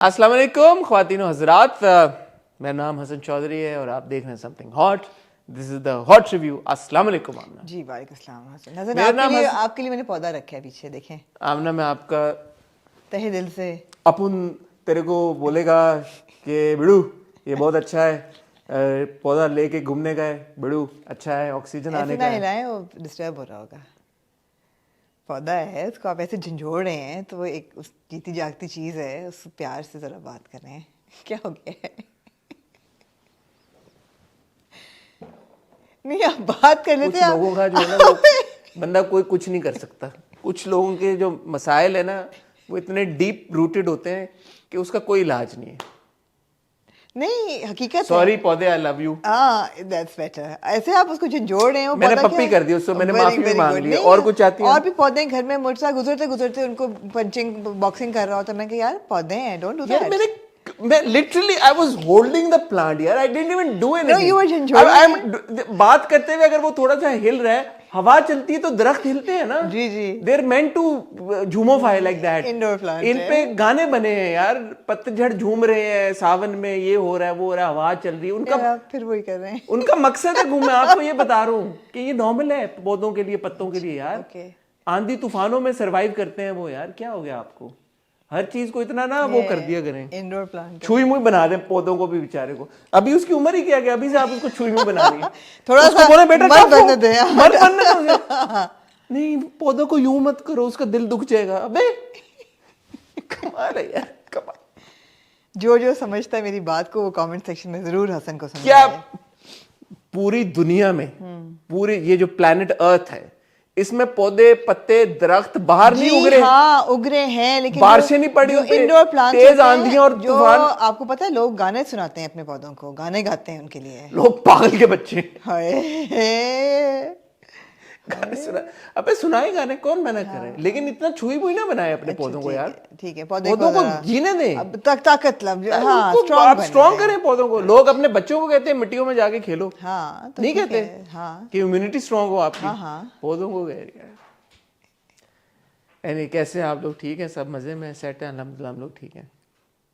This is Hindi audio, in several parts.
अस्सलाम वालेकुम ख्वातीन हज़रात, मेरा नाम हसन चौधरी है और आप देख रहे हैं something hot. This is the hot review. अस्सलाम वालेकुम आमना। जी वालेकुम सलाम हसन। हसन मेरा नाम आपके लिए मैंने पौधा रखा है पीछे देखें। आमना, मैं आपका तहे दिल से अपुन तेरे को बोलेगा कि बिड़ू ये बहुत अच्छा है, पौधा लेके घूमने का है, बिड़ू अच्छा है, ऑक्सीजन आने ऐसे का ना है। हिलाएं, वो डिस्टर्ब हो रहा होगा। पौधा है, उसको आप ऐसे झंझोड़ रहे हैं तो वो एक उस जीती जागती चीज़ है, उस प्यार से ज़रा बात करें। क्या हो गया है? नहीं आप बात कर लेते कुछ लोगों का जो है ना वो बंदा कोई कुछ नहीं कर सकता। कुछ लोगों के जो मसाइल है ना वो इतने डीप रूटेड होते हैं कि उसका कोई इलाज नहीं है। नहीं हकीकत सॉरी पौधे, I love you. That's better. ऐसे आप उसको झंझोड़ रहे हैं, वो मैंने पौधा पप्पी क्या है? कर दी उसको, मैंने Very, माफी भी very मांग good। ली है। नहीं, और कुछ चाहती हैं? और भी पौधे घर में मुझसे गुजरते गुजरते उनको पंचिंग बॉक्सिंग कर रहा होता, मैं कि यार पौधे हैं, डोंट डू यार दैट। मैं literally I was holding the plant यार, I didn't even do anything. you were झंझोड़े आई एम बात करते हुए अगर वो थोड़ा सा हिल रहा है, हवा चलती है तो दरख्त हिलते हैं ना। जी, जी। दे आर मेंट टू झूमोफाई like that. Indoor plant in है। पे गाने बने हैं यार, पतझड़ झूम रहे हैं, सावन में ये हो रहा है, वो हो रहा है, हवा चल रही है। यार उनका आप फिर वही कर रहे हैं। उनका मकसद है घूमना। आपको ये बता रहा हूँ कि ये नॉर्मल है पौधों के लिए, पत्तों के लिए यार। Okay। आंधी तूफानों में सरवाइव करते हैं वो यार। क्या हो गया आपको? हर चीज को इतना ना वो कर दिया करें, इंडोर प्लांट छुई मुई बना दें पौधों को भी बेचारे को। अभी उसकी उम्र ही क्या, अभी से आप उसको छुई मुई बना रही है। थोड़ा उसको सा बोले बेटा मत टफ हो, बनने दें, मत बनने दो उसे। नहीं पौधों को यूं मत करो, उसका दिल दुख जाएगा। अबे कमाल है यार, कमाल। जो समझता है मेरी बात को वो कमेंट सेक्शन में जरूर हसन को क्या समझाए। पूरी दुनिया में, पूरी ये जो प्लेनेट अर्थ है, इसमें पौधे पत्ते दरख्त बाहर नहीं उग रहे? हाँ उग रहे हैं, लेकिन बारिशें नहीं पड़ी जो उन पे, इंडोर प्लांट्स तेज आंधियां और जो तूफान। आपको पता है लोग गाने सुनाते हैं अपने पौधों को, गाने गाते हैं उनके लिए। लोग पागल के बच्चे हाय गाने सुना। अबे सुनाए गाने, कौन मना कर रहे हैं? लेकिन इतना छुई मुई ना बनाए अपने पौधों को यार। ठीक है पौधों को जीने दें। अब तक ताकत लब यार हाँ उनको आप स्ट्रॉन्ग स्ट्रॉन्ग करें पौधों को। लोग अपने बच्चों को कहते हैं मिट्टियों में जाके खेलो, हाँ तो नहीं ठीक कहते है, हाँ कि इम्यूनिटी स्ट्रॉन्ग हो आपकी। हाँ हाँ। पौधों को कह रही है। कैसे हैं आप लोग? ठीक है, सब मजे में सेट है अल्हम्दुलिल्लाह, हम लोग ठीक हैं।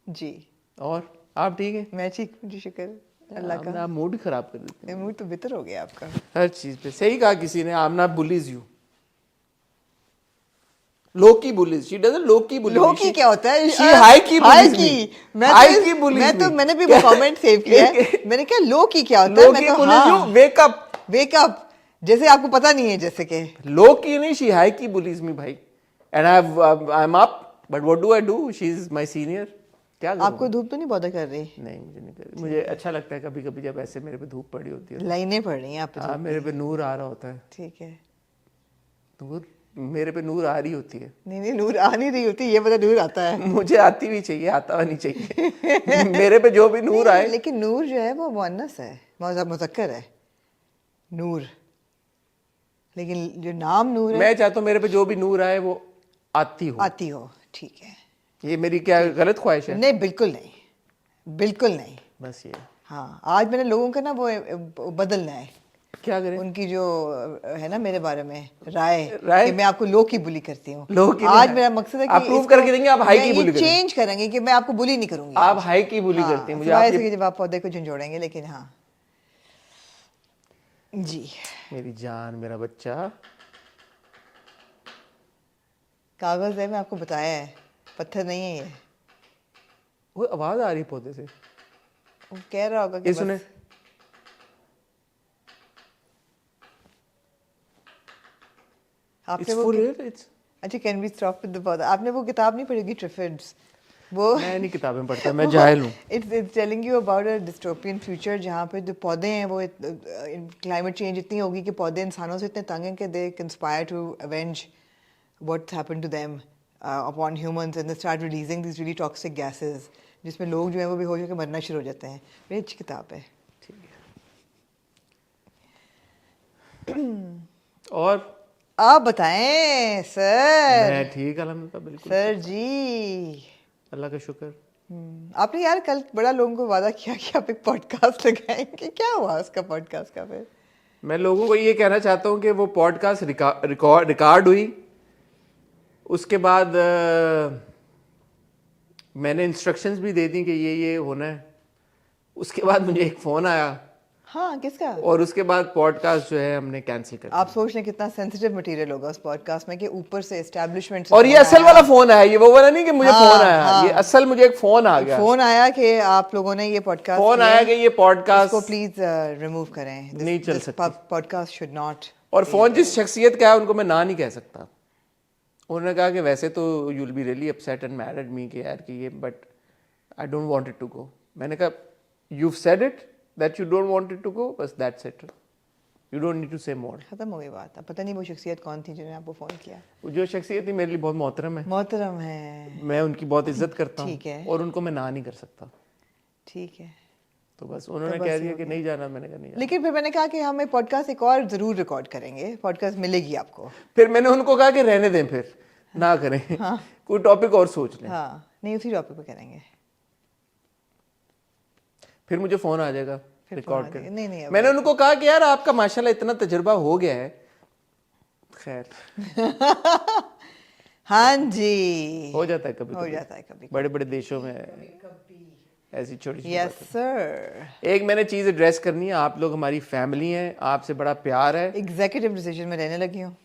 जी और आप ठीक हैं? मैं ठीक हूँ जी, शुक्र अल्लाह का। आप मूड खराब कर देते हैं मूड तो बेहतर हो गया आपका हर चीज पे। सही कहा किसी ने, Amna bullies you. Lowkey bullies, she doesn't lowkey bully. Lowkey क्या होता है? She high key bullies me. High key bullies me. मैंने भी वो कमेंट सेव किया है। मैंने कहा लोकी क्या होता है? Lowkey bullies you, wake up. Wake up, जैसे आपको पता नहीं है, जैसे कि लोकी नहीं, she high key bullies me भाई। And I am up, but what do I do? She is my senior. क्या करूं? आपको धूप तो नहीं बॉदर कर रही? नहीं मुझे नहीं कर रही। मुझे अच्छा लगता है कभी कभी जब ऐसे मेरे पे धूप पड़ी होती है। लाइनें पड़ रही हैं आप पे हाँ, धूप मेरे की। पे नूर आ रहा होता है। ठीक है। नूर, मेरे पे नूर आ रही होती है। नहीं नहीं नूर आ नहीं रही होती, ये पता नूर आता है। मुझे आती भी चाहिए, आता हुआ नहीं चाहिए। मेरे पे जो भी नूर आए। लेकिन नूर जो है वो मुअन्नस है, मुज़क्कर है नूर, लेकिन जो नाम नूर है मैं चाहता हूँ मेरे पे जो भी नूर आए वो आती हो। आती हो। ठीक है, ये मेरी क्या गलत ख्वाहिश है? नहीं बिल्कुल नहीं, बिल्कुल नहीं। बस ये हाँ आज मैंने लोगों का ना वो बदलना है, क्या करें? उनकी जो है ना मेरे बारे में राय राय? कि मैं आपको लो की बुली करती हूँ। लो की आज नहीं। मेरा मकसद है कि आप प्रूव करके देंगे आप हाई की बुली करें। चेंज करेंगे कि मैं आपको बुली नहीं करूंगी। आप हाई की बुली करते हैं मुझे। सिवाय आप से कि जब आप पौधे को झंझोड़ेंगे, लेकिन हाँ जी। मेरी जान, मेरा बच्चा। कागज है, मैं आपको बताया है, पत्थर नहीं है ये। वो आवाज आ रही है पौधे से, वो कह रहा होगा कि ये बस सुने। आपने It's वो for real, it's... अच्छा can we stop with the पौधा? आपने वो किताब नहीं पढ़ी होगी ट्रिफिड्स? वो मैं नहीं किताबें पढ़ता, मैं जाहिल हूँ। It's telling you about a dystopian future जहाँ पे जो पौधे हैं वो क्लाइमेट चेंज इतनी होगी कि पौधे इंसानों से इतने तंग हैं कि they conspire to avenge what's happened to them upon humans and they start releasing this really toxic gases, जिसमें लोग जो है वो बेहोश होकर मरना शुरू हो जाते हैं। बड़ी अच्छी किताब है। ठीक है। और आप बताएं सर। मैं ठीक अल्हम्दुलिल्लाह, बिल्कुल सर जी अल्लाह का शुक्र। आपने यार कल बड़ा लोगों को वादा किया कि आप एक पॉडकास्ट लगाएंगे, क्या हुआ उसका पॉडकास्ट का फिर? मैं लोगों को ये कहना चाहता हूँ कि वो पॉडकास्ट रिकॉर्ड हुई, उसके बाद मैंने इंस्ट्रक्शंस भी दे दी कि ये होना है। उसके बाद मुझे एक फ़ोन आया हाँ, किसका? और उसके बाद पॉडकास्ट जो है हमने कैंसिल कर दिया। आप सोच लें कितना सेंसिटिव मटेरियल होगा उस पॉडकास्ट में कि ऊपर से एस्टैब्लिशमेंट और ये असल वाला फ़ोन आया, ये वो वाला नहीं कि मुझे हाँ, फ़ोन आया। हाँ। ये असल मुझे एक फ़ोन आ गया। फोन आया कि आप लोगों ने ये पॉडकास्ट फ़ोन आया कि ये पॉडकास्ट इसको प्लीज रिमूव करें। नहीं चल सकती। Podcast should not. और फ़ोन जिस शख्सियत का है उनको मैं ना नहीं कह सकता। उन्होंने कहा कि वैसे तो you will be really upset and mad at me कि यार कि ये, but I don't want it to go. मैंने कहा you said it that you don't want it to go, बस that's it, you don't need to say more. खत्म हो गई बात। अब पता नहीं वो शख्सियत कौन थी जिन्होंने आपको फोन किया। वो जो शख्सियत थी मेरे लिए बहुत मोहतरम है, मोहतरम है, मैं उनकी बहुत इज्जत करता हूँ। ठीक है। और उनको मैं ना नहीं कर सकता। ठीक है। तो बस उन्होंने कह दिया कि नहीं जाना, मैंने कहा नहीं जाना। लेकिन फिर मैंने कहा कि हम एक पॉडकास्ट एक और जरूर रिकॉर्ड करेंगे, पॉडकास्ट मिलेगी आपको। फिर मैंने उनको कहा कि रहने दें, फिर ना करें, कोई टॉपिक और सोच लें। हाँ, नहीं उसी टॉपिक पे करेंगे। फिर मुझे फोन आ जाएगा फिर रिकॉर्ड फोन आ कर। जाएगा। नहीं, मैंने उनको कहा कि यार आपका माशाल्लाह इतना तजुर्बा हो गया है। खैर हाँ जी, हो जाता है कभी हो जाता है कभी। बड़े बड़े देशों में ऐसी छोटी छोटी यस सर। एक मैंने चीज एड्रेस करनी है, आप लोग हमारी फैमिली हैं, आपसे बड़ा प्यार है। एग्जीक्यूटिव डिसीजन में रहने लगी हूँ।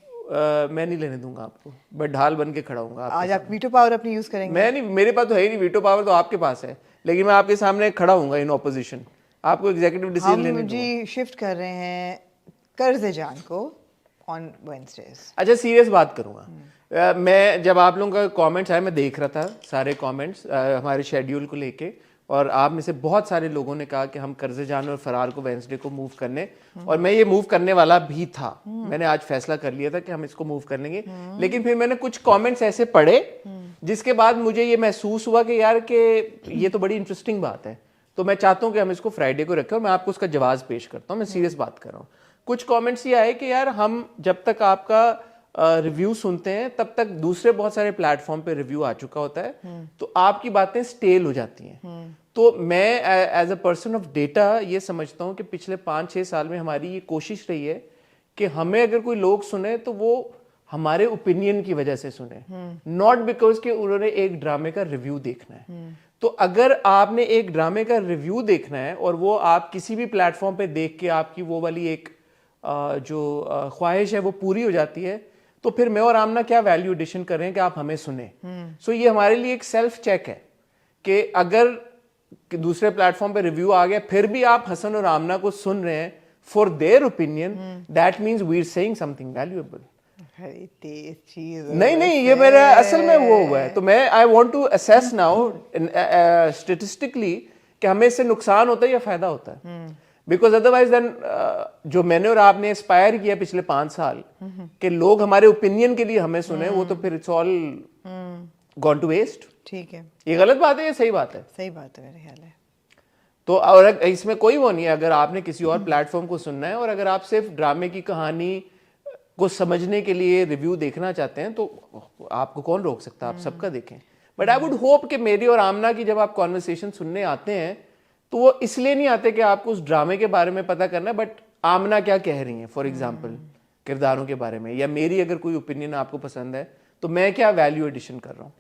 मैं नहीं लेने दूंगा आपको, बट ढाल बन के खड़ा हूँ। आज आप वीटो पावर अपनी यूज करेंगे? मैं नहीं, मेरे पास तो है ही नहीं वीटो पावर, तो आपके पास है, लेकिन मैं आपके सामने खड़ा हूँगा इन ऑपोजिशन। आपको एग्जीक्यूटिव डिसीजन लेने हम जी शिफ्ट कर रहे हैं कर्ज़े जान को ऑन वेडनेसडेज। अच्छा सीरियस बात करूँगा। मैं जब आप लोगों का कमेंट्स आए, मैं देख रहा था सारे कमेंट्स हमारे शेड्यूल को लेके, और आप में से बहुत सारे लोगों ने कहा कि हम कर्जे जान और फरार को वेडनेसडे को मूव करने, और मैं ये मूव करने वाला भी था। मैंने आज फैसला कर लिया था कि हम इसको मूव कर लेंगे। लेकिन फिर मैंने कुछ कमेंट्स ऐसे पढ़े जिसके बाद मुझे ये महसूस हुआ कि यार कि ये तो बड़ी इंटरेस्टिंग बात है, तो मैं चाहता हूँ कि हम इसको फ्राइडे को रखें और मैं आपको उसका जवाब पेश करता हूँ। मैं सीरियस बात कर रहा हूँ। कुछ कमेंट्स ये आए कि यार हम जब तक आपका रिव्यू सुनते हैं तब तक दूसरे बहुत सारे प्लेटफॉर्म पे रिव्यू आ चुका होता है, तो आपकी बातें स्टेल हो जाती हैं। तो मैं as a person of data ये समझता हूँ कि पिछले 5-6 साल में हमारी ये कोशिश रही है कि हमें अगर कोई लोग सुने तो वो हमारे ओपिनियन की वजह से सुने, नॉट बिकॉज कि उन्होंने एक ड्रामे का रिव्यू देखना है। तो अगर आपने एक ड्रामे का रिव्यू देखना है और वो आप किसी भी प्लेटफॉर्म पे देख के आपकी वो वाली एक जो ख्वाहिश है वो पूरी हो जाती है, तो फिर मैं और आमना क्या वैल्यू एडिशन कर रहे हैं कि आप हमें सुने। सो ये हमारे लिए एक सेल्फ चेक है कि अगर दूसरे प्लेटफॉर्म पे रिव्यू आ गया फिर भी आप हसन और आमना को सुन रहे हैं for their opinion, that means we are saying something valuable. नहीं, ये मेरा असल में वो हुआ है। तो मैं I want to assess now statistically कि हमें इससे नुकसान होता है या फायदा होता है, बिकॉज अदरवाइज देन जो मैंने और आपने एस्पायर किया पिछले 5 साल कि लोग हमारे ओपिनियन के लिए हमें सुने, वो तो फिर it's all gone to waste. ठीक है, ये गलत बात है या सही बात है? सही बात है मेरे ख्याल है। तो और इसमें कोई वो नहीं है, अगर आपने किसी और प्लेटफॉर्म को सुनना है और अगर आप सिर्फ ड्रामे की कहानी को समझने के लिए रिव्यू देखना चाहते हैं तो आपको कौन रोक सकता है, आप सबका देखें। बट आई वुड होप कि मेरी और आमना की जब आप कॉन्वर्सेशन सुनने आते हैं तो वो इसलिए नहीं आते कि आपको उस ड्रामे के बारे में पता करना है, बट आमना क्या कह रही हैं फॉर एग्जाम्पल किरदारों के बारे में, या मेरी अगर कोई ओपिनियन आपको पसंद है तो मैं क्या वैल्यू एडिशन कर रहा हूँ।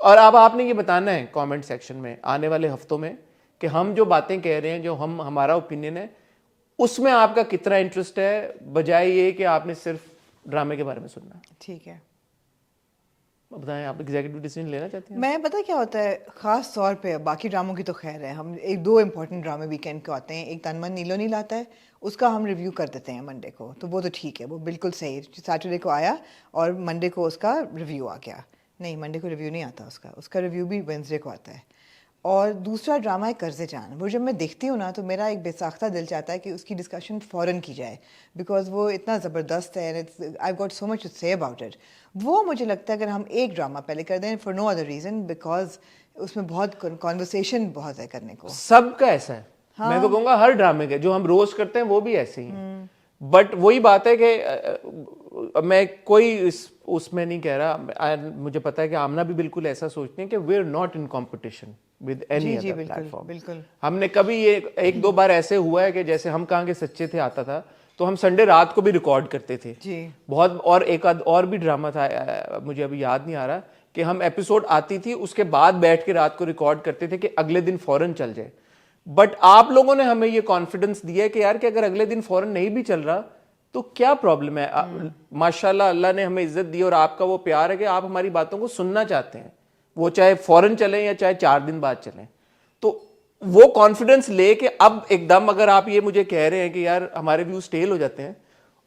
और अब आपने ये बताना है कमेंट सेक्शन में आने वाले हफ्तों में कि हम जो बातें कह रहे हैं, जो हमारा ओपिनियन है, उसमें आपका कितना इंटरेस्ट है, बजाय ये कि आपने सिर्फ ड्रामे के बारे में सुनना। ठीक है, बताएं आप एग्जीक्यूटिव डिसीजन लेना चाहते हैं? मैं पता क्या होता है खास तौर पे, बाकी ड्रामों की तो खैर है, हम 1-2 इंपॉर्टेंट ड्रामे वीकेंड को आते हैं। एक तन मन नीलो नील आता है, उसका हम रिव्यू कर देते हैं मंडे को, तो वो तो ठीक है, वो बिल्कुल सही। सैटरडे को आया और मंडे को उसका रिव्यू आ गया। नहीं, मंडे को रिव्यू नहीं आता उसका रिव्यू भी वेडनेसडे को आता है। और दूसरा ड्रामा है कर्जे जान। वो जब मैं देखती हूँ ना तो मेरा एक बेसाख्ता दिल चाहता है कि उसकी डिस्कशन फ़ौरन की जाए, बिकॉज वो इतना ज़बरदस्त है and I got so much to say about it. वो मुझे लगता है अगर हम एक ड्रामा पहले कर दें for no other reason, because उसमें बहुत कॉन्वर्सेशन बहुत है करने को। सबका ऐसा है। हाँ। मैं तो कहूँगा हर ड्रामे के जो हम रोज करते हैं वो भी ऐसे ही हैं। बट वही बात है कि मैं कोई उसमें नहीं कह रहा, मुझे पता है कि आमना भी बिल्कुल ऐसा सोचती है कि we are not in competition with any other platform. बिल्कुल। हमने कभी ये 1-2 बार ऐसे हुआ है कि जैसे हम कहाँ के सच्चे थे आता था तो हम संडे रात को भी रिकॉर्ड करते थे जी। बहुत, और एक आध और भी ड्रामा था, मुझे अभी याद नहीं आ रहा, कि हम एपिसोड आती थी उसके बाद बैठ के रात को रिकॉर्ड करते थे कि अगले दिन फौरन चल जाए। बट आप लोगों ने हमें ये कॉन्फिडेंस दिया है कि यार कि अगर अगले दिन फौरन नहीं भी चल रहा तो क्या प्रॉब्लम है। माशाल्लाह अल्लाह ने हमें इज्जत दी और आपका वो प्यार है कि आप हमारी बातों को सुनना चाहते हैं, वो चाहे फौरन चलें या चाहे 4 दिन बाद चलें। तो वो कॉन्फिडेंस ले के अब एकदम अगर आप ये मुझे कह रहे हैं कि यार हमारे व्यूज स्टेल हो जाते हैं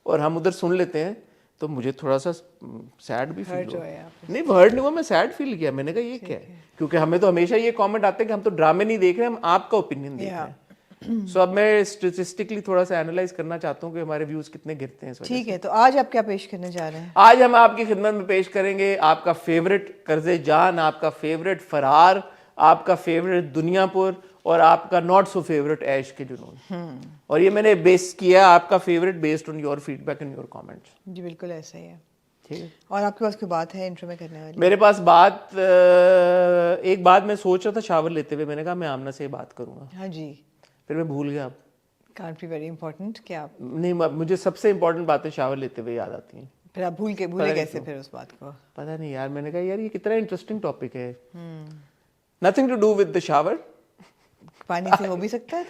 और हम उधर सुन लेते हैं, तो मुझे थोड़ा सा सैड भी फील हुआ। नहीं हर्ट नहीं हुआ, मैं सैड फील किया। मैंने कहा ये क्या है, क्योंकि हमें तो हमेशा ये कमेंट आते हैं कि हम तो ड्रामे नहीं देख रहे, हम आपका ओपिनियन देख रहे हैं। सो अब मैं स्टैटिस्टिकली थोड़ा सा एनालाइज करना चाहता हूँ कि हमारे व्यूज कितने गिरते हैं इस वजह से। ठीक है, तो आज आप क्या पेश करने जा रहे हैं? आज हम आपकी खिदमत में पेश करेंगे आपका फेवरेट कर्जे जान, आपका फेवरेट फरार, आपका फेवरेट दुनियापुर और आपका नॉट सो फेवरेट ऐश के जुनून। और ये मैंने बेस किया आपका favourite based on your feedback and your comments. जी बिल्कुल ऐसा ही है। ठीक है, और आपके पास कोई बात है इंट्रो में करने वाली? मेरे पास बात एक बात मैं सोच रहा था शावर लेते हुए, मैंने कहा मैं आमना से बात करूंगा, हाँ जी। फिर मैं भूल गया। अब कांट बी वेरी इंपॉर्टेंट। क्या आप नहीं, मुझे सबसे इंपॉर्टेंट बातें शावर लेते हुए याद आती हैं। फिर आप भूले कैसे फिर उस बात को? पता नहीं यार, मैंने कहा यार ये कितना इंटरेस्टिंग टॉपिक है। Nothing to do with the shower, पानी से हो भी सकता है।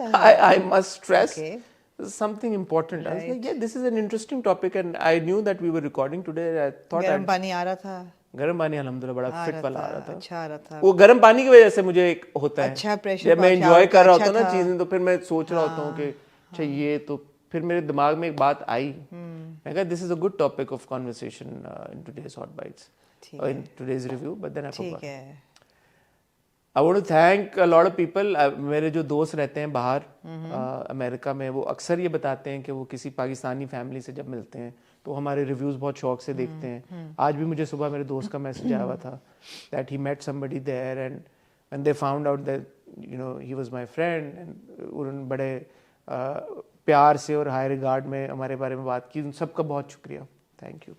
I must stress Okay. something important. I was Right. like, yeah, this is an interesting topic, and I knew that we were recording today. I thought गर्म पानी आ रहा था? गर्म पानी अल्हम्दुलिल्लाह बड़ा फिट वाला आ रहा था। अच्छा आ रहा था। वो गर्म पानी की वजह से मुझे एक होता है, अच्छा प्रेशर जब मैं एंजॉय कर रहा होता हूँ ना अच्छा चीजें, तो फिर मैं सोच रहा होता हूँ कि अच्छा ये, तो फिर मेरे दिमाग में एक बात आई, मैं कहा this is a good topic of conversation in today's hot bites, in today's review, but then I ठीक है। I want to thank a lot of people. मेरे जो दोस्त रहते हैं बाहर अमेरिका में, वो अक्सर ये बताते हैं कि वो किसी पाकिस्तानी फैमिली से जब मिलते हैं तो हमारे रिव्यूज बहुत शौक से देखते हैं। आज भी मुझे सुबह मेरे दोस्त का मैसेज आया हुआ था that he met somebody there and they found out that you know he was my friend, and उन्होंने बड़े प्यार से और हाई रिगार्ड में हमारे बारे में बात की। उन सबका बहुत शुक्रिया, थैंक यू।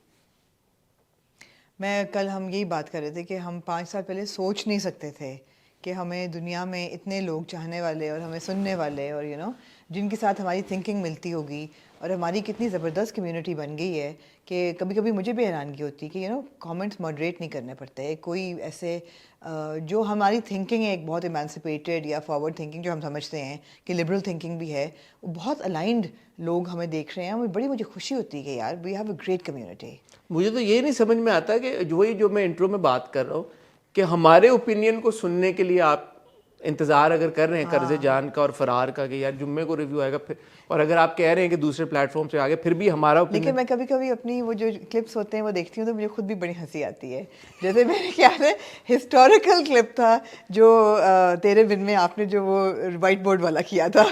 मैं कल हम यही बात कर रहे थे कि हम 5 साल पहले सोच नहीं सकते थे कि हमें दुनिया में इतने लोग चाहने वाले और हमें सुनने वाले और यू नो जिनके साथ हमारी थिंकिंग मिलती होगी, और हमारी कितनी ज़बरदस्त कम्युनिटी बन गई है कि कभी कभी मुझे भी हैरानगी होती है कि यू नो कमेंट्स मॉडरेट नहीं करने पड़ते। कोई ऐसे जो हमारी थिंकिंग है एक बहुत इमेंसिपेटेड या फॉरवर्ड थिंकिंग जो हम समझते हैं कि लिबरल थिंकिंग भी है, वो बहुत अलाइंड लोग हमें देख रहे हैं। मुझे खुशी होती है कि यार we have a great community. मुझे तो ये नहीं समझ में आता कि जो मैं इंट्रो में बात कर रहा हूँ कि हमारे ओपिनियन को सुनने के लिए आप इंतजार अगर कर रहे हैं कर्जे जान का और फरार का कि यार जुम्मे को रिव्यू आएगा, फिर और अगर आप कह रहे हैं कि दूसरे प्लेटफॉर्म से आगे, फिर भी हमारा ओपिनियन। लेकिन मैं कभी कभी अपनी वो जो क्लिप्स होते हैं वो देखती हूँ तो मुझे खुद भी बड़ी हंसी आती है। जैसे मेरे ख्याल है हिस्टोरिकल क्लिप था जो तेरे बिन में आपने जो वो वाइट बोर्ड वाला किया था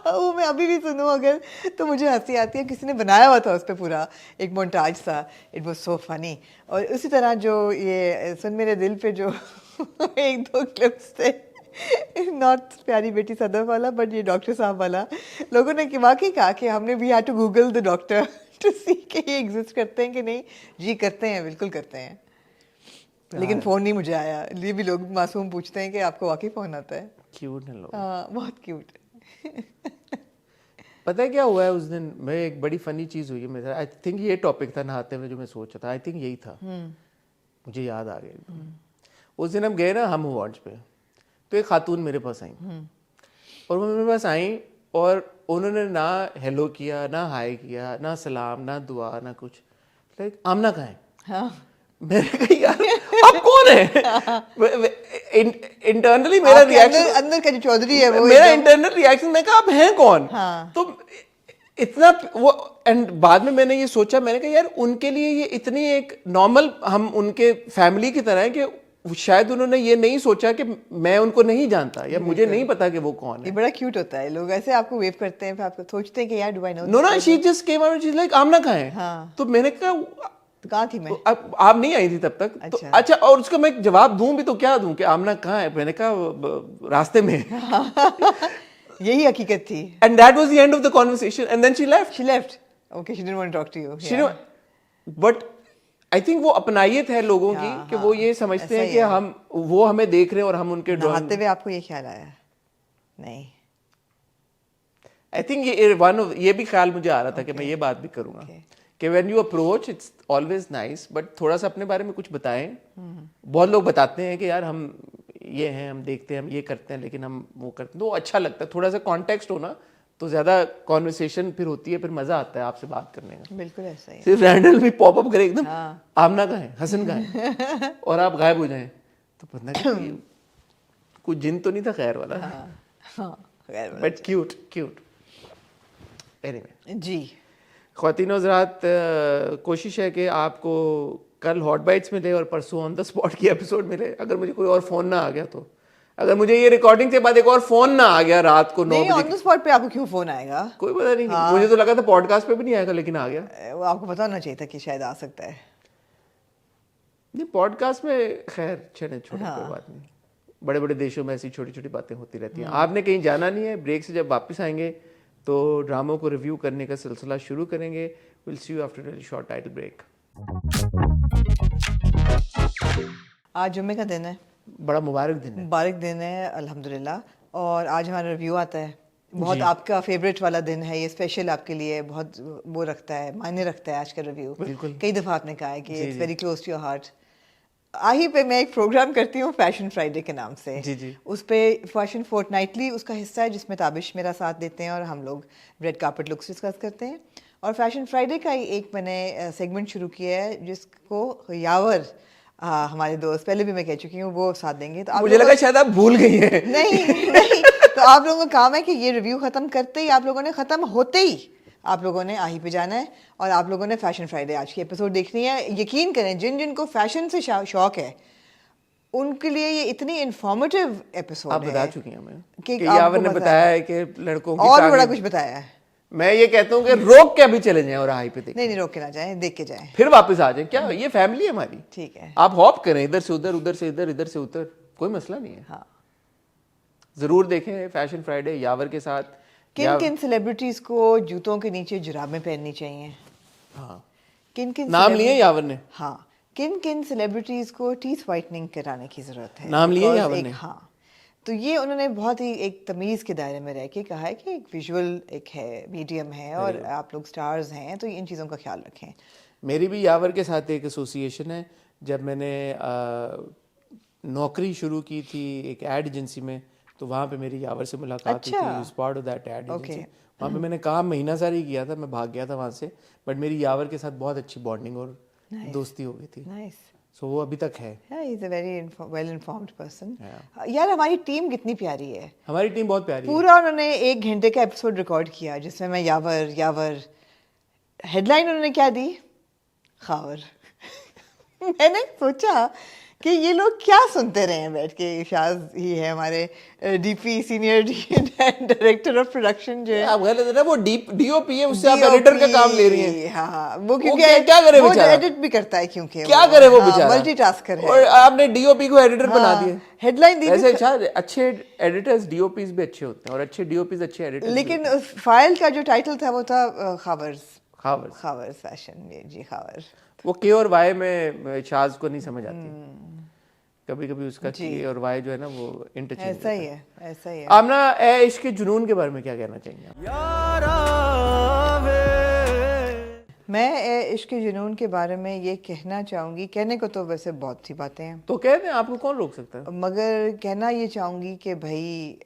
वो मैं अभी भी सुनूं अगर तो मुझे हंसी आती है। किसी ने बनाया हुआ था उस पर पूरा एक मोन्टाज सा, इट वाज सो फनी। और उसी तरह जो ये सुन मेरे दिल पे जो 1-2 क्लिप्स थे, नॉट प्यारी बेटी सदफ वाला बट ये डॉक्टर साहब वाला, लोगों ने वाकई कहा कि हमने we had to Google the doctor to see कि ये एग्जिस्ट करते हैं कि नहीं। जी करते हैं, बिल्कुल करते हैं, लेकिन फ़ोन नहीं मुझे आया। ये भी लोग मासूम पूछते हैं कि आपको वाकई फ़ोन आता है। क्यूट है लोग। हाँ बहुत क्यूट। पता है क्या हुआ है उस दिन, मैं एक बड़ी फनी चीज हुई है मेरे साथ। आई थिंक ये टॉपिक था नहाते हुए जो मैं सोच रहा था, आई थिंक यही था, मुझे याद आ गया। उस दिन हम गए ना हम अवार्ड्स पे, तो एक खातून मेरे पास आई और वो मेरे पास आई और उन्होंने ना हेलो किया, ना हाय किया, ना सलाम, ना दुआ, ना कुछ। लाइक आमना कहाँ है? हाँ मैंने कहा यार आप कौन है? इंटरनली मेरा रिएक्शन, अंदर का जो चौधरी है वो मेरा इंटरनल रिएक्शन, मैं कहा आप हैं कौन? हाँ। तो इतना वो, एंड बाद में मैंने ये सोचा, मैंने कहा यार उनके लिए ये इतनी एक नॉर्मल, हम उनके फैमिली की तरह है कि शायद उन्होंने ये नहीं सोचा कि मैं उनको नहीं जानता या मुझे नहीं पता कि वो कौन है। ये बड़ा क्यूट होता है, लोग ऐसे आपको वेव करते हैं, फिर आप सोचते हैं कि यार डू आई नो। नो ना, she just came out, she like Amna कहाँ है? हाँ। तो मैंने कहा तो कहाँ थी मैं? आप नहीं आई थी तब तक। अच्छा। तो अच्छा, और उसका मैं जवाब दूं भी तो क्या दूं कि आमना कहाँ है? मैंने कहा रास्ते में। यही हकीकत थी। And that was the end of the conversation, and then she left. She left. Okay, she didn't want to talk to you. She didn't, but I think वो अपनायत है लोगों की कि वो ये समझते हैं कि हम वो हमें देख रहे हैं और हम उनके नहाते हुए आपको ये ख्याल आया? नहीं। I think ये भी ख्याल मुझे आ रहा था कि मैं ये बात भी करूंगा कि when you approach it's always nice, but थोड़ा सा अपने बारे में कुछ बताएं। बहुत लोग बताते हैं कि यार हम ये हैं, हम देखते हैं, हम ये करते हैं, लेकिन हम वो करते हैं, तो अच्छा लगता है। थोड़ा सा कॉन्टेक्स्ट हो ना तो ज़्यादा कॉन्वर्सेशन फिर होती है, फिर मज़ा आता है आपसे बात करने का। बिल्कुल ऐसा ही है। सिर्फ रैंडल भी पॉपअप करे एकदम, आमना कहाँ है, हसन कहाँ है, और आप गायब हो जाएं, तो पता नहीं कुछ जिन तो नहीं था खैर वाला, बट क्यूट क्यूट। एनीवे जी, ख्वातीन और हज़रात, कोशिश है कि आपको कल हॉट बाइट्स मिले और परसों ऑन द स्पॉट की एपिसोड मिले। अगर मुझे कोई और फ़ोन ना आ गया तो, अगर मुझे ये रिकॉर्डिंग के बाद एक और फ़ोन ना आ गया रात को 9 नहीं बजे, ऑन द स्पॉट पे आपको क्यों फोन आएगा? कोई पता नहीं। मुझे तो लगा था पॉडकास्ट पे भी नहीं आएगा, लेकिन आ गया। वो आपको पता होना चाहिए था कि शायद आ सकता है। नहीं, पॉडकास्ट में खैर छोटे कोई बात नहीं, बड़े बड़े देशों में ऐसी छोटी छोटी बातें होती रहती हैं। आपने कहीं जाना नहीं है। ब्रेक से जब वापस आएंगे तो ड्रामों को रिव्यू करने का सिलसिला शुरू करेंगे। Will see you after a short title break. आज जुम्मे का दिन है, बड़ा मुबारक दिन है। मुबारक दिन है अल्हम्दुलिल्लाह। और आज हमारा रिव्यू आता है, बहुत आपका फेवरेट वाला दिन है ये, स्पेशल आपके लिए बहुत वो रखता है, मायने रखता है आज का रिव्यू। बिल्कुल। कई दफ़ा आपने कहा है कि it's very close to your heart. आही पे मैं एक प्रोग्राम करती हूँ फैशन फ्राइडे के नाम से। जी। उस पे फैशन फोर्टनाइटली उसका हिस्सा है, जिसमें ताबिश मेरा साथ देते हैं और हम लोग रेड कार्पेट लुक्स डिस्कस करते हैं। और फैशन फ्राइडे का ही एक मैंने सेगमेंट शुरू किया है जिसको यावर हमारे दोस्त, पहले भी मैं कह चुकी हूँ, वो साथ देंगे। तो मुझे लगा शायद आप भूल गई हैं। नहीं तो आप लोगों का काम है कि ये रिव्यू खत्म करते ही, आप लोगों ने खत्म होते ही आप लोगों ने आही पे जाना है और आप लोगों ने फैशन फ्राइडे आज की एपिसोड देखनी है। यकीन करें, जिन जिनको फैशन से शौक है उनके लिए ये इतनी इंफॉर्मेटिव एपिसोड है। आप बता चुकी हैं हमें कि कि यावर ने आपको बताया है कि लड़कों की और टांगें- बड़ा कुछ बताया है। मैं ये कहता हूँ कि रोक के अभी चले जाएं और हाई पे देखें, नहीं रोक के ना जाएं, देख के जाएं, फिर वापस आ जाएं। क्या ये फैमिली है हमारी? ठीक है। आप हॉप करें, इधर से उधर, उधर से इधर, इधर से उधर, कोई मसला नहीं है। हाँ, जरूर देखें फैशन फ्राइडे यावर के साथ। किन किन सेलिब्रिटीज को जूतों के नीचे जुराबें पहननी चाहिए? हाँ, किन किन नाम लिए यावर ने? हाँ, किन किन सेलिब्रिटीज को टीथ वाइटनिंग कराने की जरूरत है? नाम लिए Because यावर ने? हाँ, तो ये उन्होंने बहुत ही एक तमीज़ के दायरे में रह के कहा है कि एक विजुअल एक है, मीडियम है और आप लोग स्टार्स हैं, तो इन चीज़ों का ख्याल रखें। मेरी भी यावर के साथ एक एसोसिएशन है। जब मैंने नौकरी शुरू की थी एक एड एजेंसी में, तो वहाँ पे मेरी यावर से मुलाकात हुई थी। Is part of that ad agency. वहाँ पे मैंने काम महीना सारी ही किया था, मैं भाग गया था वहाँ से, बट मेरी यावर के साथ बहुत अच्छी बॉन्डिंग और दोस्ती हो गई थी। नाइस। सो वो अभी तक है। He is a very well informed person. यार हमारी टीम कितनी प्यारी है। हमारी टीम बहुत प्यारी है। पूरा उन्होंने 1 घंटे का एपिसोड रिकॉर्ड किया जिसमें मैं यावर यावर, हेडलाइन उन्होंने क्या दी? खावर। मैंने सोचा कि ये लोग क्या सुनते रहे हैं बैठ के। शाज ही है हमारे DP, senior director of production जो है। आप गलत है ना, वो डीओपी है, उससे आप एडिटर का काम ले रही हैं। हाँ, वो क्योंकि क्या करे वो बेचारा? एडिट भी करता है, क्योंकि क्या करे वो बेचारा? मल्टीटास्कर है। और आपने डीओपी को एडिटर बना दिया। हेडलाइन दी वैसे अच्छा, अच्छे एडिटर्स डीओपीज भी अच्छे होते हैं और अच्छे डीओपीज अच्छे एडिटर्स। लेकिन उस फाइल का जो टाइटल था वो था खावर्स फैशन। जी खावर। वो के और वाई में शाज को नहीं समझ आती। कभी कभी उसका के और वाई जो है ना वो इंटरचेंज। ऐसा ही है, ऐसा ही है। आमना, ए इश्क के जुनून के बारे में क्या कहना चाहेंगे आप? मैं इश्क के जुनून के बारे में ये कहना चाहूँगी, कहने को तो वैसे बहुत सी बातें हैं, तो कह दें, आपको कौन रोक सकता है? मगर कहना ये चाहूँगी कि भाई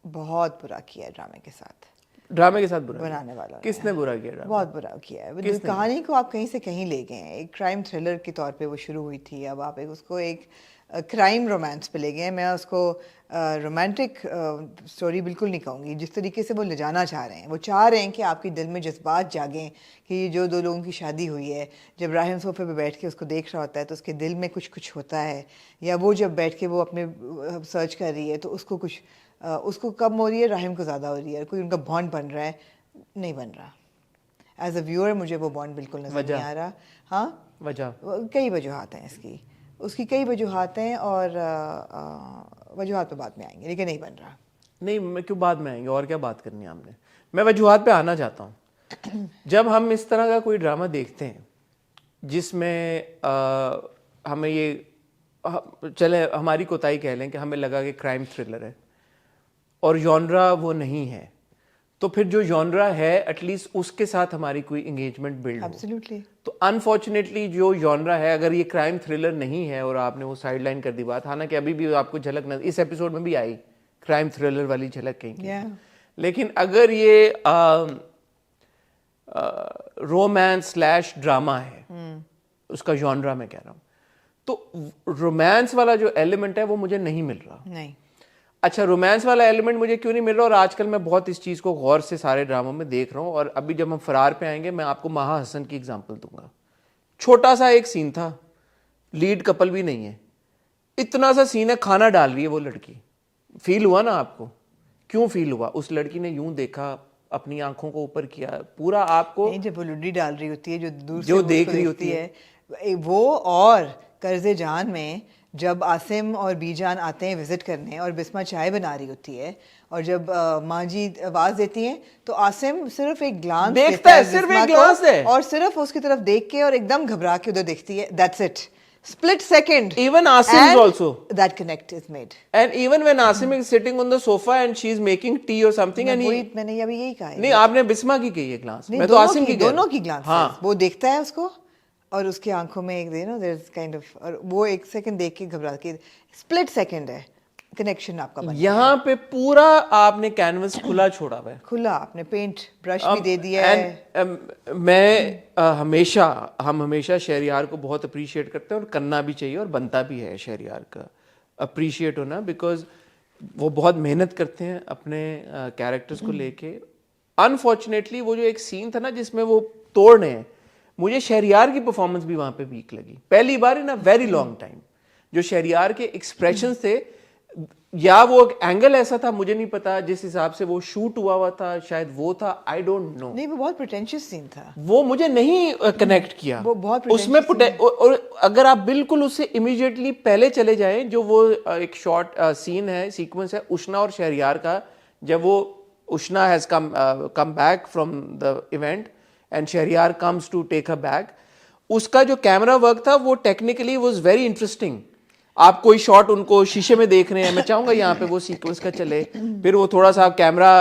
बहुत बुरा किया ड्रामे के साथ। ड्रामे के साथ बुरा बनाने वाला किसने बुरा किया? ड्रामा बहुत बुरा किया है। कहानी को आप कहीं से कहीं ले गए हैं। एक क्राइम थ्रिलर के तौर पे वो शुरू हुई थी, अब आप उसको एक क्राइम रोमांस पे ले गए हैं। मैं उसको रोमांटिक स्टोरी बिल्कुल नहीं कहूँगी। जिस तरीके से वो ले जाना चाह रहे हैं, वो चाह रहे हैं कि आपके दिल में जज्बात जागें कि ये जो 2 लोगों की शादी हुई है, जब राहिम सोफे पे बैठ के उसको देख रहा होता है तो उसके दिल में कुछ होता है, या वो जब बैठ के वो अपने सर्च कर रही है तो उसको कुछ उसको कम हो रही है, राहिम को ज़्यादा हो रही है, कोई उनका बॉन्ड बन रहा है, नहीं बन रहा। एज अ व्यूअर मुझे वो बॉन्ड बिल्कुल नजर नहीं आ रहा। हाँ, वजह कई वजूहात हैं उसकी कई वजूहात हैं और वजूहात पे बाद में आएंगे, लेकिन नहीं बन रहा। नहीं, मैं क्यों बाद में आएंगे, और क्या बात करनी है हमने? मैं वजूहात पे आना चाहता हूँ। जब हम इस तरह का कोई ड्रामा देखते हैं जिसमें हमें ये चले हमारी कोताही कह लें कि हमें लगा कि क्राइम थ्रिलर है और जॉनरा वो नहीं है, तो फिर जो जॉनरा है एटलीस्ट उसके साथ हमारी कोई एंगेजमेंट बिल्ड हो। एब्सोल्युटली। तो अनफॉर्चुनेटली जो जॉनरा है, अगर ये क्राइम थ्रिलर नहीं है और आपने वो साइडलाइन कर दी बात, हालांकि अभी भी आपको झलक न, इस एपिसोड में भी आई क्राइम थ्रिलर वाली झलक कहीं, लेकिन अगर ये रोमांस स्लैश ड्रामा है, उसका जॉनरा मैं कह रहा हूँ, तो रोमांस वाला जो एलिमेंट है वो मुझे नहीं मिल रहा। नहीं। अच्छा, रोमांस वाला एलिमेंट मुझे क्यों नहीं मिल रहा? और आजकल मैं बहुत इस चीज़ को गौर से सारे ड्रामों में देख रहा हूँ, और अभी जब हम फरार पे आएंगे मैं आपको महा हसन की एग्जांपल दूंगा। छोटा सा एक सीन था, लीड कपल भी नहीं है, इतना सा सीन है, खाना डाल रही है वो लड़की। फील हुआ ना आपको? क्यों फील हुआ? उस लड़की ने यूं देखा, अपनी आंखों को ऊपर किया, पूरा आपको नहीं, जब वो लुड्डी डाल रही होती है, जो दूर से जो वो देख उसको रही देखती होती है वो, और कर्जे जान में जब आसिम और बीजान आते हैं विजिट करने और बिस्मा चाय बना रही होती है, और जब माँ जी आवाज देती हैं तो आसिम सिर्फ एक ग्लांस देखता है, सिर्फ एक ग्लांस है, और सिर्फ उसकी तरफ देख के और एकदम घबरा के उधर देखती है। That's it, split second. Even Asim is also. That connect is made. And even when Asim is sitting on the sofa and she's making tea or something, and मैंने अभी यही कहा है। नहीं, आपने बिस्मा की कही है ग्लास, मैं तो आसिम की दोनों की ग्लास। हाँ, वो देखता है उसको और उसकी आंखों में एक देर इज काइंड ऑफ, और वो एक सेकंड देख के घबरा के, स्प्लिट सेकंड है कनेक्शन आपका बन। यहाँ पे पूरा आपने कैनवस खुला छोड़ा हुआ है, खुला, आपने पेंट ब्रश भी दे दिया है। हम हमेशा शहरियार को बहुत अप्रिशिएट करते हैं, और करना भी चाहिए और बनता भी है शहरियार का अप्रिशिएट होना, बिकॉज वो बहुत मेहनत करते हैं अपने कैरेक्टर्स को लेके। अनफॉर्चुनेटली वो जो एक सीन था ना जिसमें वो तोड़ने हैं, मुझे शहरियार की परफॉर्मेंस भी वहां पे वीक लगी, पहली बार इन अ वेरी लॉन्ग टाइम। जो शहरियार के एक्सप्रेशन थे, या वो एक एंगल ऐसा था, मुझे नहीं पता, जिस हिसाब से वो शूट हुआ था, शायद वो था, आई डोंट नो। नहीं, वो बहुत प्रिटेंशियस सीन था, वो मुझे नहीं कनेक्ट किया। वो बहुत उसमें और अगर आप बिल्कुल उससे इमीडिएटली पहले चले जाएं, जो वो एक शॉर्ट सीन है, सीक्वेंस है उष्णा और शहरियार का, जब वो Ushna has come back from the event and Shahryar comes to take her back, उसका जो कैमरा वर्क था वो टेक्निकली वाज वेरी इंटरेस्टिंग। आप कोई शॉट उनको शीशे में देख रहे हैं, मैं चाहूंगा यहाँ पे वो सीक्वेंस का चले, फिर वो थोड़ा सा कैमरा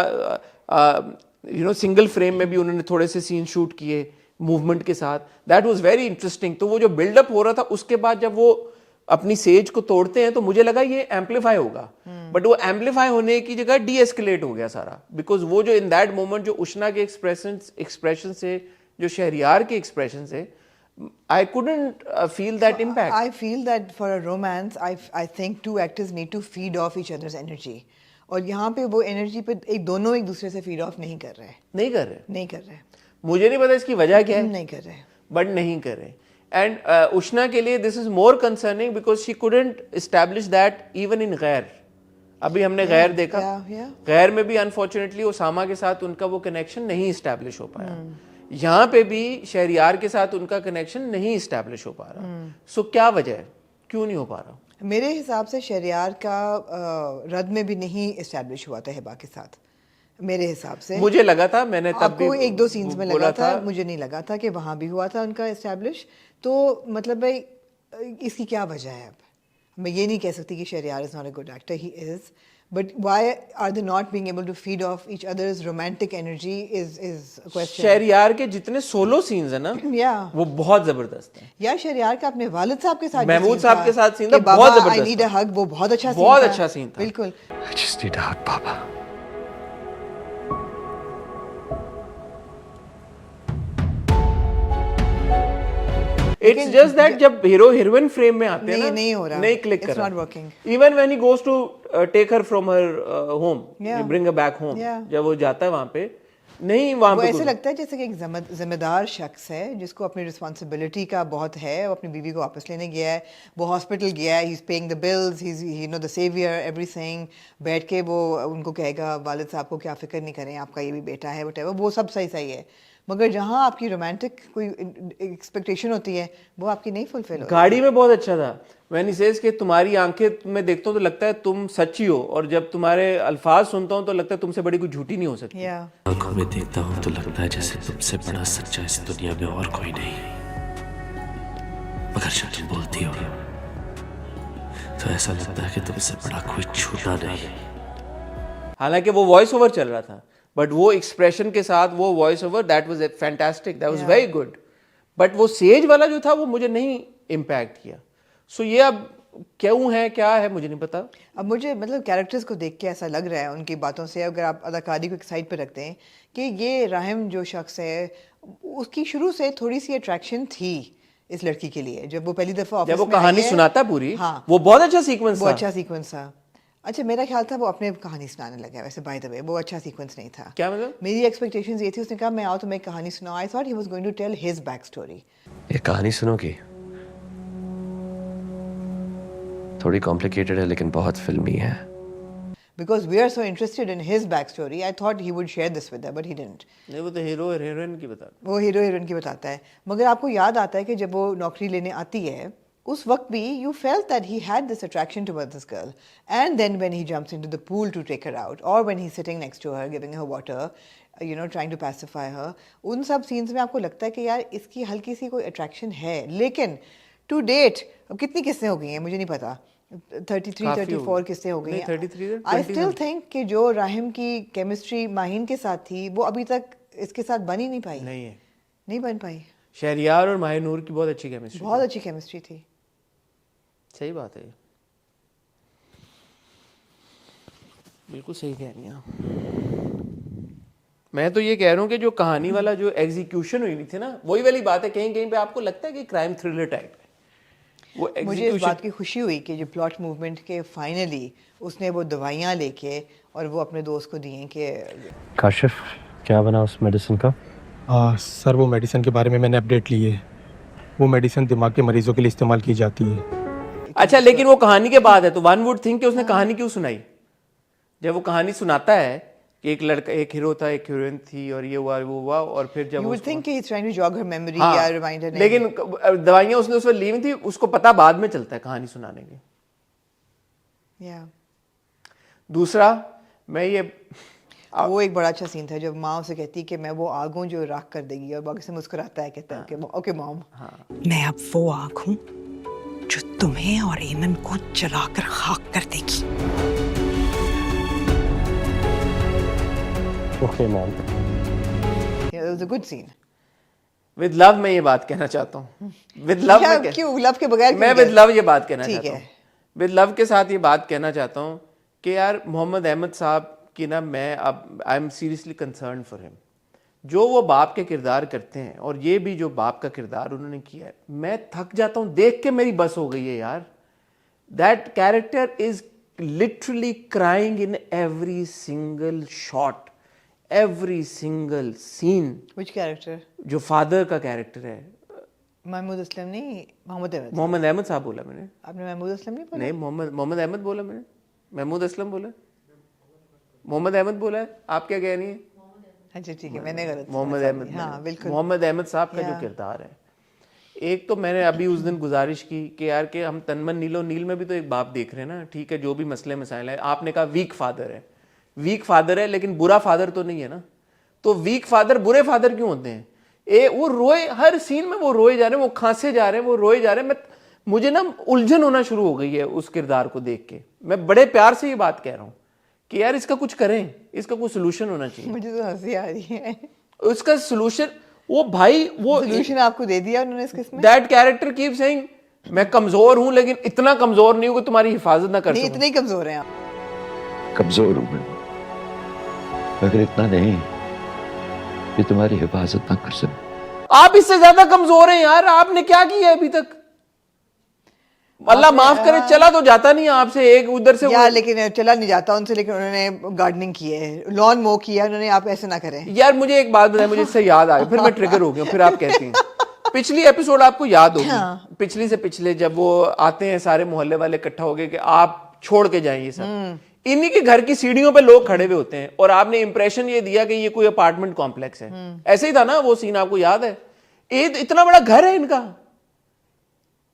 सिंगल फ्रेम में भी उन्होंने थोड़े से सीन शूट किए मूवमेंट के साथ, दैट वाज वेरी इंटरेस्टिंग। तो वो जो बिल्डअप हो रहा था, उसके बाद जब वो अपनी सेज को तोड़ते हैं तो मुझे लगा ये एम्पलीफाई होगा, बट वो एम्पलीफाई होने की जगह डी एस्केलेट हो गया सारा, बिकॉज वो जो इन दैट मोमेंट जो उष्णा के एक्सप्रेशन से, जो शहरियार के एक्सप्रेशन से, I couldn't feel that impact. I feel that for a romance, I think two actors need to feed off each other's energy. और यहाँ पे वो एनर्जी पे दोनों एक दूसरे से फीड ऑफ नहीं कर रहे। नहीं कर रहे। मुझे नहीं पता इसकी वजह क्या है। नहीं कर रहे। बट नहीं कर रहे। एंड उष्णा के लिए this is more concerning because she couldn't establish that even in गैर। अभी हमने गैर देखा, गैर में भी अनफॉर्चुनेटली ओसामा के साथ उनका वो कनेक्शन नहीं एस्टैब्लिश हो पाया। यहाँ पे भी शहरियार के साथ उनका कनेक्शन नहीं इस्टेब्लिश हो पा रहा। सो क्या वजह है, क्यों नहीं हो पा रहा? मेरे हिसाब से शहरियार का रद में भी नहीं इस्टेब्लिश हुआ था हिबा के साथ, मेरे हिसाब से। मुझे लगा था, मैंने तब भी एक दो सीन्स में लगा था, मुझे नहीं लगा था कि वहाँ भी हुआ था उनका इस्टेब्लिश। तो मतलब भाई इसकी क्या वजह है? अब मैं ये नहीं कह सकती कि Shahriyar is not a good actor, he is, but why are they not being able to feed off each other's romantic energy is a question. Shahriyar के जितने सोलो सीन्स है ना, वो बहुत जबरदस्त है। या शहरियार का अपने वालिद साहब के साथ, महमूद साहब के साथ सीन था, बहुत जबरदस्त। I need a hug, वो बहुत अच्छा सीन था। बिल्कुल। I just need a hug, Papa. It's just that जब हीरो हीरोइन फ्रेम में आते हैं ना, नहीं हो रहा, नहीं क्लिक कर रहा। It's not working. Even when he goes to take her from her home, bring her back home, जब वो जाता है वहाँ पे, नहीं वहाँ पे ऐसे लगता है जैसे कि एक जिम्मेदार शख्स है जिसको अपनी रिस्पॉन्सिबिलिटी का बहुत है, वो अपनी बीवी को वापस लेने गया है, वो हॉस्पिटल गया है, he is paying the bills, he is you know the saviour, everything. बैठ के वो उनको कहेगा वालिद साहब को क्या फिक्र नहीं करें, आपका ये भी बेटा है, व्हाटएवर, वो सब सही है। मगर जहाँ आपकी रोमांटिक कोई एक्सपेक्टेशन होती है वो आपकी नहीं फुलफिल होती। गाड़ी में बहुत अच्छा था व्हेन ही सेज कि तुम्हारी आंखें मैं देखता हूँ तो लगता है तुम सच्ची हो, और जब तुम्हारे अल्फाज सुनता हूँ तो लगता है तुमसे बड़ी कोई झूठी नहीं हो सकती। आंखों में देखता हूँ तो लगता है जैसे तुमसे बड़ा सच्चा इस दुनिया में और कोई नहीं, मगर जब तुम बोलती हो तो ऐसा लगता है कि तुमसे बड़ा कोई झूठा नहीं। हालांकि वो वॉइस ओवर चल रहा था, बट वो एक्सप्रेशन के साथ वो voice over that was fantastic, that was Yeah. Very good. But वो सेज वाला जो था वो मुझे नहीं इम्पैक्ट किया. सो ये अब क्यों है, क्या है, मुझे नहीं पता. अब मुझे मतलब कैरेक्टर्स को देख के ऐसा लग रहा है उनकी बातों से, अगर आप अदाकारी को एक साइड पे रखते हैं, कि ये राहिम जो शख्स है उसकी शुरू से थोड़ी सी अट्रैक्शन थी इस लड़की के लिए. जब वो पहली दफा ऑफिस जब वो में आई कहानी है, सुनाता पूरी, हाँ, वो बहुत अच्छा सीक्वेंस वो था. अच्छा सीक्वेंस था. अच्छा, मेरा ख्याल था वो अपने कहानी सुनाने लगा. वैसे बाय द वे वो अच्छा सीक्वेंस नहीं था. क्या मतलब? मेरी एक्सपेक्टेशंस ये थी, उसने कहा मैं आओ तो मैं कहानी सुनाऊं. I thought he was going to tell his back story. ये कहानी सुनोगी? थोड़ी कॉम्प्लिकेटेड है लेकिन बहुत फिल्मी है. Because we are so interested in his backstory, I thought he would share this with her, but he didn't. नहीं, वो तो हीरो और हीरोइन की बता. वो हीरो हीरोइन की बताता है. मगर आपको याद आता है कि जब वो नौकरी लेने आती है, उस वक्त भी you felt that he had this attraction towards this girl. And then when he jumps into the pool to take her out, or when he's sitting next to her, giving her water, you know, trying to pacify her, उन सब scenes में आपको लगता है कि यार इसकी हल्की सी कोई attraction है. लेकिन to date, अब कितनी किस्सें हो गई हैं मुझे नहीं पता. 33, काफी 34 होगी. किस्सें हो गई नहीं, हैं. 33 है, आई 20 स्टिल something. थिंक कि जो राहिम की केमिस्ट्री माहिन के साथ थी वो अभी तक इसके साथ बन ही नहीं पाई. नहीं है. नहीं बन पाई. शहरियार और माहिनूर की बहुत अच्छी केमिस्ट्री. बहुत अच्छी केमिस्ट्री थी. सही बात है, बिल्कुल सही कह रही हैं आप. मैं तो ये कह रहा हूँ कि जो कहानी वाला जो एग्जीक्यूशन हुई थी ना, वही वाली बात है. कहीं कहीं पे आपको लगता है कि क्राइम थ्रिलर टाइप है वो मुझे इस एग्जीक्यूशन. बात की खुशी हुई कि जो प्लॉट मूवमेंट के फाइनली उसने वो दवाइयाँ लेके और वो अपने दोस्त को दिए कि काशिफ, क्या बना उस मेडिसिन का? सर वो मेडिसिन के बारे में मैंने अपडेट ली है. वो मेडिसिन दिमाग के मरीजों के लिए इस्तेमाल की जाती है. अच्छा, लेकिन वो कहानी के बाद है तो वन वुड थिंक कि उसने कहानी क्यों सुनाई. जब वो कहानी सुनाता है कि एक लड़का, एक हीरो था, एक हीरोइन थी और ये हुआ वो हुआ, और फिर जब यू वुड उसको- think he is trying to jog her memory हाँ, या रिमाइंड हर. लेकिन दवाइयां उसने उस वक्त ली हुई थी, उसको पता बाद में चलता है कहानी सुनाने की. या दूसरा, मैं ये वो एक बड़ा अच्छा सीन था जब माँ उसे कहती कि मैं वो आग हूँ जो राख कर देगी, और बाकी से मुस्कुराता है, कहता है कि ओके मॉम. मैं अब वो आग हूं जो तुम्हें और एमन को जलाकर खाक कर देगी. Okay mom. It was a good scene. With love मैं ये बात कहना चाहता हूँ. विद लव क्या, मैं क्यों लव के बगैर मैं क्यों विद क्या? लव ये बात कहना ठीक चाहता है. हूँ. विद लव के साथ ये बात कहना चाहता हूँ कि यार मोहम्मद अहमद साहब की ना, मैं अब I am seriously concern for him. जो वो बाप के किरदार करते हैं, और ये भी जो बाप का किरदार उन्होंने किया है, मैं थक जाता हूँ देख के. मेरी बस हो गई है यार. That character is literally crying in every single shot, every single scene. Which character? जो फादर का कैरेक्टर है, महमूद असलम नहीं, मोहम्मद अहमद. मोहम्मद अहमद साहब बोला मैंने. आपने महमूद असलम नहीं बोला? नहीं, मोहम्मद अहमद बोला मैंने. महमूद असलम बोला, मोहम्मद अहमद बोला है. आप क्या कह रही हैं? अच्छा ठीक है, मैंने गलत मोहम्मद समझा. अहमद. हाँ बिल्कुल. मोहम्मद अहमद साहब का जो Yeah. किरदार है, एक तो मैंने अभी उस दिन गुजारिश की कि यार कि हम तनमन नीलो नील में भी तो एक बाप देख रहे हैं ना. ठीक है, जो भी मसले मसाइल है, आपने कहा वीक फादर है. वीक फादर है लेकिन बुरा फादर तो नहीं है ना. तो वीक फादर बुरे फादर क्यों होते हैं? वो रोए, हर सीन में वो रोए जा रहे हैं, वो खांसे जा रहे हैं, वो रोए जा रहे हैं. मुझे ना उलझन होना शुरू हो गई है उस किरदार को देख के. मैं बड़े प्यार से ये बात कह रहा हूँ कि यार इसका कुछ करें, इसका कोई सोल्यूशन होना चाहिए. मुझे तो हंसी आ रही है. उसका सोल्यूशन, वो भाई वो सोल्यूशन आपको दे दिया उन्होंने इसके इसमें. दैट कैरेक्टर कीप सेइंग मैं कमजोर हूं, लेकिन इतना कमजोर नहीं हूं कि तुम्हारी हिफाजत ना कर नहीं, सकूं. इतने ही कमजोर हैं आप. कमजोर हूं मैं, मगर इतना नहीं कि तुम्हारी हिफाजत ना कर सकूं. आप इससे ज्यादा कमजोर हैं यार. आपने क्या किया है अभी तक? अल्लाह माफ करे, चला तो जाता नहीं है आपसे. एक उधर से यार लेकिन चला नहीं जाता उनसे, लेकिन उन्होंने गार्डनिंग की है, लॉन मो किया उन्होंने. आप ऐसे ना करें यार. मुझे एक बात बताएं, मुझे इससे याद आ गई, फिर मैं ट्रिगर हो गया. फिर आप कहती हैं पिछली एपिसोड आपको याद होगी. हाँ. पिछली से पिछले जब वो आते हैं सारे मोहल्ले वाले इकट्ठा हो गए कि आप छोड़ के जाएं ये सब. इन्हीं के घर की सीढ़ियों पे लोग खड़े हुए होते हैं और आपने इंप्रेशन ये दिया कि ये कोई अपार्टमेंट कॉम्प्लेक्स है. ऐसे ही था ना वो सीन, आपको याद है? ये इतना बड़ा घर है इनका.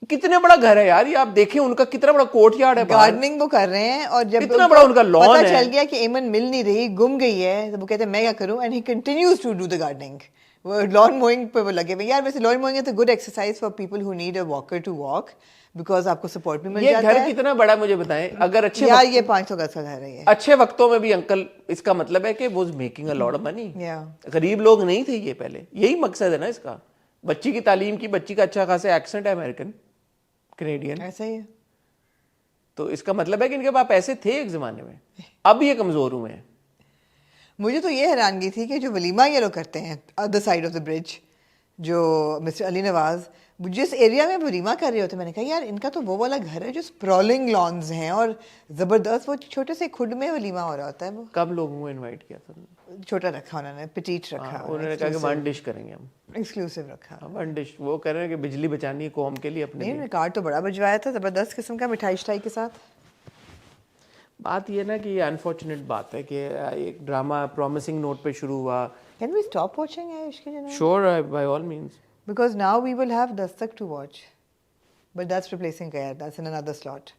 कितने बड़ा घर है यार ये. आप देखें उनका कितना बड़ा कोर्टयार्ड है. गार्डनिंग वो कर रहे हैं, और जब इतना बड़ा उनका लॉन पता है. चल गया कि एमन मिल नहीं रही, गुम गई है, तो वो कहते हैं मैं क्या करूं, and he continues to do the gardening. वो लॉन मोइंग पे वो लगे हुए. यार वैसे lawn mowing is a good exercise for people who need a walker to walk, because आपको सपोर्ट भी मिल ये जाता घर है। कितना बड़ा मुझे बताएं, अगर अच्छे यार ये 500 गज का घर है ये। अच्छे वक्तों में भी अंकल, इसका मतलब है कि वो making a lot of money. गरीब लोग नहीं थे ये पहले, यही मकसद है ना इसका। बच्ची की तालीम की, बच्ची का अच्छा खासा एक्सेंट है अमेरिकन कैनेडियन, ऐसा ही है। तो इसका मतलब है कि इनके पास पैसे थे एक जमाने में, अब ये कमजोर हुए हैं। मुझे तो ये हैरानगी थी कि जो वलीमा ये लोग करते हैं other side of the bridge, जो मिस्टर अली नवाज जिस एरिया में वलीमा कर रहे होते, मैंने कहा यार इनका तो वो वाला घर है जो स्प्रॉलिंग लॉन्स हैं और ज़बरदस्त, वो छोटे से खुड में वलीमा हो रहा होता है। वो कब लोगों को इनवाइट किया था? छोटा रखा उन्होंने, पिटीट रखा, उन्होंने कहा कि वन डिश करेंगे हम, एक्सक्लूसिव रखा। One dish. वो कह रहे हैं कि बिजली बचानी है कौम के लिए, अपने नहीं, लिए। उन्होंने कार्ड तो बड़ा बजवाया था, ज़बरदस्त किस्म का, मिठाई शिठाई के साथ। बात ये ना कि ये अनफॉर्चुनेट बात है कि एक ड्रामा प्रॉमिसिंग नोट पे शुरू हुआ। कैन वी स्टॉप वाचिंग है इश्क जनाब? Sure, by all means. Because now we will have Dastak to watch, but that's replacing Ghair. That's in another slot.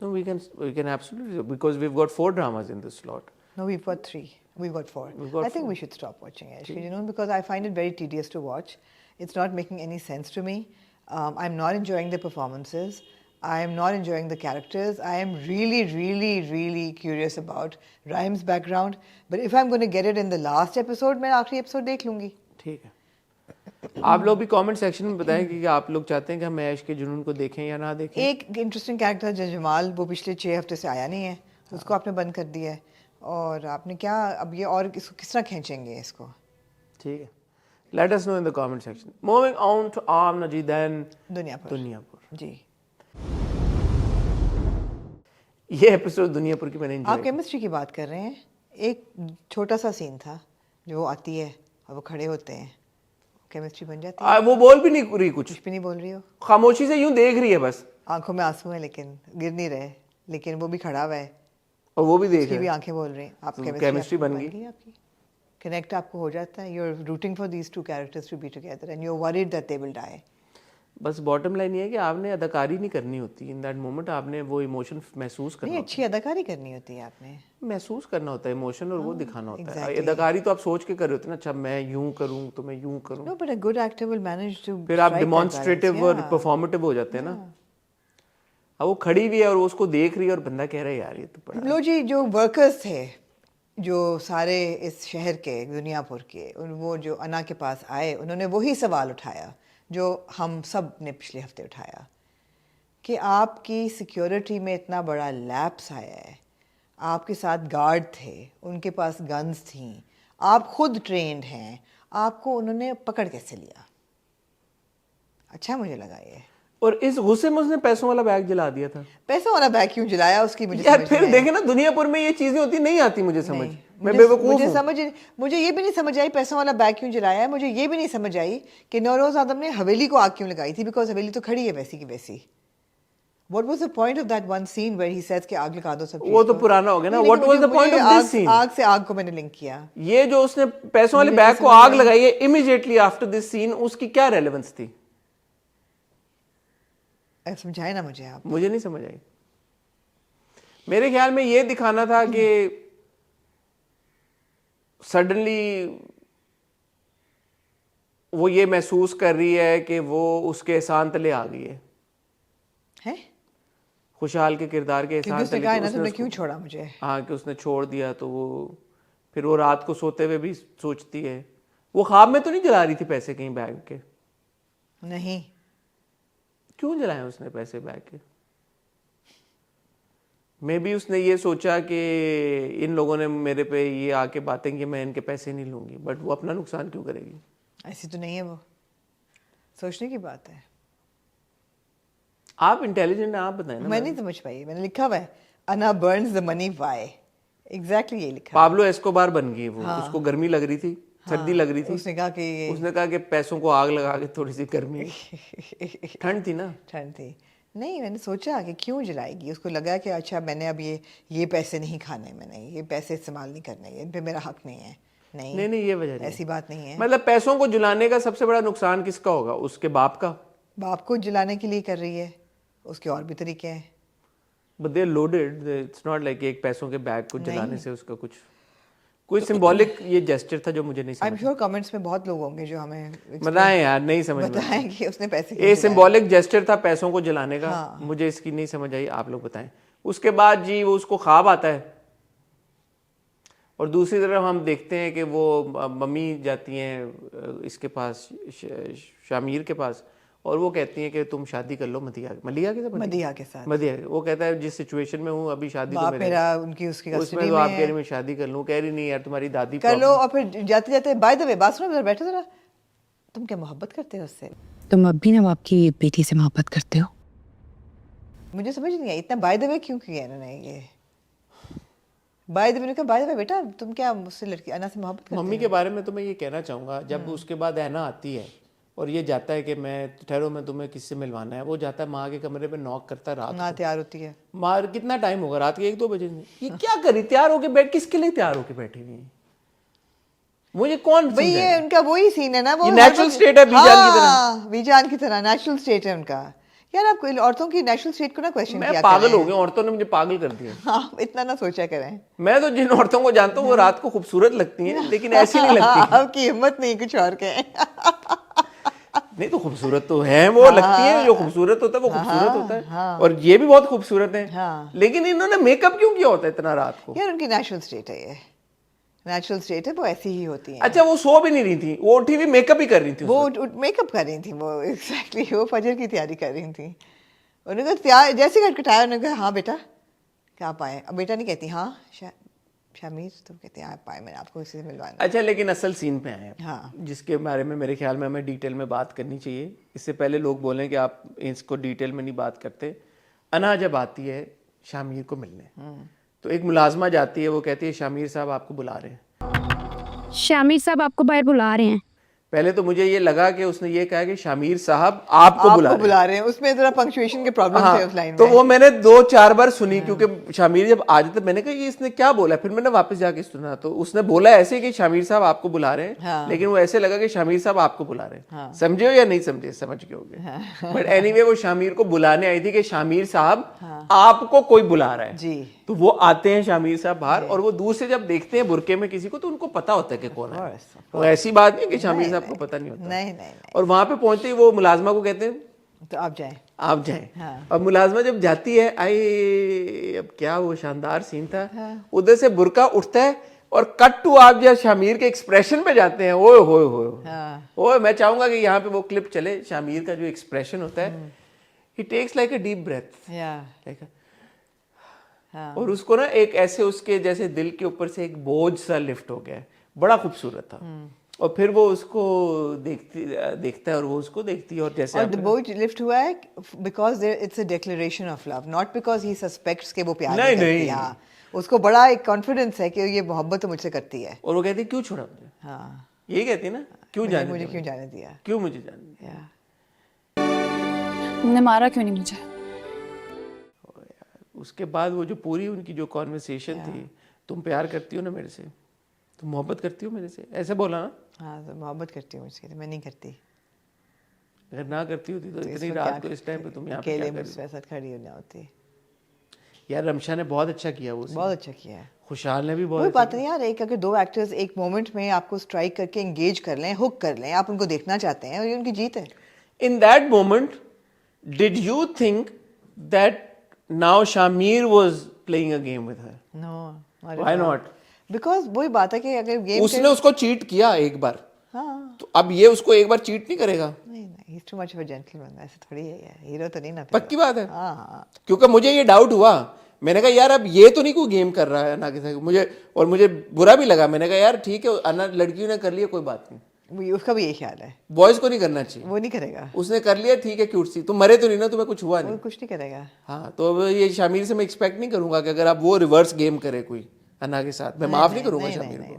No, we can absolutely, because we've got 4 dramas in this slot. No, we've got 3. We've got 4. We've got I think 4. we should stop watching it, you know, because I find it very tedious to watch. It's not making any sense to me. I'm not enjoying the performances. I am not enjoying the characters. I am really, really, really curious about Rhyme's background. But if I'm going to get it in the last episode, मैं आखिरी episode देख लूँगी. ठीक है। आप लोग भी कमेंट सेक्शन में बताएं कि आप लोग चाहते हैं कि हम ऐश के जुनून को देखें या ना देखें। एक इंटरेस्टिंग कैरेक्टर जमाल, वो पिछले 6 हफ्ते से आया नहीं है, उसको आपने बंद कर दिया है, और आपने क्या अब ये और इसको किस तरह खींचेंगे इसको? ठीक है, let us know in the comment section. Moving on to आम नजीदैन दुनियापुर। जी, ये एपिसोड दुनियापुर की मैंने आप एंजॉय। केमिस्ट्री की बात कर रहे हैं। एक छोटा सा सीन था जो वो आती है और वो खड़े होते हैं, केमिस्ट्री बन जाती है। वो बोल भी नहीं रही, कुछ कुछ भी नहीं बोल रही हो, खामोशी से यूं देख रही है बस, आंखों में आंसू है लेकिन गिर नहीं रहे, लेकिन वो भी खड़ा हुआ है, और वो भी देख उसकी भी रही है। आंखें बोल रही हैं। आप तो chemistry बन गई आपकी, कनेक्ट आपको हो जाता है। You are rooting for these 2 characters to be together and you are worried that they will die. बस बॉटम लाइन ये है कि आपने अदाकारी नहीं करनी होती इन दैट मोमेंट, आपने वो इमोशन महसूस करना नहीं, होता अच्छी अदाकारी करनी होती है आपने, है, महसूस करना होता है इमोशन, और वो दिखाना होता है। exactly. अदाकारी तो आप सोच के कर रहे होते हैं ना, अच्छा मैं यूं करूं तो मैं यूं करूं, no but a good actor will manage to, फिर आप डिमॉन्स्ट्रेटिव और परफॉर्मेटिव हो जाते हैं ना। अब वो खड़ी हुई है और वो उसको देख रही है और बंदा कह रहा है यार ये तो बड़ा। लो जी, जो वर्कर्स थे जो सारे इस शहर के, दुनियापुर के, वो जो अना के पास आए, उन्होंने वही सवाल उठाया जो हम सब ने पिछले हफ्ते उठाया कि आपकी सिक्योरिटी में इतना बड़ा लैप्स आया है, आपके साथ गार्ड थे, उनके पास गन्स थी, आप खुद ट्रेंड हैं, आपको उन्होंने पकड़ कैसे लिया? अच्छा मुझे लगा ये। और इस गुस्से में उसने पैसों वाला बैग जला दिया था। पैसों वाला बैग क्यों जलाया उसकी मुझे यार समझ फिर नहीं देखे ना, दुनियापुर में ये चीजें होती नहीं आती मुझे समझ, नहीं, मैं बेवकूफ मुझे हूँ। समझ, मुझे ये भी नहीं समझ आई पैसों वाला बैग क्यों जलाया है। मुझे ये भी नहीं समझ आई कि नौरोज आदम ने हवेली को आग क्यों लगाई थी, बिकॉज हवेली तो खड़ी है वैसी की वैसी। What was the point of that one scene where he says कि आग लगा दो सब चीज वो तो को? पुराना हो गया ना। नहीं, What was the मुझे point of आग- this scene? आग से आग को मैंने लिंक किया। ये जो उसने पैसों वाले मुझे बैग नहीं को समझ आग आई। लगाई है इमीडिएटली आफ्टर दिस सीन, उसकी क्या रेलेवेंस थी? समझाए ना मुझे आप। मुझे नहीं समझ आई। मेरे ख्याल में ये दिखाना था कि सडनली वो ये महसूस कर रही है कि वो उसके एहसान तले आ गई है, हैं? खुशहाल के किरदार के क्योंकि एहसान उसने तले। कहा कि ना उसने तुमने उसको- क्यों छोड़ा मुझे? हाँ, कि उसने छोड़ दिया, तो वो फिर वो रात को सोते हुए भी सोचती है। वो ख्वाब में तो नहीं जला रही थी पैसे कहीं बैग के? नहीं, क्यों जलाए उसने पैसे बैग के? मे बी उसने ये सोचा कि इन लोगों ने मेरे पे ये आके बातें की, मैं इनके पैसे नहीं लूंगी, बट वो अपना नुकसान क्यों करेगी? ऐसी तो नहीं है वो, सोचने की बात है। आप इंटेलिजेंट हैं, आप बताएं ना। मैं नहीं समझ पाई, मैंने लिखा हुआ है अना Burns the money why, exactly ये लिखा। पाब्लो एस्कोबार बन गई वो। उसको गर्मी लग रही थी, सर्दी लग रही थी। उसने कहा कि उसने कहा कि पैसों को आग लगा के थोड़ी सी गर्मी, ठंड थी ना। ठंड थी। नहीं, मैंने सोचा कि क्यों जलाएगी, उसको लगा कि अच्छा मैंने अब ये पैसे नहीं खाने, मैंने ये पैसे इस्तेमाल नहीं करने, इन पे मेरा हक नहीं है। नहीं नहीं, ये वजह नहीं। ऐसी बात नहीं है। मतलब पैसों को जलाने का सबसे बड़ा नुकसान किसका होगा? उसके बाप का। बाप को जलाने के लिए कर रही है, उसके और भी तरीके हैं। But they loaded, it's not like एक पैसों के बैग को जलाने से उसका कुछ। कोई सिंबॉलिक ये जेस्चर था जो मुझे नहीं आई एम समझ श्योर कमेंट्स में बहुत लोग होंगे जो हमें बताएं यार, नहीं समझ में बताएं कि उसने पैसे क्यों ये चुराए। सिंबॉलिक जेस्चर था पैसों को जलाने का। हाँ। मुझे इसकी नहीं समझ आई, आप लोग बताएं। उसके बाद जी वो उसको ख्वाब आता है और दूसरी तरफ हम देखते हैं कि वो मम्मी जाती हैं इसके पास शामिर के पास और वो कहती हैं कि तुम शादी कर लो मलिया के साथ। मदिया के साथ मदिया, वो कहता है जिस सिचुएशन में हूँ अभी शादी तो बाप मेरे मेरा उनकी उसकी उसमें कस्टडी तो में आप कह है। रही मैं शादी कर लूँ, कह रही नहीं यार तुम्हारी दादी कर लो। और फिर जाते जाते बाय द वे बात सुनो, बैठो जरा, तुम क्या मोहब्बत करते हो उससे? तुम अब भी ना आपकी बेटी से मोहब्बत करते हो? मुझे समझ नहीं आई इतना बाय द वे क्यों किया इन्होंने ये। बाय द वे का बाय द वे बेटा तुम क्या मुझसे लड़की अना से मोहब्बत करते मम्मी के बारे में तो मैं ये कहना चाहूँगा, जब उसके बाद ऐना आती है और ये जाता है कि मैं ठहरो मैं तुम्हें किससे मिलवाना है, वो जाता है माँ के कमरे पे नॉक करता है रात ना को। तैयार होती है। माँ कितना टाइम होगा, रात के 1-2 बजे। ये क्या करी, तैयार होके बैठ, किसके लिए तैयार होके बैठी हुई है? मुझे कौन भाई ये समझाए? उनका वही सीन है ना, वो ये natural state है बीजान की तरह। बीजान की तरह नेचुरल स्टेट है उनका। यार आप औरतों की नेचुरल स्टेट को ना क्वेश्चन किया मैं पागल हो गया, औरतों ने मुझे पागल कर दिया। हाँ इतना ना सोचा करें। मैं तो जिन औरतों को जानता हूँ वो रात को खूबसूरत लगती हैं, लेकिन ऐसी नहीं लगती। आपकी हिम्मत नहीं कुछ और के। नहीं तो खूबसूरत तो है, वो लगती है, जो खूबसूरत होता है वो खूबसूरत होता है, और ये भी बहुत खूबसूरत है। हाँ। लेकिन इन्होंने मेकअप क्यों किया होता है इतना रात को? यार उनकी नेचुरल स्टेट है, ये नेचुरल स्टेट है, वो ऐसी ही होती है। अच्छा वो सो भी नहीं रही थी, वो उठी भी मेकअप ही कर रही थी। वो मेकअप कर रही थी, वो एग्जैक्टली वो फजर की तैयारी कर रही थी। उन्होंने कहा तैयार जैसे खटखटाया, उन्होंने कहा हाँ बेटा क्या आप आए? अब बेटा नहीं कहती हाँ शामिर, तो कहते हैं आप आए, मैंने आपको इसी से मिलवाना। अच्छा लेकिन असल सीन पे आए हाँ। जिसके बारे में मेरे ख्याल में हमें डिटेल में बात करनी चाहिए। इससे पहले लोग बोलें कि आप इसको डिटेल में नहीं बात करते। अना जब आती है शामिर को मिलने, तो एक मुलाजमा जाती है, वो कहती है शामिर साहब आपको बुला रहे हैं। शामिर साहब आपको बाहर बुला रहे हैं। पहले तो मुझे ये लगा कि उसने ये कहा कि शामिर साहब आपको बुला रहे हैं। उसमें जरा पंक्चुएशन के प्रॉब्लम थे उस लाइन में। तो वो मैंने 2-4 बार सुनी, क्योंकि शामिर जब आ जाते मैंने कहा ये इसने क्या बोला, फिर मैंने वापस जाके सुना तो उसने बोला ऐसे कि शामिर साहब आपको बुला रहे हैं। हाँ। लेकिन वो ऐसे लगा कि शामिर साहब आपको बुला रहे हैं। हाँ। समझे हो या नहीं समझे? समझ गए होगे। बट एनीवे वो शामिर को बुलाने आई थी कि शामिर साहब आपको कोई बुला रहा है। जी। तो वो आते हैं शामिर साहब बाहर, और वो दूर से जब देखते हैं बुरके में किसी को तो उनको पता होता है कि कौन है। तो ऐसी बात नहीं कि शामिर साहब को पता नहीं होता। नहीं। और वहां पे पहुंचते ही वो मुलाजमा को कहते हैं तो आप जाएं। हाँ। अब मुलाजमा जब जाती है, आई अब क्या वो शानदार सीन था। उधर से बुरका उठता है और कट टू आप जब शामिर के एक्सप्रेशन पे जाते हैं, ओए होए होए ओए, मैं चाहूंगा कि यहाँ पे वो क्लिप चले। शामिर का जो एक्सप्रेशन होता है, he takes like a deep breath, और उसको ना एक ऐसे उसके जैसे दिल के ऊपर से एक बोझ सा लिफ्ट हो गया, बड़ा खूबसूरत था। और फिर वो उसको देखता है और वो उसको देखती है, और जैसे और बोझ लिफ्ट हुआ है because it's a declaration of love, not because he suspects के वो प्यार नहीं, करती नहीं। है। हाँ, उसको बड़ा एक कॉन्फिडेंस है कि ये मोहब्बत तो मुझसे करती है। और वो कहती है क्यों छोड़ा मुझे? हाँ, यही कहती है ना, क्यों जाने मुझे दिया? क्यों जाने दिया? क्यों मुझे जाने दिया? या तुमने मारा क्यों नहीं मुझे? उसके बाद वो जो पूरी उनकी जो कॉन्वर्सेशन थी, तुम प्यार करती हो ना मेरे से, तुम मोहब्बत करती हो मेरे से, ऐसे बोला ना। हाँ, तो मोहब्बत करती हूँ मुझसे, मैं नहीं करती। अगर ना करती होती तो इतनी इसको रात क्या को इस टाइम पे तुम यहाँ पे अकेले क्या कर रही मुझसे साथ खड़ी होना होती। हो? यार रमशा ने बहुत अच्छा किया वो, बहुत अच्छा किया है। खुशहाल ने भी कोई बहुत बात नहीं यार, एक अगर 2 एक्टर्स एक मोमेंट में आपको स्ट्राइक करके एंगेज कर लें, हुक कर लें, आप उनको देखना चाहते हैं, और ये उनकी जीत है। In that moment did you think that now Shamir was playing a game with her? No, why not? Because वही बात है कि अगर गेम उसने उसको चीट किया एक बार, हाँ, तो अब ये उसको एक बार चीट नहीं करेगा? नहीं, he is too much of a gentleman, ऐसे थोड़ी है यार, हीरो तो नहीं ना फिर। पक्की बात है। हाँ, क्योंकि मुझे ये डाउट हुआ, मैंने कहा यार अब ये तो नहीं कोई गेम कर रहा है ना किसी मुझे बुरा भी लगा। मैंने कहा यार ठीक है, अन्ना लड़कियों ने कर लिया, कोई बात नहीं, उसका भी यही ख्याल है, बॉयज को नहीं करना चाहिए। वो नहीं करेगा, उसने कर लिया, ठीक है, क्यूट सी, तुम मरे तो नहीं ना, तुम्हें कुछ हुआ वो नहीं। कुछ नहीं करेगा। हाँ, तो अब ये शामिर से मैं एक्सपेक्ट नहीं करूंगा कि अगर आप वो रिवर्स गेम करे कोई अन्ना के साथ, मैं माफ नहीं करूंगा शामिर को,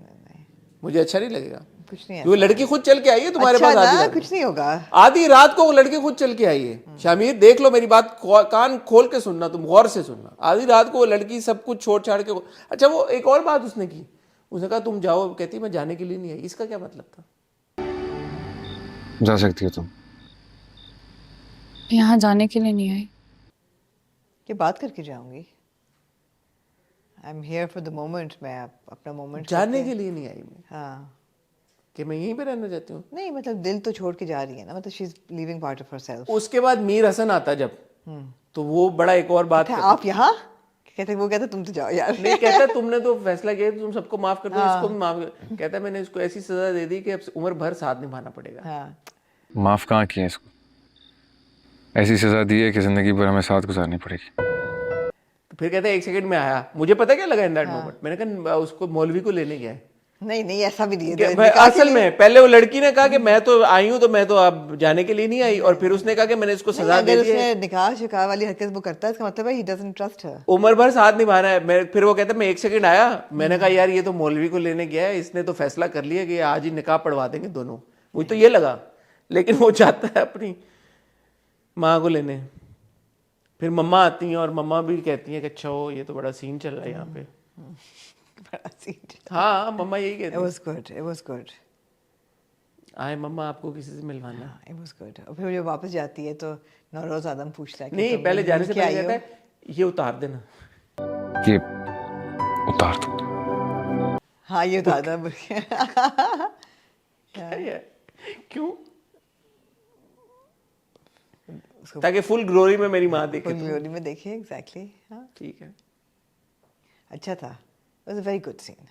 मुझे अच्छा नहीं लगेगा। कुछ नहीं, वो लड़की खुद चल के आई है तुम्हारे अच्छा पास आधी ना, रात कुछ नहीं होगा। आधी रात को वो लड़की खुद चल के आई है। शामिर देख लो मेरी बात, कान खोल के सुनना, तुम गौर से सुनना। आधी रात को वो लड़की सब कुछ छोड़ छाड़ के, अच्छा वो एक और बात उसने की, उसने कहा तुम जाओ, कहती मैं जाने के लिए नहीं आई। इसका क्या मतलब था? जा सकती हो तुम। यहाँ जाने के लिए नहीं आई। ये बात करके जाऊंगी। I am here for the moment, मैं अपना मोमेंट जानने के लिए नहीं आई मैं हाँ कि मैं यहीं पे रहना चाहती हूँ। नहीं मतलब दिल तो छोड़ के जा रही है ना, मतलब she is leaving part of herself. उसके बाद मीर हसन आता जब, तो वो बड़ा एक और बात करता, आप यहाँ कहते, वो कहते तुम तो जाओ यार। नहीं कहता तुमने तो फैसला किया तुम सबको माफ कर दो, इसको भी माफ कर। कहता मैंने इसको ऐसी सजा दे दी कि अब उम्र भर साथ निभाना पड़ेगा। हाँ माफ कहाँ किए इसको, ऐसी सजा दी है कि जिंदगी भर हमें साथ गुजारनी पड़ेगी। तो फिर कहता है 1 सेकंड में आया, मुझे पता क्या लगा इन दैट मोमेंट, मैंने कहा उसको मौलवी को लेने गया है। नहीं नहीं ऐसा भी नहीं क्या- है। मैं असल में पहले वो लड़की ने कहा कि मैं तो आई हूँ, तो मैं तो अब जाने के लिए नहीं आई, और फिर उसने कहा कि मैंने इसको सजा दे अगर दी है, उसने निकाह शिकाह वाली हरकत वो करता है, इसका मतलब है ही डजंट ट्रस्ट हर। उम्र भर साथ निभाना है। मैं फिर वो कहता है मैं 1 सेकंड आया, मैंने कहा यार ये तो मौलवी को लेने गया है, इसने तो फैसला कर लिया कि आज ही निकाह पढ़वा देंगे दोनों, मुझे तो ये लगा। लेकिन वो जाता है अपनी माँ को लेने, फिर मम्मा आती हैं और मम्मा भी कहती हैं कि अच्छा हो ये तो बड़ा सीन चल रहा है यहाँ पे। बड़ा सीन। हाँ मम्मा यही It कहती हैं, was good. It was good. आए मम्मा आपको किसी से मिलवाना। It was good. और फिर जब वापस जाती है तो नौरोज आदम पूछता है कि नहीं तुम पहले जाने से मिल के पहले आई कहता हो? है ये उतार देना। ये उतार दो। हाँ ये उतार दो। क्या है? क्यों? ताकि फुल ग्लोरी में मेरी माँ देखे। ग्लोरी में देखिए एग्जैक्टली। हाँ ठीक है, अच्छा था। It was a very good scene.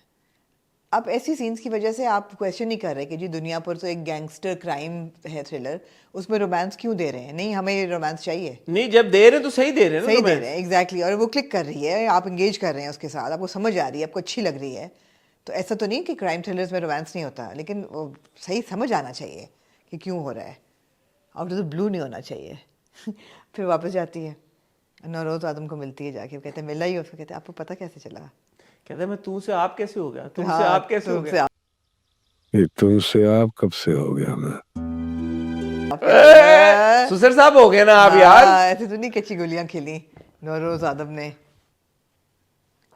अब ऐसी सीन्स की वजह से आप क्वेश्चन नहीं कर रहे कि जी दुनिया पर तो एक गैंगस्टर क्राइम है थ्रिलर, उसमें रोमांस क्यों दे रहे हैं? नहीं हमें रोमांस चाहिए, नहीं जब दे रहे हैं तो सही दे रहे हैं ना, सही तो दे मैं- रहे हैं एग्जैक्टली। और वो क्लिक कर रही है, आप इंगेज कर रहे हैं उसके साथ, आपको समझ आ रही है, आपको अच्छी लग रही है। तो ऐसा तो नहीं कि क्राइम थ्रिलर्स में रोमांस नहीं होता, लेकिन वो सही समझ आना चाहिए कि क्यों हो रहा है, आउट ऑफ द ब्लू नहीं होना चाहिए। फिर वापस जाती है, नौरोज आदम को मिलती है जाके, कहते हैं मिला ही हो, फिर कहते हैं आपको पता कैसे चला? कहता है मैं तू से आप कैसे हो गया, तुमसे हाँ, आप कैसे हो तुमसे गया? ये तुमसे आप कब से हो गया मैं? सुसर साहब हो गए ना आप यार। हाँ, ऐसे तो नहीं कच्ची गोलियां खेली नौरोज आदम ने।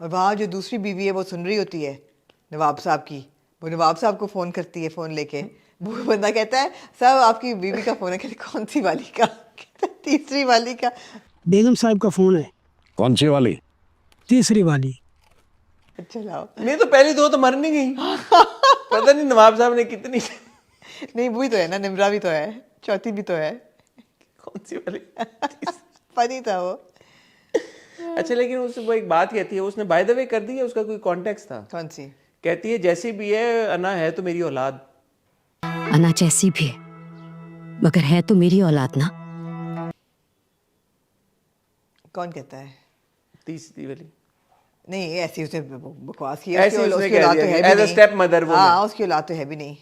और वहाँ जो दूसरी बीवी है वो सुन रही होती है नवाब साहब की, वो नवाब साहब को फ़ोन करती है, फ़ोन लेके वो बंदा कहता है साहब आपकी बीवी का फ़ोन है। कहते कौन सी वाली का? कहता तीसरी वाली का। बेगम साहब का फोन है, कौन सी वाली? तीसरी वाली। अच्छा लाओ। नहीं तो पहली दो तो मर नहीं गई। पता नहीं नवाब साहब ने कितनी नहीं वही तो है ना, निमरा भी तो है, चौथी भी तो है। कौन सी वाली? फनी था वो। अच्छा लेकिन उससे वो एक बात कहती है, उसने बाय द वे कर दी है, उसका कोई कॉन्टेक्स्ट था। कौन सी? कहती है जैसी भी है अना है तो मेरी औलाद। अना जैसी भी है मगर है तो मेरी औलाद ना। कौन कहता है? तीसरी वाली नहीं ऐसी उसने बकवास की, ऐसी उसकी उसने उसकी कह औलाद दिया तो है कि भी as a नहीं। step mother वो हाँ उसकी औलाद तो है भी नहीं।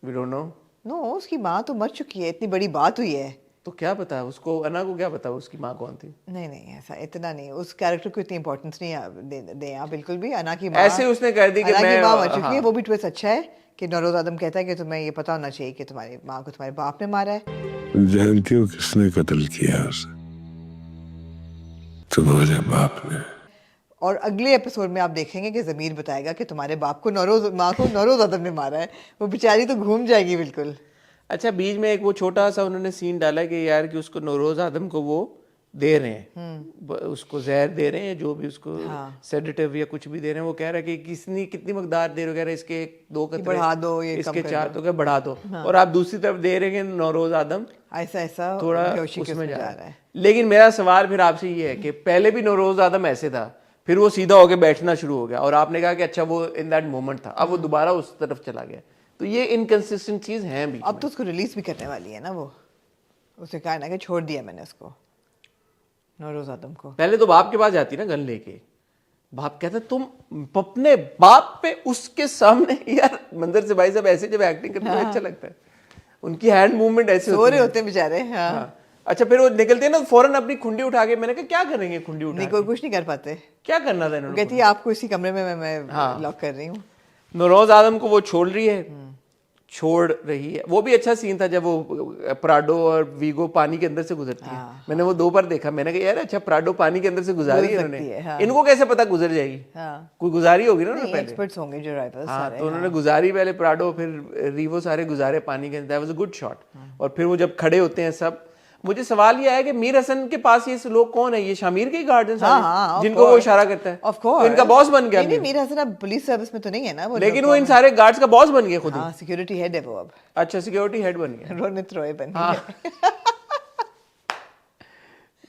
We don't know. नो उसकी माँ तो मर चुकी है, इतनी बड़ी बात हुई है। तो क्या पता उसको, अना को क्या पता उसकी माँ कौन थी? नहीं नहीं ऐसा इतना नहीं, उस कैरेक्टर को इतनी इंपॉर्टेंस नहीं दें आप बिल्कुल भी। अना की माँ ऐसे उसने कर दी कि अना की मैं- माँ मर चुकी हाँ। है। वो भी ट्विस्ट अच्छा है कि नौरोज आदम कहता है कि तुम्हें ये पता होना चाहिए कि तुम्हारी माँ को तुम्हारे बाप ने मारा है। जानती हो किसने कत्ल किया उसे? तुम्हारे बाप ने। और अगले एपिसोड में आप देखेंगे कि ज़मीर बताएगा कि तुम्हारे बाप को माँ को नौरोज आदम ने मारा है। वो बेचारी तो घूम जाएगी बिल्कुल। अच्छा बीच में एक वो छोटा सा उन्होंने सीन डाला कि यार कि उसको नौरोज आदम को वो दे रहे हैं, उसको जहर दे रहे हैं, जो भी उसको सेडेटिव या कुछ भी दे रहे हैं। वो कह रहा है कि कितनी मकदार दे रहे हो, कह रहे इसके 2 कतरे बढ़ा दो, ये इसके कम कर 4 दो। तो क्या बढ़ा दो। और आप दूसरी तरफ दे रहे हैं नौरोज आदम ऐसा ऐसा थोड़ा बेहोशी के उसमें उसमें जा रहा है। लेकिन मेरा सवाल फिर आपसे ये है कि पहले भी नौरोज आदम ऐसे था, फिर वो सीधा होके बैठना शुरू हो गया और आपने कहा कि अच्छा वो इन दैट मोमेंट था, अब वो दोबारा उस तरफ चला गया। तो ये इनकंसिस्टेंट चीज है भी। अब तो उसको रिलीज भी करने वाली है ना वो, उसने कहा ना कि छोड़ दिया मैंने उसको नौरोज आदम को। पहले तो बाप के पास जाती ना गन लेके, बाप कहता तुम अपने बाप पे उसके सामने यार मंदिर से भाई साहब ऐसे जब एक्टिंग करते हैं अच्छा लगता है, उनकी हैंड मूवमेंट ऐसे सो रहे होते हैं बेचारे। हाँ अच्छा फिर वो निकलते हैं ना फौरन अपनी खुंडी उठा के, मैंने कहा क्या करेंगे खुंडी उठा नहीं के? कोई कुछ नहीं कर पाते। क्या करना था इन्होंने? कहती है आपको इसी कमरे में मैं लॉक कर रही हूँ। नौरोज आदम को वो छोड़ रही है, वो भी अच्छा सीन था जब वो प्राडो और वीगो पानी के अंदर से गुजरती है। मैंने वो 2 बार देखा, मैंने कहा यार अच्छा प्राडो पानी के अंदर से गुजारी है इन्होंने, इनको कैसे पता गुजर जाएगी? कोई गुजारी होगी ना उन्होंने पहले, एक्सपर्ट्स होंगे जो ड्राइवर्स हाँ सारे। तो उन्होंने गुजारी पहले प्राडो, फिर रीवो सारे गुजारे पानी के अंदर। Was a good shot. और फिर वो जब खड़े होते हैं सब, मुझे सवाल ये है कि मीर हसन के पास ये लोग कौन है? ये शामिर के गार्ड हैं सारे, हाँ, of जिनको वो course. इशारा करता है। Of course. तो इनका बॉस बन गया। नहीं, मीर हसन अब पुलिस सर्विस में तो नहीं है ना वो, लेकिन वो इन सारे गार्ड्स का बॉस बन गया खुद ही। हाँ, सिक्योरिटी हेड है वो अब। अच्छा, सिक्योरिटी हेड बन गया। रोनित रॉय बन हाँ। गया।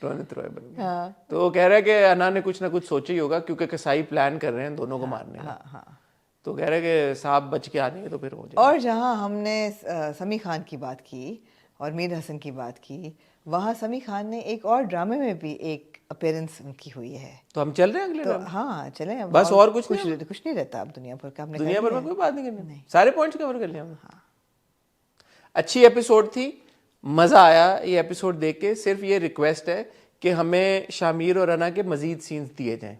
रोनित रॉय बन गया। तो वो कह रहा है कि अना ने कुछ ना कुछ सोचा ही होगा, क्योंकि कसाई प्लान कर रहे हैं दोनों को मारने का। तो कह रहे हैं कि साहब बच के आ जाएंगे तो फिर हो जाएगा। और जहाँ हमने समी खान की बात की और मीर हसन की बात की, वहाँ समी खान ने एक और ड्रामे में भी एक अपीयरेंस उनकी हुई है। तो हम चल रहे हैं अगले तो ड्रामे? हाँ चले अब। बस और कुछ नहीं? कुछ नहीं रहता अब दुनिया भर का। हमने दुनिया कर भर में लिया। कोई बात नहीं करनी, सारे पॉइंट्स कवर कर लिया हमने। अच्छी एपिसोड थी, मजा आया ये एपिसोड देख के। सिर्फ ये रिक्वेस्ट है कि हमें शामिर और अना के मजीद सीन्स दिए जाएं।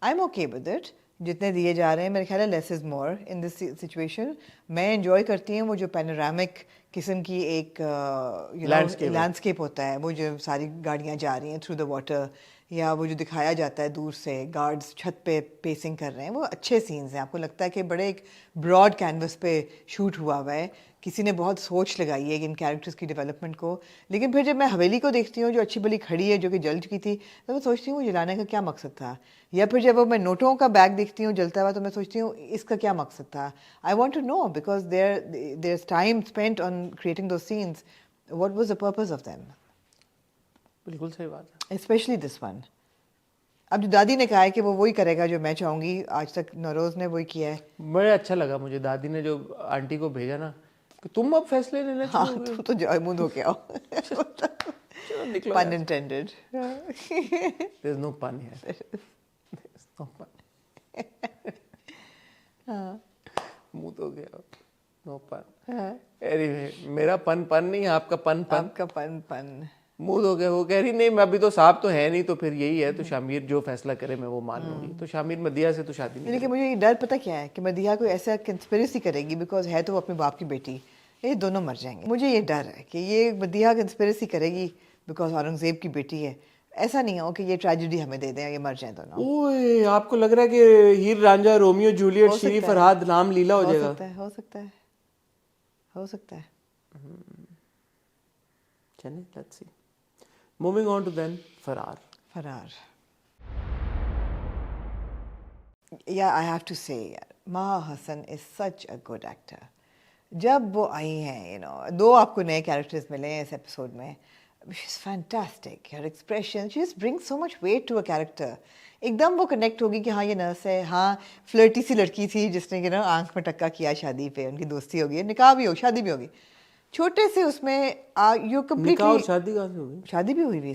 I am okay with it, जितने दिए जा रहे हैं। मेरे ख्याल है less is more in this situation. मैं एंजॉय करती हूँ वो जो पैनोरामिक किस्म की एक लैंडस्केप होता है, वो जो सारी गाड़ियाँ जा रही हैं थ्रू द वाटर, या वो जो दिखाया जाता है दूर से गार्ड्स छत पे पेसिंग कर रहे हैं, वो अच्छे सीन्स हैं। आपको लगता है कि बड़े एक ब्रॉड कैनवस पे शूट हुआ हुआ है, किसी ने बहुत सोच लगाई है इन कैरेक्टर्स की डेवलपमेंट को। लेकिन फिर जब मैं हवेली को देखती हूँ जो अच्छी भली खड़ी है, जो कि जल चुकी थी, तो मैं सोचती हूँ जलाने का क्या मकसद था। या फिर जब मैं नोटों का बैग देखती हूँ जलता हुआ, तो मैं सोचती हूँ इसका क्या मकसद था। I want to know because their time spent on creating those scenes, what was the purpose of them. बिल्कुल सही बात है। Specially this one. अब जो दादी ने कहा है कि वो वही करेगा जो मैं चाहूँगी, आज तक नौरोज ने वही किया है। बड़ा अच्छा लगा मुझे दादी ने जो आंटी को भेजा ना कि तुम अब फैसले लेना हाँ, चाहोगे। तो जो मुंह धो के आओ। चलो निकलो Pun यार। intended. There's no pun here. There's no pun. मुंह तो गया, नो पन। एनीवे, मेरा पन नहीं, आपका पन। आपका पन। मुंह हो गया। वो कह रही नहीं, मैं अभी तो साहब तो है नहीं, तो फिर यही है, तो शामिर जो फैसला करे मैं वो मान लूंगी। तो शामिर मदिया से तो शादी नहीं। लेकिन मुझे ये डर पता क्या है कि मदिया कोई ऐसा कंस्पिरेसी करेगी, बिकॉज है तो वो अपने बाप की बेटी, ये दोनों मर जाएंगे। मुझे ये डर है कि ये मदिया कंस्पिरेसी करेगी बिकॉज औरंगजेब की बेटी है। ऐसा नहीं हो कि ये ट्रेजेडी हमें दे दें, ये मर जाए दोनों। ओए, आपको लग रहा है कि हीर रांझा, रोमियो जूलियट, शीरी फरहाद, राम लीला हो जाएगा? हो सकता है। चलिए, let's see. Moving on to then Faraar. या I have to say, Mah Hasan is such a good actor. जब वो आई हैं, यू नो, 2 आपको नए कैरेक्टर्स मिले हैं इस एपिसोड में। She is fantastic, her expression, she just brings so much weight to a character. एकदम वो कनेक्ट होगी कि हाँ ये नर्स है, हाँ फ्लर्टी सी लड़की थी जिसने यू नो आंख में टक्का किया शादी पे, उनकी दोस्ती होगी, निकाह भी हो, शादी भी होगी। छोटे से उसमें यू कंप्लीटली। शादी कहाँ से होगी? शादी भी हुई है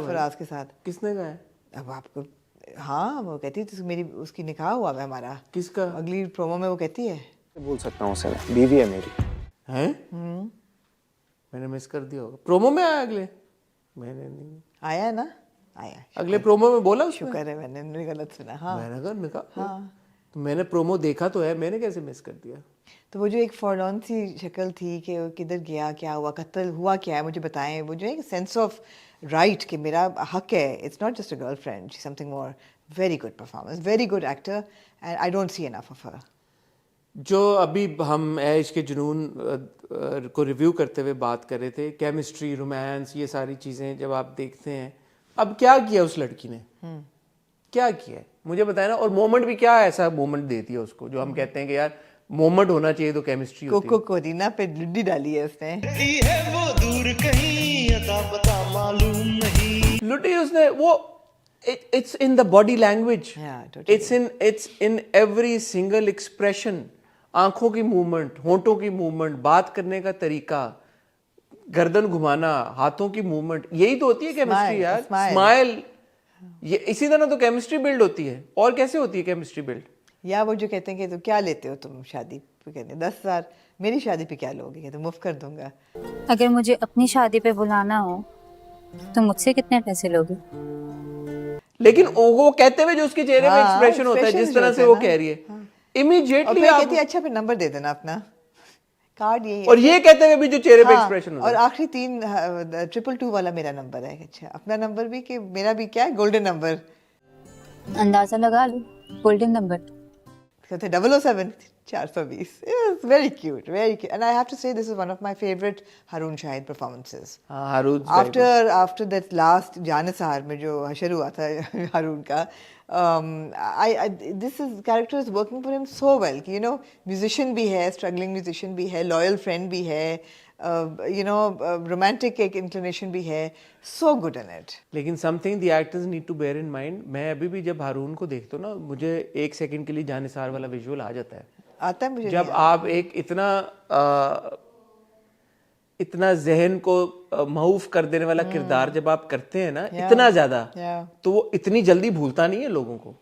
फराज के साथ। किसने कहा है? अब आपको, हाँ वो कहती है मेरी उसकी निकाह हुआ है हमारा। किसका? अगली प्रोमो में वो कहती है। बोल सकता हूँ उसे, बीवी है मेरी। हैं? मैंने मिस कर दिया होगा। प्रोमो में आया अगले? मैंने नहीं आया है ना, आया। अगले प्रोमो में बोला उसने? शुक्र है मैंने गलत सुना। हाँ मैंने कहा निकाह। हाँ, तो मैंने प्रोमो देखा तो है, मैंने कैसे मिस कर दिया? तो वो जो एक फॉरलॉन सी शक्ल थी कि किधर गया, क्या हुआ, कत्ल हुआ क्या है, मुझे बताएं। वो जो एक सेंस ऑफ राइट कि मेरा हक है, it's not just a girlfriend, she something more. Very good performance, very good actor, and I don't see enough of her. जो अभी हम ऐश के जुनून को रिव्यू करते हुए बात कर रहे थे, केमिस्ट्री, रोमांस, ये सारी चीज़ें जब आप देखते हैं, अब क्या किया उस लड़की ने, क्या किया है मुझे बताया ना। और मोमेंट भी क्या ऐसा मोमेंट देती है उसको, जो हम कहते हैं कि यार मोमेंट होना चाहिए तो केमिस्ट्री होती है। कोको कोरीना पे लुड्डी डाली है उसने। वो दूर कहीं अता पता मालूम नहीं। लुड्डी उसने वो, it's in the body language. Yeah, totally. It's in every single expression. आंखों की मूवमेंट, होंठों की मूवमेंट, बात करने का तरीका, गर्दन घुमाना, हाथों की मूवमेंट, यही तो होती है केमिस्ट्री यार। स्माइल, ये इसी तरह तो केमिस्ट्री बिल्ड होती है। और कैसे होती है केमिस्ट्री बिल्ड? या वो जो कहते हैं कि तो क्या लेते हो तुम शादी पे, कहते हैं 10,000, मेरी शादी पे क्या लोगे, कहते मुफ्त कर दूंगा। अगर मुझे अपनी शादी पे बुलाना हो तो मुझसे कितने पैसे लोगे? लेकिन वो कहते हुए जो उसके चेहरे में एक्सप्रेशन होता है, जिस तरह से वो कह रही है, इमीडिएटली कहती है अच्छा फिर नंबर दे देना अपना, कार्ड यही है। और ये कहते हुए भी जो चेहरे पे एक्सप्रेशन होता है। और आखिरी 3 222 वाला मेरा नंबर है। अच्छा अपना नंबर भी, कि मेरा भी क्या है, गोल्डन नंबर। अंदाजा लगा लो, गोल्डन नंबर। कहते 007 420। was very cute, very cute. And I have to say, this is one of my favorite Haroon Shahid performances. Haroon After that last Janisar में जो हशर हुआ था हारून का, this character is working for him so well. You know, musician भी है, struggling musician भी है, loyal friend भी है, romantic inclination भी है, so good in it. लेकिन something the actors need to bear in mind, मैं अभी भी जब हारून को देखता हूँ ना, मुझे 1 सेकंड के लिए जानिसार वाला विजुअल आ जाता है. आता है मुझे. जब आप एक इतना जहन को महूफ कर देने वाला किरदार जब आप करते हैं ना, इतना ज्यादा, तो वो इतनी जल्दी भूलता नहीं है लोगों को.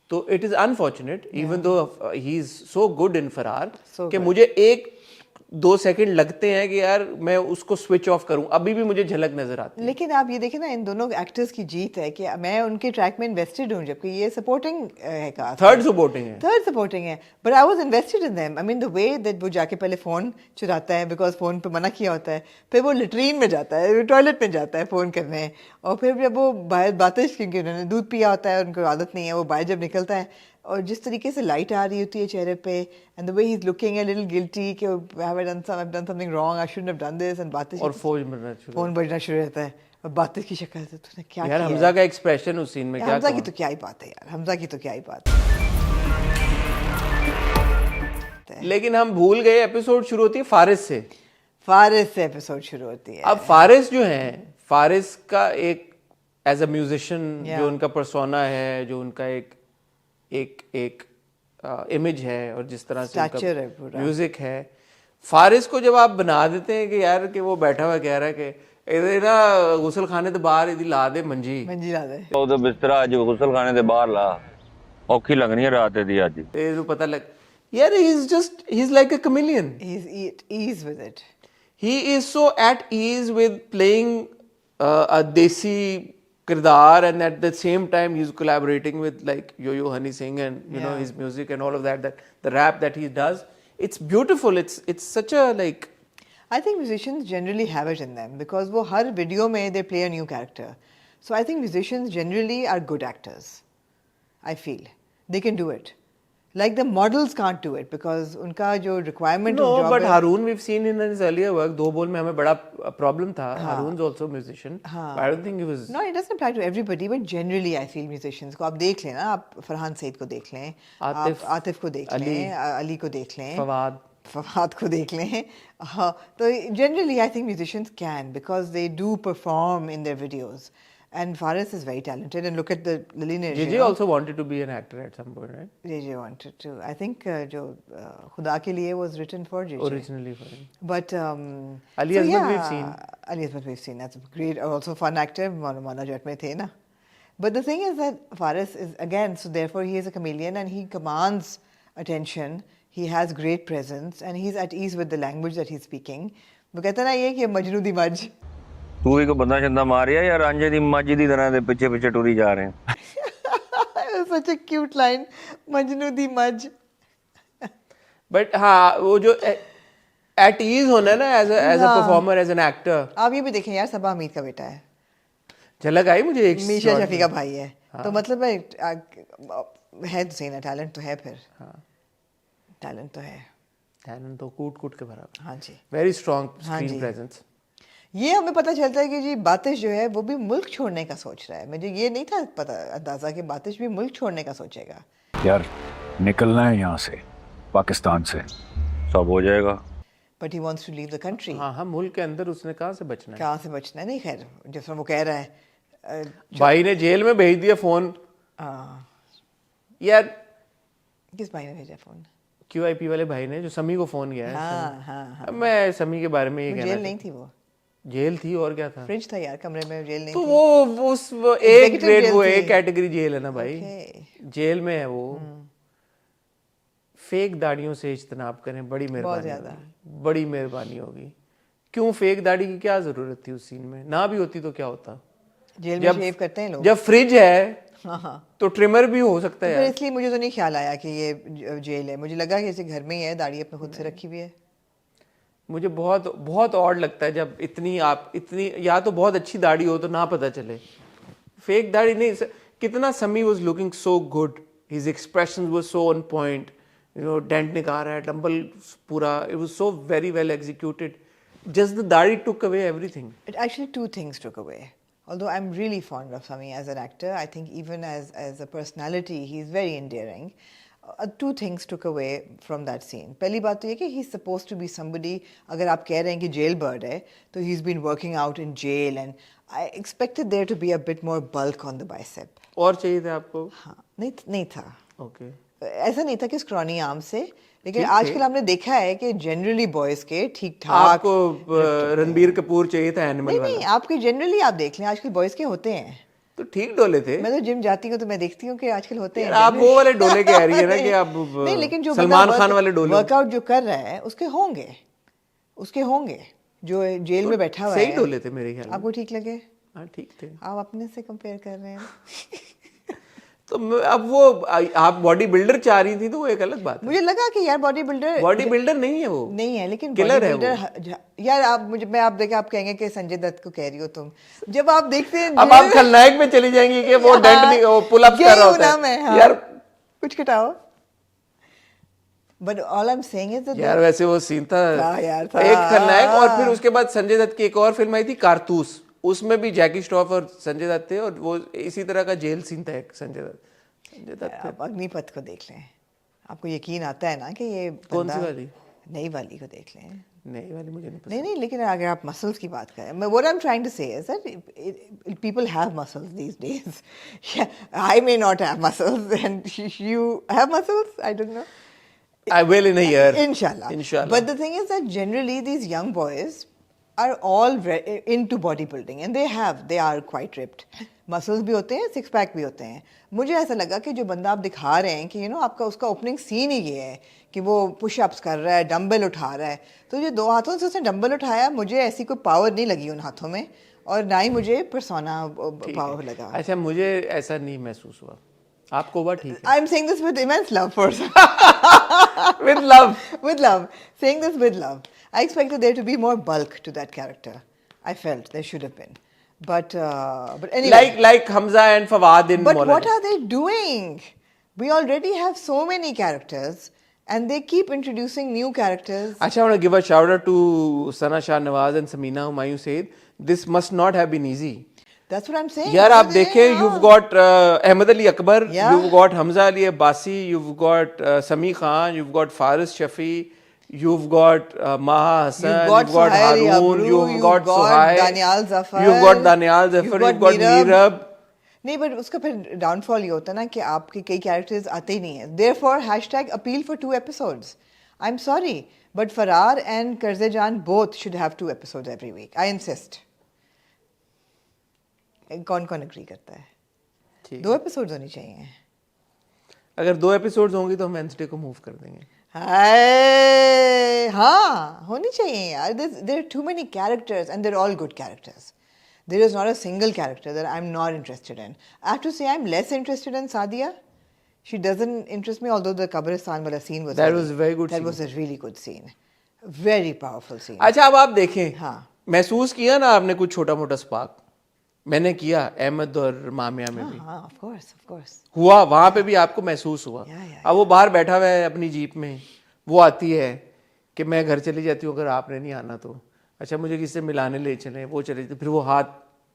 तो it is unfortunate even though he is so good in फरार कि मुझे 1-2 सेकंड लगते हैं कि यार मैं उसको स्विच ऑफ करूं, अभी भी मुझे झलक नजर आती है. लेकिन आप ये देखें ना, इन दोनों एक्टर्स की जीत है कि मैं उनके ट्रैक में इन्वेस्टेड हूं, जबकि ये सपोर्टिंग है का थर्ड सपोर्टिंग है, but I was invested in them. I mean the way that वो जाके पहले फोन चुराता है बिकॉज फोन पे मना किया होता है, फिर वो लेट्रीन में जाता है, टॉयलेट में जाता है फोन करने, और फिर जब वो बाहर बातें, क्योंकि उन्होंने दूध पिया होता है, उनको आदत नहीं है, वो बाहर जब निकलता है और जिस तरीके से लाइट आ रही होती है चेहरे पे, and the way he is looking a little guilty कि I have done something wrong, I shouldn't have done this, and बातें और फोन बजना शुरू रहता है और बातें की शक्ल से तूने क्या यार किया. हमजा का एक्सप्रेशन उस सीन में क्या, हमजा की तो क्या ही बात है यार, हमजा की तो क्या ही बात है. लेकिन हम भूल गए एपिसोड शुरू होती है फारिस से एपिसोड शुरू होती है. अब फारिस जो है, फारिस का एक एज अ म्यूजिशियन जो उनका पर्सोना है, जो उनका एक इमेज है और जिस तरह से उनका म्यूजिक है, फारिस को जब आप बना देते हैं कि यार कि वो बैठा हुआ कह रहा है कि इधर ना गुसल खाने तो बाहर इधर ला दे मंजी ला दे, तो बिस्तरा अज गुसल खाने दे बाहर ला, औखी लगनी है रात दी अज. ये पता लग यार, he is like a chameleon. He's at ease with it. He is so at ease with playing a desi kirdar, and at the same time he's collaborating with like Yo-Yo Honey Singh and you know his music and all of that the rap that he does, it's beautiful. It's such a like, I think musicians generally have it in them because वो हर video में they play a new character. So I think musicians generally are good actors. I feel they can do it. Like the models can't do it because उनका जो requirement no, of job but है. Haroon we've seen in his earlier work, दो बोल में हमें बड़ा problem था. Haroon's also a musician. I don't think he was. No, it doesn't apply to everybody, but generally I feel musicians को आप देख लें ना, आप फरहान सईद को देख लें, आतिफ को देख लें, अली को देख लें, फवाद को देख लें. तो generally I think musicians can because they do perform in their videos. And Faris is very talented, and look at the lineage. JJ also wanted to be an actor at some point, right? JJ wanted to. I think जो खुदा के लिए was written for JJ. Originally for him. But Ali Asmat we've seen. Ali Asmat we've seen. That's a great, also fun actor. Mona Jat में थे ना. But the thing is that Faris is again, so therefore he is a chameleon and he commands attention. He has great presence and he's at ease with the language that he's speaking. वो कहता ना ये कि मजनू दी मज. तू एक बंदा चंदा मारिया या रांझे दी मज दी तरह दे पीछे पीछे टुरी जा रहे हैं. Such a cute line, Majnu दी मज. But हाँ, वो जो at ease होना है ना as a performer, as an actor. आप ये भी देखें यार, सबा हमीद का बेटा है. झलक आई मुझे एक. मीशा शफी का भाई है. तो मतलब है तो सही ना, टैलेंट तो है फिर. टैलेंट तो है. टैलेंट तो कूट के भरा. हाँ जी. Very strong screen presence. ये हमें पता चलता है कि जी बातिश जो है वो भी मुल्क छोड़ने का सोच रहा है. मुझे ये नहीं था पता अंदाजा कि बातिश भी मुल्क छोड़ने का सोचेगा. यार निकलना है यहाँ से, पाकिस्तान से, सब हो जाएगा. But he wants to leave the country. हाँ, मुल्क के अंदर उसने कहाँ से बचना है? कहाँ से बचना है? नहीं खैर, जिस तरह वो कह रहा है. भाई ने जेल में भेज दिया फोन. यार किस भाई ने भेजा फोन? QIP वाले भाई ने, जो समी को फोन किया है. हाँ. मैं समी के बारे में ये कहना. जेल नहीं थी वो. जेल थी और क्या था? फ्रिज था यार कमरे में, जेल नहीं तो थी. वो एक ग्रेड, वो एक कैटेगरी जेल है ना भाई. जेल में है वो. फेक दाढ़ियों से इज्तनाब करें, बड़ी मेहरबानी. बड़ी मेहरबानी होगी. क्यों फेक दाढ़ी की क्या जरूरत थी उस सीन में? ना भी होती तो क्या होता? जेल में शेव करते हैं लोग. जब फ्रिज है तो ट्रिमर भी हो सकता है. इसलिए मुझे तो नहीं ख्याल आया कि ये जेल है. मुझे लगा कि जैसे घर में ही है, दाढ़ी अपने खुद से रखी हुई है. मुझे बहुत ऑड लगता है जब इतनी या तो बहुत अच्छी दाढ़ी हो तो ना पता चले. फेक दाढ़ी नहीं. कितना Sami was looking so good, his expressions were so on point, dent निकाल रहा है, डंबल पूरा, it was so very well executed. Just the दाढ़ी took away everything. It actually two things took away. Although I'm really fond of Sami as an actor, I think even as a personality, he's very endearing. Two things took away from that scene. पहली बात तो ये कि he's supposed to be somebody, अगर आप कह रहे हैं कि jail bird है, तो he's been working out in jail, and I expected there to be a bit more bulk on the bicep. और चाहिए था आपको? हाँ, नहीं था. Okay. ऐसा नहीं था कि स्क्रॉनी आर्म से, लेकिन आजकल हमने देखा है कि जनरली बॉयज के ठीक ठाक. आपको रणबीर कपूर चाहिए था एनिमल वाला? नहीं, आपके जनरली आप देख लें आजकल बॉयज के होते हैं. तो ठीक डोले थे. मैं तो जिम जाती हूँ तो मैं देखती हूँ कि आजकल होते हैं. आप वो वाले डोले कह रही है ना कि आप नहीं, लेकिन जो सलमान खान वाले डोले वर्कआउट जो कर रहा है उसके होंगे जो जेल में बैठा हुआ है. सही डोले थे मेरे ख्याल में. आपको ठीक लगे? हाँ ठीक थे. आप अपने से कंपेयर कर रहे हैं. तो अब वो आप बॉडी बिल्डर चाह रही थी तो वो एक अलग बात है. मुझे लगा कि यार बॉडी बिल्डर नहीं है वो. नहीं है, लेकिन किलर है वो. यार आप देखे, आप कहेंगे कि संजय दत्त को कह रही हो तुम. जब आप देखते हैं अब आप खलनायक में चली जाएंगी कि वो डेंट नहीं, वो पुल अप कर रहा होता है. यार कुछ घटाओ. But all I'm saying is that यार वैसे वो सीन था यार एक खलनायक. और फिर उसके बाद संजय दत्त की एक और फिल्म आई थी कारतूस, उसमें भी जैकी श्रॉफ और संजय दत्त थे, और वो इसी तरह का जेल सीन था एक. संजय दत्त आप अग्निपथ को देख लें, आपको यकीन आता है ना कि ये कौन सी वाली? नई वाली को देख लें. नई वाली मुझे नहीं पसंद. नहीं, लेकिन अगर आप मसल्स की बात करें, what I'm trying to say is that people have muscles these days. Yeah, I may not have muscles and you have muscles, I don't know. I will in a year. Inshallah. But the thing is that generally these young boys are all into bodybuilding, and they are quite ripped. Muscles भी होते हैं, सिक्स पैक भी होते हैं. मुझे ऐसा लगा कि जो बंदा आप दिखा रहे हैं कि आपका उसका ओपनिंग सीन ही ये है कि वो पुशअप्स कर रहा है, डंबल उठा रहा है. तो जो 2 हाथों से उसने डंबल उठाया, मुझे ऐसी कोई पावर नहीं लगी उन हाथों में, और ना ही मुझे पर्सोना पावर लगा. अच्छा, मुझे ऐसा नहीं महसूस हुआ. आपको हुआ? ठीक है. I am saying this with immense love for with love. Saying this with love. I expected there to be more bulk to that character. I felt there should have been. But anyway. Like Hamza and Fawad in But Maulana. what are they doing? We already have so many characters, and they keep introducing new characters. Actually, I want to give a shout out to Sana Shah Nawaz and Samina Humayun Said. This must not have been easy. That's what I'm saying. यार आप देखें, you've got Ahmed Ali Akbar, you've got Hamza Ali Abbasi, you've got Sami Khan, you've got Faris Shafi, you've got Maha Hassan, you've got Haroon, you've got Suhail, Daniel Zafar, you've got Daniel Zafar, you've got Meerab. नहीं, बट उसका फिर डाउनफॉल ये होता है ना कि आपके कई कैरेक्टर्स आते ही नहीं हैं. Therefore, #appeal for 2 episodes. I'm sorry, but Farar and Karzejan both should have 2 episodes every week. I insist. कौन एग्री करता है? 2 एपिसोड्स होनी चाहिए. अगर 2 एपिसोड्स होंगी तो हम वेडनेसडे को मूव कर देंगे. हाँ, होनी चाहिए यार. There are too many characters and they're all good characters. There is not a single character that I'm not interested in. I have to say I'm less interested in Sadia. She doesn't interest me, although the Kabristan wala scene was was a very good that scene. was a really good scene. Very powerful scene. अच्छा, अब आप देखें. हाँ. महसूस किया ना आपने कुछ छोटा मोटा स्पार्क? मैंने किया अहमद और मामिया में भी. हाँ, of course. हुआ, वहां पे भी आपको महसूस हुआ. अब वो बाहर बैठा हुआ है अपनी जीप में, वो आती है कि मैं घर चली जाती हूँ अगर आपने नहीं आना तो. अच्छा, मुझे किससे मिलाने ले चले, वो चले जाते. फिर वो हाथ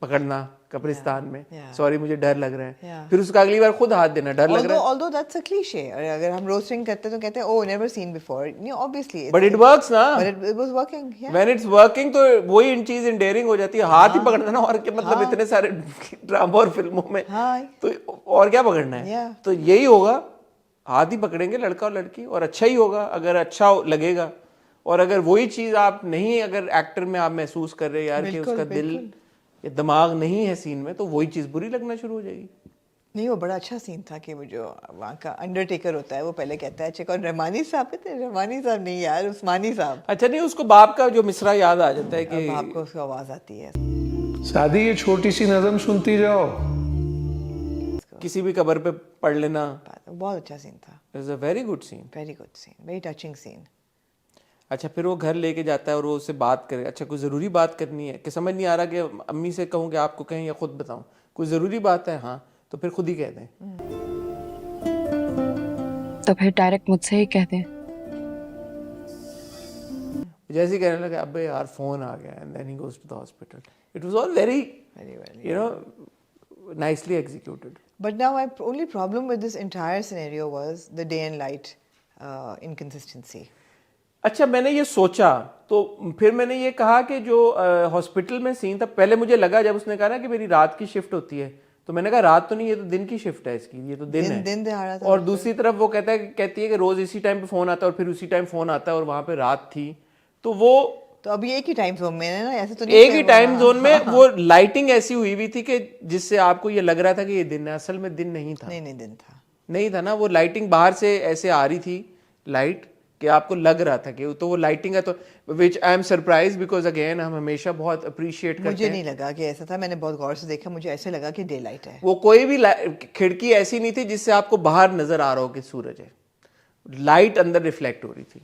पकड़ना कब्रिस्तान में, सॉरी मुझे डर लग रहा है. फिर उसका अगली बार खुद हाथ देना, डर लग रहा है. Although that's a cliche. अगर हम रोस्टिंग करते हैं तो कहते हैं oh never seen before. Obviously. But it works ना. But it was working. Yeah. When it's working तो वही इन चीज इंडेयरिंग हो जाती है. हाथ ही पकड़ना ना, और क्या मतलब इतने सारे ड्रामा और फिल्मों में तो और क्या पकड़ना है. तो यही होगा, हाथ ही पकड़ेंगे लड़का और लड़की, और अच्छा ही होगा अगर अच्छा लगेगा. और अगर वही चीज आप नहीं, अगर एक्टर में आप महसूस कर रहे यार कि उसका दिल या दिमाग नहीं है सीन में, तो वही चीज बुरी लगना शुरू हो जाएगी. नहीं, वो बड़ा अच्छा सीन था कि वो जो वहाँ का अंडरटेकर होता है वो पहले कहता है कौन रहमानी साहब थे. रहमानी साहब नहीं यार, उस्मानी साहब. अच्छा, नहीं, उसको बाप का जो मिसरा याद आ जाता है कि बाप को उसकी आवाज आती है. शादी ये छोटी सी नज़म सुनती जाओ, किसी भी कब्र पे पढ़ लेना. बहुत अच्छा सीन था. It's a very good scene. Very good scene, very touching scene. अच्छा, फिर वो घर लेके जाता है और वो उससे बात करे. अच्छा, कोई ज़रूरी बात करनी है कि समझ नहीं आ रहा कि अम्मी से कहूँ कि आपको कहें या खुद बताऊँ, कोई ज़रूरी बात है, हाँ, तो फिर खुद ही कह दें. तो फिर डायरेक्ट मुझसे ही कह दें। जैसे ही कहने लगा अबे यार फोन आ गया and then he goes to the hospital. It was all very you know nicely executed. But now my only problem with this entire scenario was the day and light inconsistency. अच्छा, मैंने ये सोचा तो फिर मैंने ये कहा कि जो हॉस्पिटल में सीन था, पहले मुझे लगा जब उसने कहा ना कि मेरी रात की शिफ्ट होती है, तो मैंने कहा रात तो नहीं, ये तो दिन की शिफ्ट है इसकी, ये तो दिन है. दिन दहाड़ा था. और दूसरी तरफ वो कहती है कि रोज इसी टाइम पे फोन आता है और फिर उसी टाइम फोन आता है और वहां पे रात थी. तो वो तो अभी एक ही टाइम जोन में है ना, ऐसे तो नहीं एक ही टाइम जोन में वो लाइटिंग ऐसी हुई हुई थी कि जिससे आपको ये लग रहा था कि ये दिन है. असल में दिन नहीं था. नहीं दिन था, नहीं था ना. वो लाइटिंग बाहर से ऐसे आ रही थी लाइट कि आपको लग रहा था कि तो वो लाइटिंग है. तो which I am surprise because again हम हमेशा बहुत अप्रिशिएट करते हैं. मुझे नहीं लगा कि ऐसा था, मैंने बहुत गौर से देखा, मुझे ऐसे लगा कि डे लाइट है. वो कोई भी खिड़की ऐसी नहीं थी जिससे आपको बाहर नजर आ रहा हो कि सूरज है. लाइट अंदर रिफ्लेक्ट हो रही थी.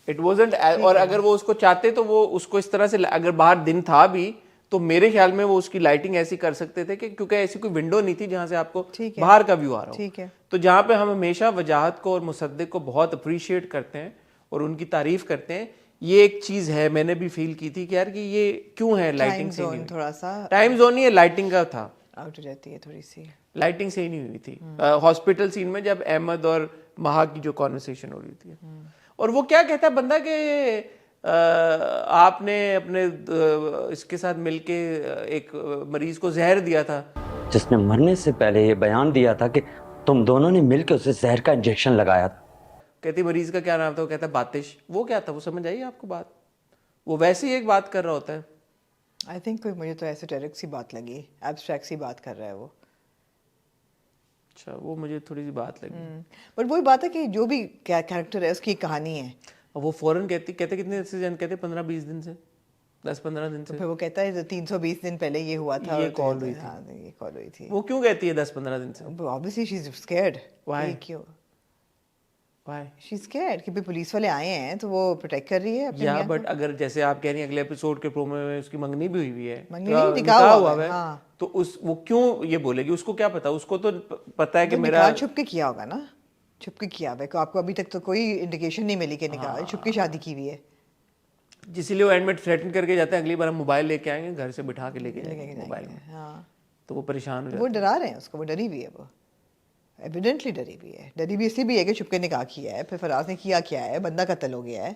It wasn't. और अगर वो उसको चाहते तो वो उसको इस तरह से, अगर बाहर दिन था भी तो मेरे ख्याल में वो उसकी लाइटिंग ऐसी कर सकते थे कि क्योंकि ऐसी कोई विंडो नहीं थी जहां से आपको बाहर का व्यू आ रहा हो. तो जहां पे हम हमेशा वजाहत को और मुसद्दिक को बहुत अप्रिशिएट करते हैं और उनकी तारीफ करते हैं, ये एक चीज है मैंने भी फील की थी कि यार कि ये क्यों है लाइटिंग से नहीं. थोड़ा सा टाइम जोन ही है, लाइटिंग का था, आउट हो जाती है थोड़ी सी. लाइटिंग से ही नहीं हुई थी. हॉस्पिटल सीन में जब अहमद और महा की जो कॉन्वर्सेशन हो रही थी, और वो क्या कहता है बंदा कि आपने अपने इसके साथ मिलके एक मरीज को जहर दिया था, जिसने मरने से पहले ये बयान दिया था कि तुम दोनों ने मिलकर उसे जहर का इंजेक्शन लगाया. कहती मरीज का क्या नाम था, वो कहता है बातिश. वो क्या था, वो समझ आई आपको बात? वो वैसे ही एक बात कर रहा होता है. आई थिंक मुझे तो एसोटेरिक सी बात लगी, एब्स्ट्रैक्ट सी बात कर रहा है वो. अच्छा, वो मुझे थोड़ी सी बात लगी. बट वही बात है कि जो भी कैरेक्टर है उसकी कहानी है. और वो फौरन कहते कितने से जन कहते 15-20 दिन से, 10-15 दिन से. तो फिर वो कहता है 320 दिन पहले ये हुआ था, ये कॉल हुई थी. हाँ, ये कॉल हुई थी. वो क्यों कहती है 10-15 दिन से? Obviously she is scared. Why? क्यों? व्हाई? शी इज स्कैर्ड कि पुलिस वाले आए हैं तो वो प्रोटेक्ट कर रही है अपने. या बट अगर जैसे आप कह रही हैं अगले एपिसोड के प्रोमो में उसकी मंगनी भी हुई है, निकाह हुआ है, तो उस वो क्यों ये बोलेगी? उसको क्या पता? उसको तो पता है कि मेरा छुप के किया होगा ना, छुप के किया है. आपको अभी तक तो कोई इंडिकेशन नहीं मिली कि निकाह छुप के शादी की हुई है. इसीलिए वो एंड में थ्रेटन करके जाते हैं अगली बार हम मोबाइल लेके आएंगे, घर से बिठा के लेके जाएंगे मोबाइल में. हाँ, तो वो परेशान हो जाते हैं. वो डरा रहे हैं उसको, वो डरी हुई है, वो एविडेंटली डरी हुई है. डरी भी इसलिए भी है कि छुप के निकाह किया है, फिर फराज ने किया क्या है, बंदा कत्ल हो गया है.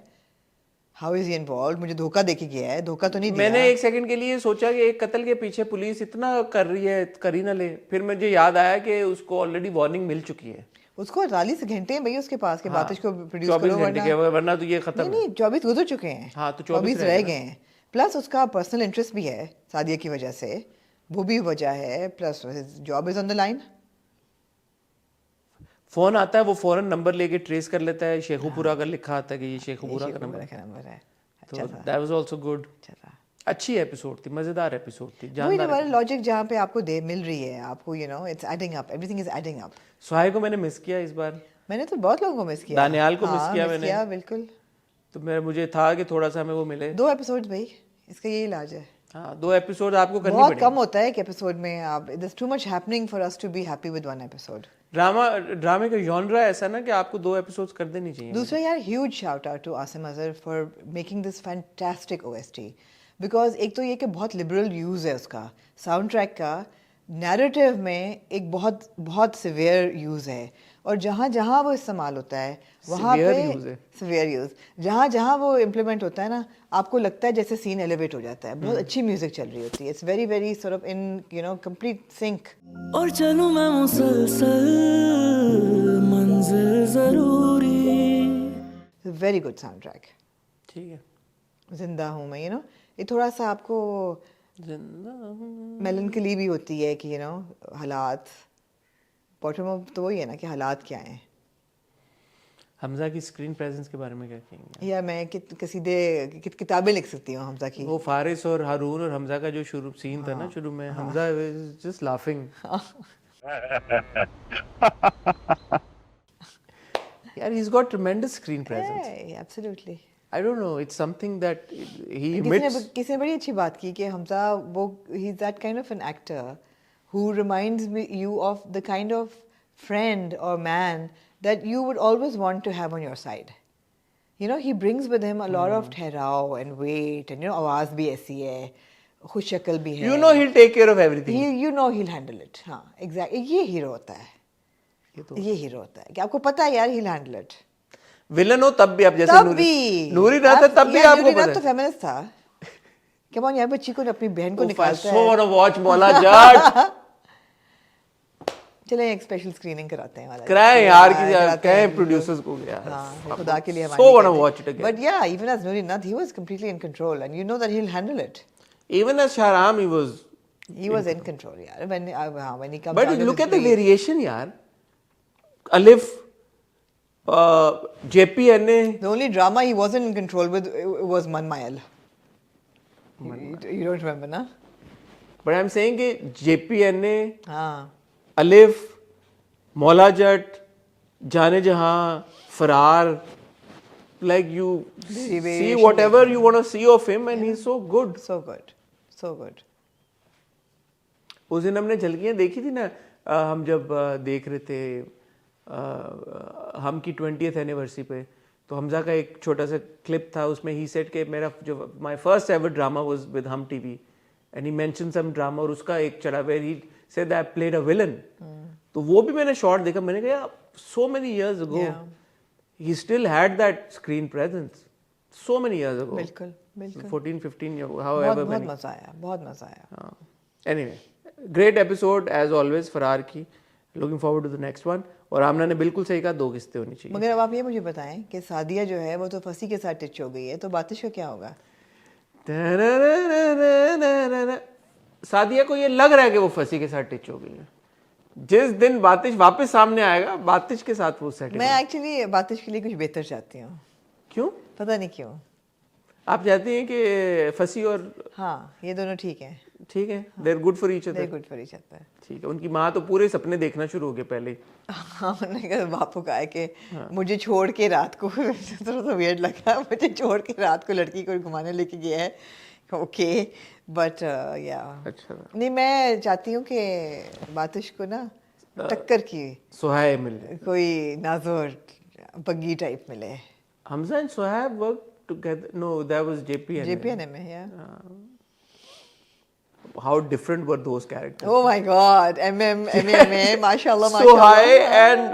How is he involve? मुझे धोखा देके गया है, धोखा तो नहीं दिया. मैंने एक सेकंड के लिए सोचा कि एक कत्ल के पीछे पुलिस इतना कर रही है, कर ही ना ले. फिर मुझे याद आया कि उसको ऑलरेडी वार्निंग मिल चुकी है. उसको 48 घंटे हैं भैया उसके पास के बातिश को प्रोड्यूस 24 घंटे के, वरना तो ये खत्म. नहीं 24 गुजर चुके हैं. हाँ, तो 24 रह गए हैं. प्लस उसका पर्सनल इंटरेस्ट भी है सादिया की वजह से, वो भी वजह है. Plus job is on the line. Phone आता है, वो फौरन नंबर लेके ट्रेस कर लेता है. शेखुपुरा का लिखा आता है कि ये शेखुपुरा का नंबर है. तो दैट वाज आल्सो गुड. अच्छी एपिसोड थी, मजेदार एपिसोड थी. वही ना वाला लॉजिक जहाँ पे आपको मिल रही है आपको, you know, it's adding up, everything is adding up. Sohai को मैंने मिस किया इस बार. मैंने तो बहुत लोगों को मिस किया. दानियाल को मिस किया मैंने. बिल्कुल. तो मुझे था कि थोड़ा सा हमें वो मिले. 2 एपिसोड भाई, इसका यही इलाज है. हाँ, 2 एपिसोड आपको करनी पड़ेगी. बहुत कम होता है एक एपिसोड में. आप there is too much happening for us to be happy with 1 episode. ड्रामे का जॉनरा ऐसा ना कि आपको 2 एपिसोड्स कर देनी चाहिए. दूसरा यार, huge shout out to Asim Azhar for making this fantastic OST. Because एक तो ये कि बहुत लिबरल यूज़ है उसका साउंड ट्रैक का. नैरेटिव में एक बहुत बहुत सिवियर यूज़ है, और जहाँ जहाँ वो इस्तेमाल होता है वहाँ पे सिवियर यूज़, जहाँ जहाँ वो इम्प्लीमेंट होता है ना, आपको लगता है जैसे सीन एलिवेट हो जाता है. बहुत अच्छी म्यूजिक चल रही होती है. It's very very sort of in, you know, complete sync. और चलूं मैं मुसलसल मंजिल जरूरी. Very good soundtrack. ठीक है. जिंदा हूँ मैं, यू नो, ये थोड़ा सा आपको मेलनकली भी होती है कि, यू नो, हालात. बॉटम अप तो वही है ना कि हालात क्या हैं. हमजा की स्क्रीन प्रेजेंस के बारे में क्या कहेंगे? या मैं किताबें लिख सकती हूँ हमजा की. वो फारिस और हारून और हमजा का जो शुरू सीन था ना, शुरू में हमजा जस्ट लाफिंग. यार, he's got tremendous screen presence. Yeah, absolutely. I don't know, it's something that he emits. किसी ने बड़ी अच्छी बात की कि हमजा वो, he's that kind of an actor who reminds you of the kind of friend or man that you would always want to have on your side. You know, he brings with him a lot of ठहराव and weight, and you know, आवाज भी ऐसी है, खुश शक्ल भी है. You know he'll take care of everything. You know he'll handle it. हाँ, exactly. ये हीरो होता है. ये हीरो होता है कि आपको पता है यार he'll handle it. विलन हो तब भी आप जैसे तब भी नूरी रात है तब भी आपको नूरी पता रात तो है. फेमिनिस्ट था. Come on यार, बच्ची को अपनी बहन को निकालता So है. wanna watch मौला जाट. चले एक स्पेशल स्क्रीनिंग कराते हैं वाला. कराएं यार कि कहें प्रोड्यूसर्स को यार. हाँ, खुदा के लिए. So wanna watch it again. But yeah, even as Noori Nath, he was completely in control, and you know that he'll handle it. Even as Shahram, he was in control, yeah. When he comes. But out of look his at the place. variation, yaar. Alif, JPNA. The only drama he wasn't in control with was Manmayal. You don't remember, na? But I'm saying कि JPNA, हाँ. Alif, Maula Jat, Jaane Jahan, Farar, like you see whatever you want to see of him, and he's so good. So good. So good. उस दिन हमने झलकियाँ देखी थी ना, हम जब देख रहे थे हम की 20th एनिवर्सरी पे, तो हमजा का एक छोटा सा क्लिप था, उसमें ही सेड के मेरा जो my first ever drama was with Hum TV and he mention some drama, और उसका एक चढ़ा where he said that I played a villain. तो वो भी मैंने शॉट देखा, मैंने कहा so many years ago he still had that screen presence, so many years ago. बिल्कुल बिल्कुल. 14-15 years, however बहुत many. मजा आया, बहुत मजा आया. Anyway, great episode as always फरार की. Looking forward to the next one. और आमना ने बिल्कुल सही कहा, 2 किस्तें होनी चाहिए. मगर अब आप ये मुझे बताएं कि सादिया जो है वो तो फंसी के साथ टिच हो गई है, तो बातिश का क्या होगा? सादिया को ये लग रहा है कि वो फंसी के साथ टिच हो गई है. जिस दिन बातिश वापस सामने आएगा, बातिश के साथ वो सेट. मैं एक्चुअली बातिश के लिए कुछ बेहतर चाहती हूँ. क्यों? पता नहीं क्यों. आप चाहती हैं कि फंसी और हाँ, ये दोनों ठीक हैं. ठीक है, they're good for each other. They're good for each other. ठीक है. उनकी माँ तो पूरे सपने देखना शुरू हो गए पहले. हाँ, उन्होंने कहा बापू का है कि मुझे छोड़ के रात को थोड़ा सा वियर्ड लगा, मुझे छोड़ के रात को लड़की को घुमाने लेके गया है. ओके, बट या अच्छा. नहीं, मैं चाहती हूँ कि बातिश को ना टक्कर की सुहाय मिले, कोई नाज़ुर बग्गी टाइप मिले. Hamza and Sohai work together. No, that was JPNA में, yeah. How different were those characters? Oh my God, MMA, mashallah, Suhai and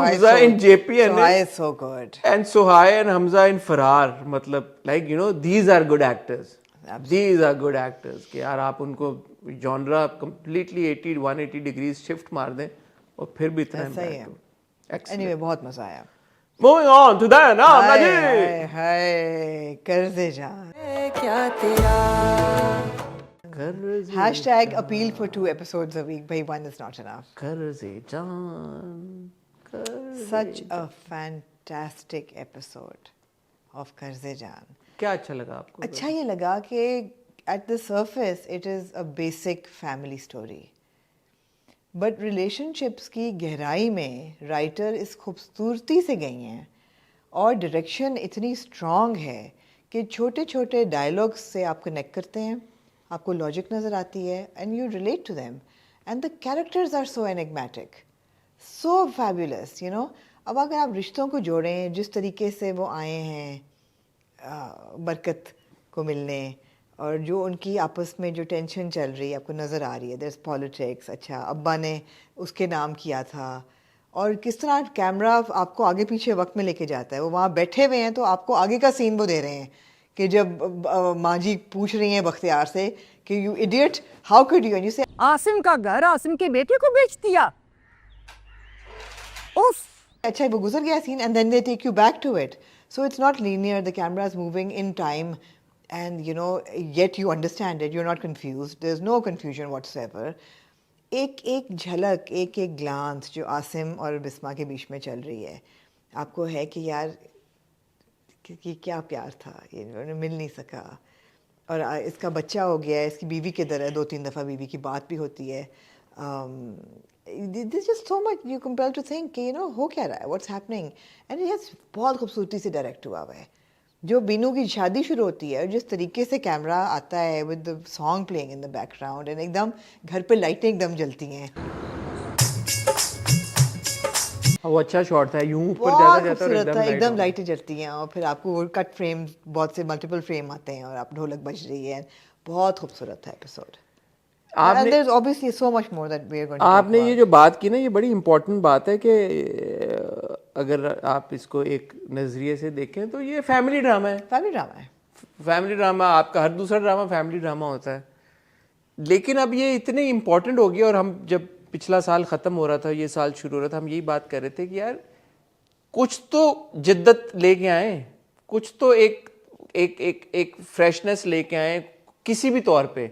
Hamza in JPNA. Suhai is so good. And Suhai and Hamza in Farar. मतलब, like, you know, these are good actors. Absolutely. These are good actors. कि यार आप उनको genre completely 180 degrees shift मार दें और फिर भी इतना impact. Anyway, बहुत मजा आया. Moving on to that, ना हमना जी. हाय कर्ज़े जान. क्या तेरा? Hashtag appeal for 2 episodes a week, but 1 is not enough. कर्ज़े जान. Such a fantastic episode of कर्ज़े जान. क्या अच्छा लगा आपको? अच्छा ये लगा कि at the surface it is a basic family story. But relationships की गहराई में राइटर इस खूबसूरती से गई हैं और डायरेक्शन इतनी स्ट्रॉन्ग है कि छोटे छोटे डायलॉग्स से आप कनेक्ट करते हैं, आपको लॉजिक नज़र आती है and you relate to them and the characters are so enigmatic, so fabulous, you know. अब अगर आप रिश्तों को जोड़ें जिस तरीके से वो आए हैं बरकत को मिलने, और जो उनकी आपस में जो टेंशन चल रही है आपको नज़र आ रही है, देयर इज़ पॉलिटिक्स. अच्छा, अब्बा ने उसके नाम किया था, और किस तरह कैमरा आपको आगे पीछे वक्त में लेके जाता है. वो वहाँ बैठे हुए हैं तो आपको आगे का सीन वो दे रहे हैं कि जब माँ जी पूछ रही हैं बख्तियार से कि you idiot how could you, and you से आसिम का घर आसिम के बेटे को बेच दिया. उफ. अच्छा, वो गुजर गया scene and then they take you back to it. So it's not linear, the camera is moving in time. And you know, yet you understand it. You're not confused. There's no confusion whatsoever. एक झलक, एक ग्लांस जो आसिम और बिस्मा के बीच में चल रही है, आपको है कि यार कि क्या प्यार था, ये मिल नहीं सका, और इसका बच्चा हो गया है, इसकी बीवी किधर है, 2-3 दफ़ा बीवी की बात भी होती है. There's just so much you compelled to think कि you know हो क्या रहा है, what's happening, and yes, बहुत खूबसूरती से डायरेक्ट हुआ है. जो बीनू की शादी शुरू होती है और जिस तरीके से कैमरा आता है with the song playing in the background, and एकदम घर पे लाइटें एकदम जलती हैं वो अच्छा शॉट था, यूं ऊपर बहुत जाता जाता और खूबसूरत था, एकदम एकदम light लाइटें जलती हैं और फिर आपको वो कट फ्रेम, बहुत से मल्टीपल फ्रेम आते हैं और आप ढोलक बज रही है, बहुत खूबसूरत था एपिसोड। आपने- there's obviously so much more that we are going to talk आपने ये about. जो बात की ना, ये बड़ी इंपॉर्टेंट बात है कि अगर आप इसको एक नज़रिए से देखें तो ये फैमिली ड्रामा है। फैमिली ड्रामा है। फैमिली ड्रामा, आपका हर दूसरा ड्रामा फैमिली ड्रामा होता है, लेकिन अब ये इतने इम्पोर्टेंट हो गया। और हम जब पिछला साल ख़त्म हो रहा था, ये साल शुरू हो रहा था, हम यही बात कर रहे थे कि यार कुछ तो जिद्दत लेके आए, कुछ तो एक फ्रेशनेस लेके आए, किसी भी तौर पे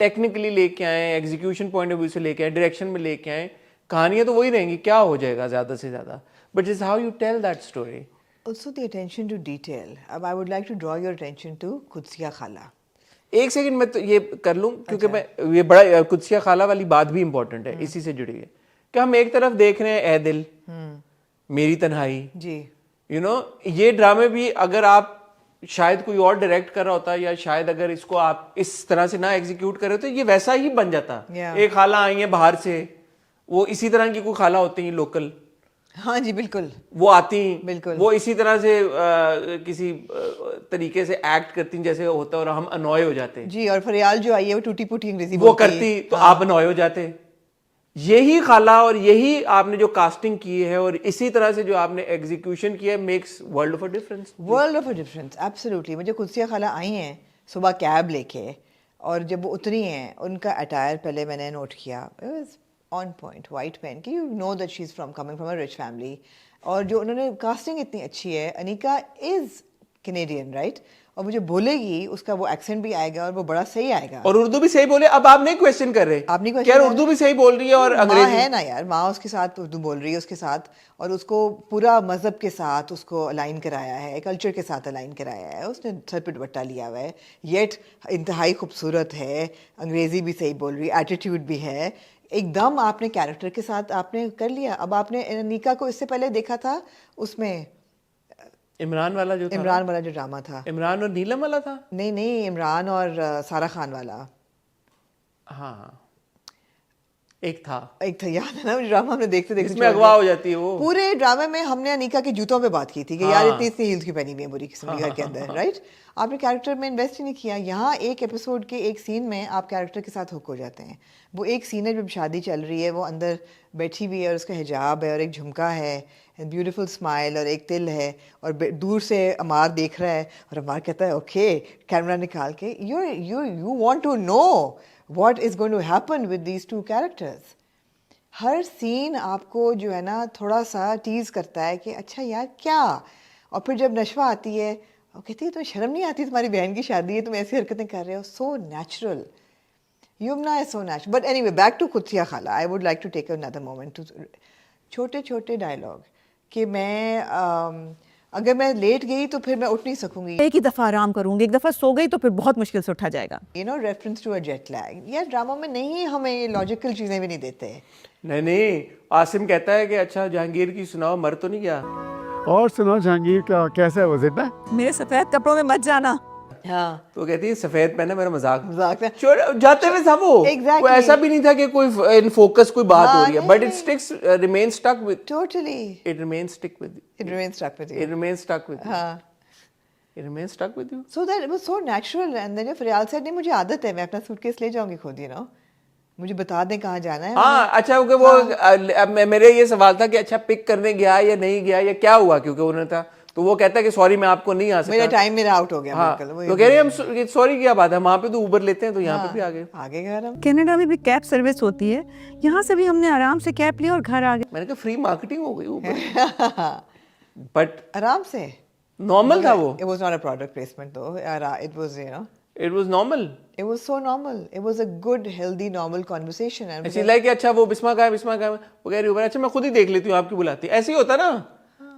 टेक्निकली लेके आए, एग्जीक्यूशन पॉइंट ऑफ व्यू से लेके आए, डायरेक्शन में लेके आए। कहानियाँ तो वही रहेंगी, क्या हो जाएगा ज़्यादा से ज़्यादा, but is how you tell that story. Also the attention to detail. अब I would like to draw your attention to Qudsia खाला। एक सेकंड में तो ये कर लूं, क्योंकि मैं ये बड़ा कुदसिया खाला वाली बात भी इंपॉर्टेंट है, इसी से जुड़ी है कि हम एक तरफ देख रहे हैं ए दिल, मेरी तन्हाई जी, यू नो, ये ड्रामे भी अगर आप शायद कोई और डायरेक्ट कर रहा होता, या शायद अगर इसको आप इस तरह से ना एग्जीक्यूट करे तो ये वैसा ही बन जाता। एक खाला आई है बाहर से, वो इसी तरह की कोई खाला होती है लोकल, हाँ जी बिल्कुल, वो आती, बिल्कुल, वो इसी तरह से किसी तरीके से एक्ट करती जैसे होता है और हम अनॉय हो जाते जी। और फरियाल जो आई है वो टूटी फूटी अंग्रेजी वो करती तो आप अनॉय हो जाते। यही खाला और यही आपने जो कास्टिंग की है और इसी तरह से जो आपने एग्जीक्यूशन किया है, makes world of a difference. World of a difference, absolutely. मुझे कुदसिया खाला आई हैं सुबह कैब लेके, और जब वो उतरी हैं उनका अटायर पहले मैंने नोट किया, it was on point, white pen, कि you know that she is coming from a rich family. और जो उन्होंने कास्टिंग इतनी अच्छी है, अनिका इज़ कैनेडियन राइट, और मुझे बोलेगी उसका वो एक्सेंट भी आएगा और वो बड़ा सही आएगा, और उर्दू भी सही बोले। अब आप नहीं क्वेश्चन कर रहे, आप नहीं यार क्वेश्चन, उर्दू भी सही बोल रही है और माँ अंग्रेजी है ना यार, माँ उसके साथ उर्दू बोल रही है उसके साथ, और उसको पूरा मज़हब के साथ उसको अलाइन कराया है, कल्चर के साथ अलाइन कराया है, उसने सर पे दुपट्टा लिया हुआ है, येट इंतहाई खूबसूरत है, अंग्रेज़ी भी सही बोल रही है, एटीट्यूड भी है, एकदम आपने कैरेक्टर के साथ आपने कर लिया। अब आपने अनिका को इससे पहले देखा था उसमें इमरान वाला जो था, इमरान वाला जो ड्रामा था, इमरान और नीलम वाला था, नहीं इमरान और सारा खान वाला, हाँ एक था याद है ना ड्रामा हमने देखते देखते इसमें अगवा हो जाती है वो। पूरे ड्रामे में हमने अनिका के जूतों पे बात की थी कि यार इतनी इतनी हील्स की पहनी हुई है बुरी किस्म की घर के अंदर, राइट। आपने कैरेक्टर में इन्वेस्ट ही नहीं किया। यहाँ एक एपिसोड के एक सीन में आप कैरेक्टर के साथ हुक हो जाते हैं। वो एक सीन है जब शादी चल रही है, वो अंदर बैठी हुई है और उसका हिजाब है और एक झुमका है, ब्यूटीफुल स्माइल और एक तिल है, और दूर से अमार देख रहा है और अमार कहता है ओके, कैमरा निकाल के you want to know what is going to happen with these two characters. हर सीन आपको जो है ना थोड़ा सा टीज करता है कि अच्छा यार क्या, और फिर जब नशवा आती है वो कहती है तुम्हें शर्म नहीं आती, तुम्हारी बहन की शादी है, तुम ऐसी हरकतें कर रहे हो, सो नेचुरल, युमना है so natural. But anyway back to Qudsia खाला, I would like to take another moment to छोटे छोटे डायलॉग कि मैं अगर मैं लेट गई तो फिर मैं उठ नहीं सकूंगी, एक ही दफ़ा आराम करूंगी, एक दफ़ा सो गई तो फिर बहुत मुश्किल से उठा जाएगा। You know, reference to a jet lag. यार ड्रामा में नहीं, हमें ये लॉजिकल चीज़ें भी नहीं देते। नहीं, आसिम कहता है कि अच्छा जहांगीर की सुनाओ, मर तो नहीं गया। और सुनो जहांगीर का कैसा है वो जिंदा? मेरे सफ़ेद कपड़ों में मत जाना। हाँ, तो कहती है सफेद पहना, मेरा मजाक में जाते हुए था वो। Exactly. कोई ऐसा भी नहीं था कि कोई इन फोकस कोई बात हाँ, हो रही है, but it sticks remain stuck with, totally, it remain stick with, it remains stuck with you. It remain stuck with, हाँ, it remain stuck with you. so that it was so natural. And then Faryal said नहीं मुझे आदत है, मैं अपना सूटकेस ले जाऊंगी खुद, you know, मुझे बता दें कहाँ जाना है। हाँ, अच्छा हो गया वो। अब मेरे ये सवाल था कि अच्छा पिक करने गया या नहीं गया या क्या हुआ, क्योंकि उन्होंने था तो वो कहता है कि सॉरी मैं आपको नहीं आ सकता, मेरा टाइम मेरा आउट हो गया। हाँ, बिल्कुल तो कह रहे हैं हम सॉरी क्या बात है, वहाँ पे तो उबर लेते हैं, तो यहाँ पे भी आ गए घर हम। कनाडा में भी कैब सर्विस होती है, यहाँ से भी हमने आराम से कैब लिया और घर आ गए। मैंने कहा फ्री मार्केटिंग हो गई उबर, बट आराम से नॉर्मल था वो। It was not a product placement though. It was, you know, it was normal, it was so normal. It was a good, healthy, normal conversation. And ऐसी लाइक अच्छा वो बिस्मा का है, वो कह रही उबर, अच्छा मैं खुद ही देख लेती हूँ, आपकी बुलाती, ऐसे ही होता ना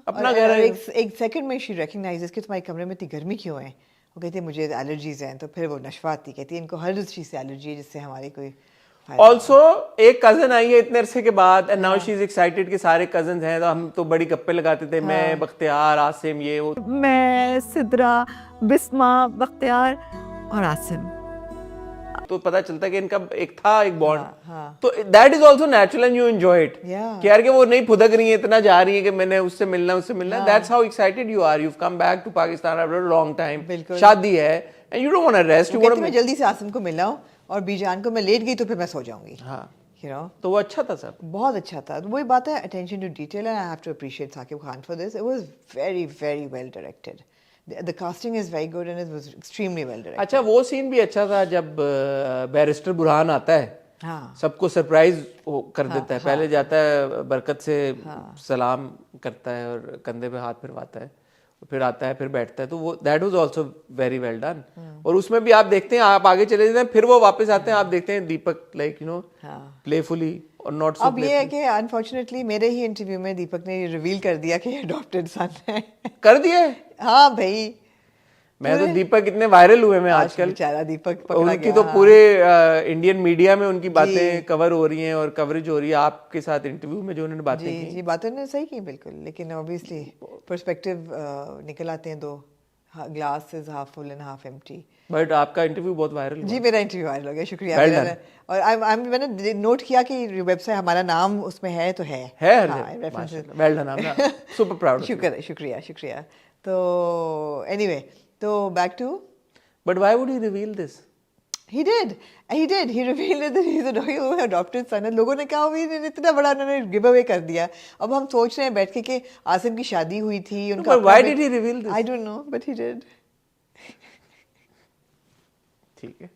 अपना घर है। एक सेकंड में शी रिकॉग्नाइजेस कि तुम्हारे कमरे में इतनी गर्मी क्यों है। वो कहती है मुझे एलर्जीज हैं, तो फिर वो नशवा आती, कहती है इनको हर चीज़ से एलर्जी है जिससे हमारी कोई ऑल्सो एक कजन आई है इतने अरसे के बाद, and now she is excited कि सारे कजन हैं, तो हम तो बड़ी गप्पे लगाते थे, मैं बख्तियार आसिम ये वो, मैं सिद्रा बिस्मा बख्तियार और आसिम, तो पता चलता है कि इनका एक बॉन्ड, तो that is also natural and you enjoy it कि यार कि वो नहीं फुदक रही है, इतना जा रही है कि मैंने उससे मिलना, that's how excited you are, you come back to Pakistan after a long time, शादी है and you don't want to rest, you want मैं जल्दी से आसिम को मिला हूं और बीजान को मैं लेट गई तो फिर मैं सो जाऊंगी। हाँ, you know, तो वो अच्छा था सब, बहुत अच्छा था। वही बात है, attention to detail, and I have to appreciate Saqib Khan for this. It was very, very well directed. The casting is very good and it was extremely well directed. अच्छा वो सीन भी अच्छा था जब बैरिस्टर बुरहान आता है, हाँ, सबको सरप्राइज कर देता है, पहले जाता है बरकत से सलाम करता है और कंधे पे हाथ फिरवाता है, फिर आता है, फिर बैठता है, तो वो that was also very well done. और उसमें भी आप देखते हैं, आप आगे चले जाते हैं, फिर वो वापस आते हैं, आप देखते हैं दीपक लाइक यू नो प्लेफुली और नॉट सो। अब ये है कि अनफॉर्चुनेटली मेरे ही इंटरव्यू में दीपक ने रिवील कर दिया कि ये अडॉप्टेड सन है। कर दिया? हाँ भाई, मैं तो दीपक इतने वायरल हुए मैं आजकल, बेचारा दीपक पकड़ा उनकी गया, तो पूरे इंडियन मीडिया में उनकी बातें कवर हो रही हैं और कवरेज हो रही है आपके साथ इंटरव्यू में जो उन्होंने बातें की। जी बातें उन्होंने सही की बिल्कुल, लेकिन ऑब्वियसली पर्सपेक्टिव निकल आते हैं, दो glass is half full and half empty. But आपका इंटरव्यू बहुत वायरल हुआ। जी मेरा इंटरव्यू वायरल हो गया, शुक्रिया। और मैंने नोट किया कि वेबसाइट हमारा नाम उसमें है तो है well done, I am super proud. शुक्रिया। तो एनीवे, तो back to, but why would he reveal this? He did. He revealed that he's an adopted son. लोगों ने कहा भी इतना बड़ा उन्होंने गिव अवे कर दिया। अब हम सोच रहे हैं बैठ के कि आसिम की शादी हुई थी उनका। Why did he reveal this? I don't know, but he did. ठीक है।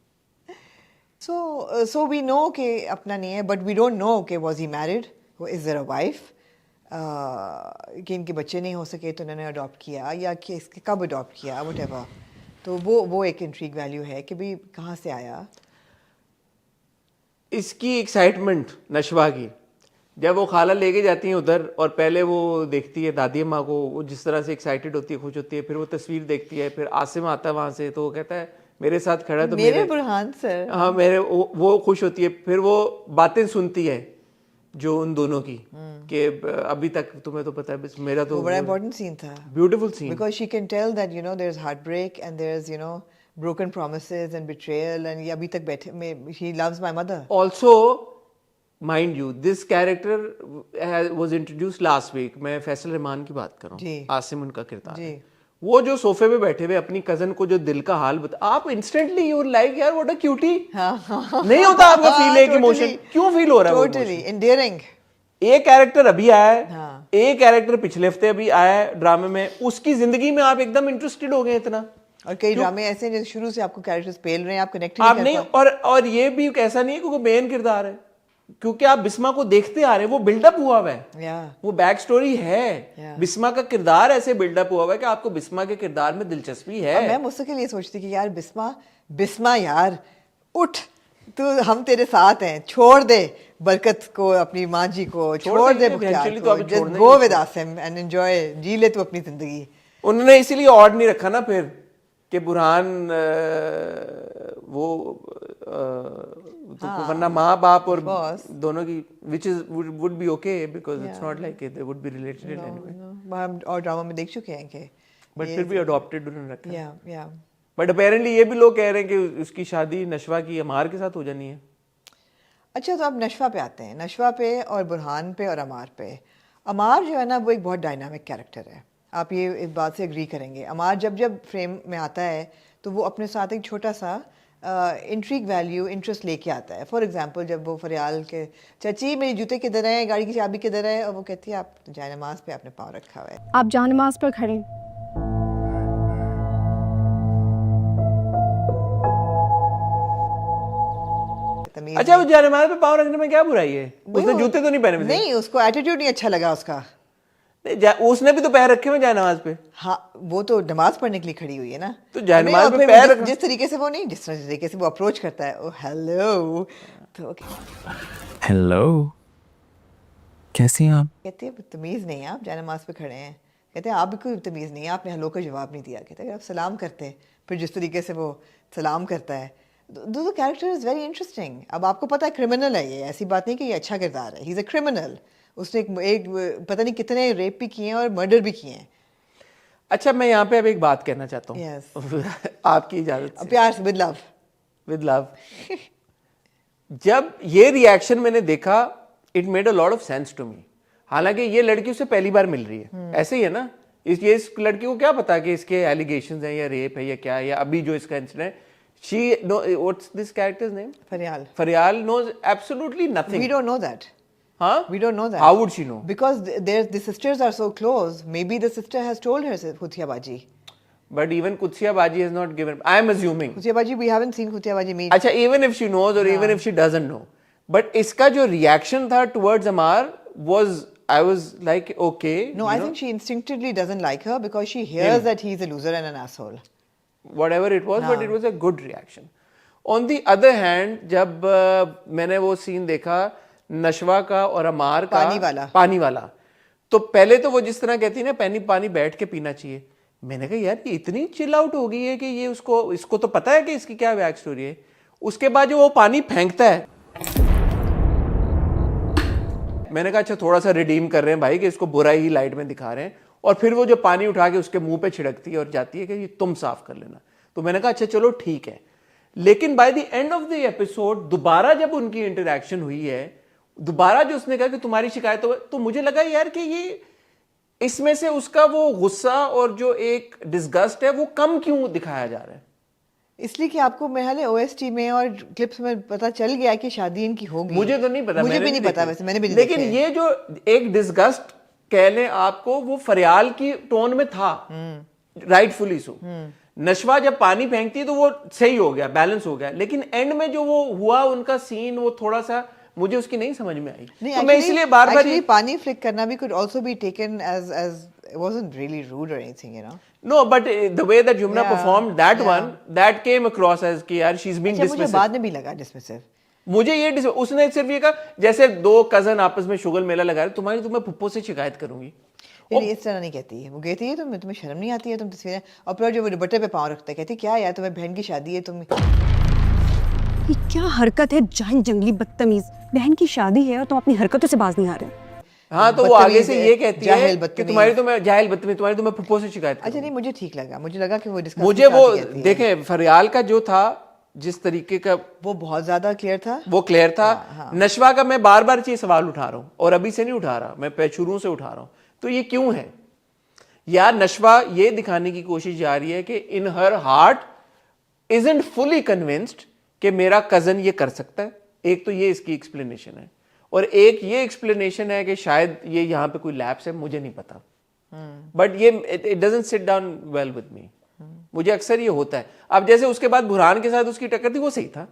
So we know कि अपना नहीं है, but we don't know कि was he married? Is there a wife? कि इनके बच्चे नहीं हो सके तो उन्होंने अडॉप्ट किया, या कि इसके कब अडॉप्ट किया, whatever. तो वो एक इंट्रीग वैल्यू है कि भाई कहाँ से आया। इसकी एक्साइटमेंट नशवा की, जब वो खाला लेके जाती है उधर और पहले वो देखती है दादी अम्मा को, वो जिस तरह से एक्साइटेड होती है, खुश होती है, फिर वो तस्वीर देखती है, फिर आसिम आता है वहाँ से तो वो कहता है मेरे साथ खड़ा है, तो मेरे बुरहान सर, हाँ मेरे, वो खुश होती है, फिर वो बातें सुनती है जो उन दोनों की कि अभी तक तुम्हें तो पता है बस मेरा तो, वो बड़ा इंपॉर्टेंट सीन था, beautiful scene, because she can tell that you know there is heartbreak and there is you know broken promises and betrayal, and ये अभी तक बैठे में he loves my mother. Also, mind you, this character was introduced last week. मैं फैसल रहमान की बात कर रहा हूँ, आसिम उनका किरदार है। वो जो सोफे पे बैठे हुए अपनी कजन को जो दिल का हाल बता, आप इंस्टेंटली यूर लाइक यार व्हाट अ क्यूटी, नहीं होता आपका फील एक इमोशन, क्यों फील हो रहा है? Totally endearing. एक कैरेक्टर अभी आया है, एक कैरेक्टर पिछले हफ्ते अभी आया है ड्रामे में, उसकी जिंदगी में आप एकदम इंटरेस्टेड हो गए इतना। और कई ड्रामे ऐसे हैं जो शुरू से आपको कैरेक्टर्स पेल रहे हैं, आप कनेक्ट नहीं और ये भी ऐसा नहीं है क्योंकि मेन किरदार है, क्योंकि आप बिस्मा को देखते आ रहे हैं, वो बिल्डअप हुआ हुआ है, वो बैक स्टोरी है, बिस्मा का किरदार ऐसे बिल्डअप हुआ हुआ है कि आपको बिस्मा के किरदार में दिलचस्पी है। मैं मुझसे ये सोचती कि यार बिस्मा यार उठ, तो हम तेरे साथ हैं, छोड़ दे बरकत को, अपनी माँ जी को छोड़ दे, just go with Asim and enjoy, जी ले तू अपनी जिंदगी। उन्होंने इसीलिए ऑड नहीं रखा ना फिर कि बुरहान वो वरना माँ बाप और दोनों की which is would be okay because it's not like they would be related in any way। हम और ड्रामा में देख चुके हैं कि बट फिर भी अडॉप्टेड उन्होंने रखा। या बट अपेरेंटली ये भी लोग कह रहे हैं कि उसकी शादी नशवा की अमार के साथ हो जानी है। अच्छा, तो अब नशवा पे आते हैं, नशवा पे और बुरहान पे और अमार पे। अमार जो है ना वो एक बहुत डायनामिक कैरेक्टर है, आप ये इस बात से एग्री करेंगे। अमार जब फ्रेम में आता है तो वो अपने साथ एक छोटा सा इंट्रीग वैल्यू इंटरेस्ट लेके आता है। फॉर एग्जांपल जब वो फरियाल के चाची मेरी जूते किधर है, गाड़ी की चाबी किधर है, और वो कहती है आप जाए नमाज पे आपने पाँव रखा हुआ है, आप जाए नमाज पर खड़े। अच्छा, वो जाए नमाज पे पाँव रखने में क्या बुराई है? उसने जूते तो नहीं पहने? नहीं, उसको एटीट्यूड नहीं अच्छा लगा उसका। उसने भी तो पैर रखे हुए जाए नमाज पे। हाँ, वो तो नमाज पढ़ने के लिए खड़ी हुई है ना, तो जाए नमाज पे पैर रखना। जिस तरीके से वो नहीं, जिस तरीके से वो अप्रोच करता है, ओ हेलो, तो हेलो कैसी हैं आप? कहते हैं तमीज़ नहीं है, आप जाए नमाज पे खड़े हैं। कहते हैं आप भी कोई तमीज़ नहीं है, आपने हेलो का जवाब नहीं दिया। कहते हैं आप सलाम करते हैं, फिर जिस तरीके से वो सलाम करता है, दो कैरेक्टर इज़ वेरी इंटरेस्टिंग। अब आपको पता है क्रिमिनल है ये, ऐसी बात नहीं कि ये अच्छा किरदार है, ही इज़ अ क्रिमिनल। उसने एक पता नहीं कितने रेप भी किए हैं और मर्डर भी किए हैं। अच्छा, मैं यहाँ पे अब एक बात कहना चाहता हूँ। yes. आपकी इजाजत से, प्यार से, विद लव, विद लव। जब ये रिएक्शन मैंने देखा, it made a lot of sense to me. हालांकि ये लड़की उससे पहली बार मिल रही है, ऐसे ही है ना। इस लड़की को क्या पता कि इसके एलिगेशंस हैं या रेप है या क्या है, या अभी जो इसका incident, she know what's this character's name, Faryal. Faryal knows absolutely nothing. We don't know that. Huh? We don't know that. How would she know? Because the sisters are so close. Maybe the sister has told her Khutiya Baji. But even Kutsiya Baji has not given. I am assuming. Khutiya Baji, we haven't seen Khutiya Baji meet. अच्छा, even if she knows or even if she doesn't know, but इसका जो reaction था towards Amar was, I was like, okay. No, I think she instinctively doesn't like her because she hears that he's a loser and an asshole. Whatever it was, but it was a good reaction. On the other hand, जब मैंने वो scene देखा नशवा का और अमार का, पानी वाला, तो पहले तो वो जिस तरह कहती है ना, पानी बैठ के पीना चाहिए। मैंने कहा यार ये इतनी चिल आउट हो गई है कि ये इसको तो पता है कि इसकी क्या बैक स्टोरी है। उसके बाद जो वो पानी फेंकता है, मैंने कहा अच्छा थोड़ा सा रिडीम कर रहे हैं भाई कि इसको बुरा ही लाइट में दिखा रहे हैं। और फिर वो जो पानी उठा के उसके मुंह पे छिड़कती है और जाती है कि ये तुम साफ कर लेना। तो मैंने कहा अच्छा चलो ठीक है। लेकिन by the end of the episode दोबारा जब उनकी इंटरेक्शन हुई है, दोबारा जो उसने कहा कि तुम्हारी शिकायत हो, तो मुझे लगा यार कि ये इसमें से उसका वो गुस्सा और जो एक डिस्गस्ट है वो कम क्यों दिखाया जा रहा है। इसलिए कि आपको मेरे ओएसटी में और क्लिप्स में पता चल गया कि शादी इनकी होगी। मुझे तो नहीं पता, मुझे भी नहीं पता वैसे, मैंने भी नहीं लेकिन ये जो एक डिस्गस्ट कह लें आपको, वो फरियाल की टोन में था, राइटफुली सो। नशवा जब पानी फेंकती है तो वो सही हो गया, बैलेंस हो गया, लेकिन एंड में जो वो हुआ उनका सीन, वो थोड़ा सा मुझे उसकी नहीं समझ में आई। तो मैं इसलिए बार-बार पानी फ्लिक करना भी could also be taken as it wasn't really rude or anything, you know. No, but the way that Yumna performed that one, that came across as कि यार she's being dismissive। मुझे बाद में भी लगा dismissive। मुझे ये उसने सिर्फ ये कहा जैसे दो कजन आपस में शुगल मेला लगा रहे, तुम्हें पुप्पो से शिकायत करूंगी। इस तरह नहीं कहती है वो, कहती है तुम्हें शर्म नहीं आती है, तुम तस्वीरें, और फिर जो वो दुपट्टे पे पाँव रखते कहती क्या यार तुम्हें बहन की शादी है, तुम ये क्या हरकत है, जाहिल जंगली बदतमीज। बहन की शादी है और तुम अपनी हरकतों से बाज नहीं आ रहे। हाँ, तो वो आगे से ये कहती है कि तुम्हारी तुम्हें पुप्पो से शिकायत। अच्छा नहीं, मुझे ठीक लगा, मुझे लगा कि वो मुझे वो देखें फरियाल का जो था, जिस तरीके का वो बहुत ज्यादा क्लियर था, वो क्लियर था। नशवा का मैं बार बार ये सवाल उठा रहा हूँ और अभी से नहीं उठा रहा, मैं शुरू से उठा रहा हूँ। तो ये क्यों है यार? नशवा ये दिखाने की कोशिश जा रही है कि in her heart isn't fully convinced कि मेरा कजन ये कर सकता है। एक तो ये इसकी एक्सप्लेनेशन है, और एक ये एक्सप्लेनेशन है कि शायद ये यहाँ पे कोई लैप्स है, मुझे नहीं पता। बट ये it doesn't sit down well with me. मुझे अक्सर ये होता है। अब जैसे उसके बाद बुरहान के साथ उसकी टक्कर थी, वो सही था,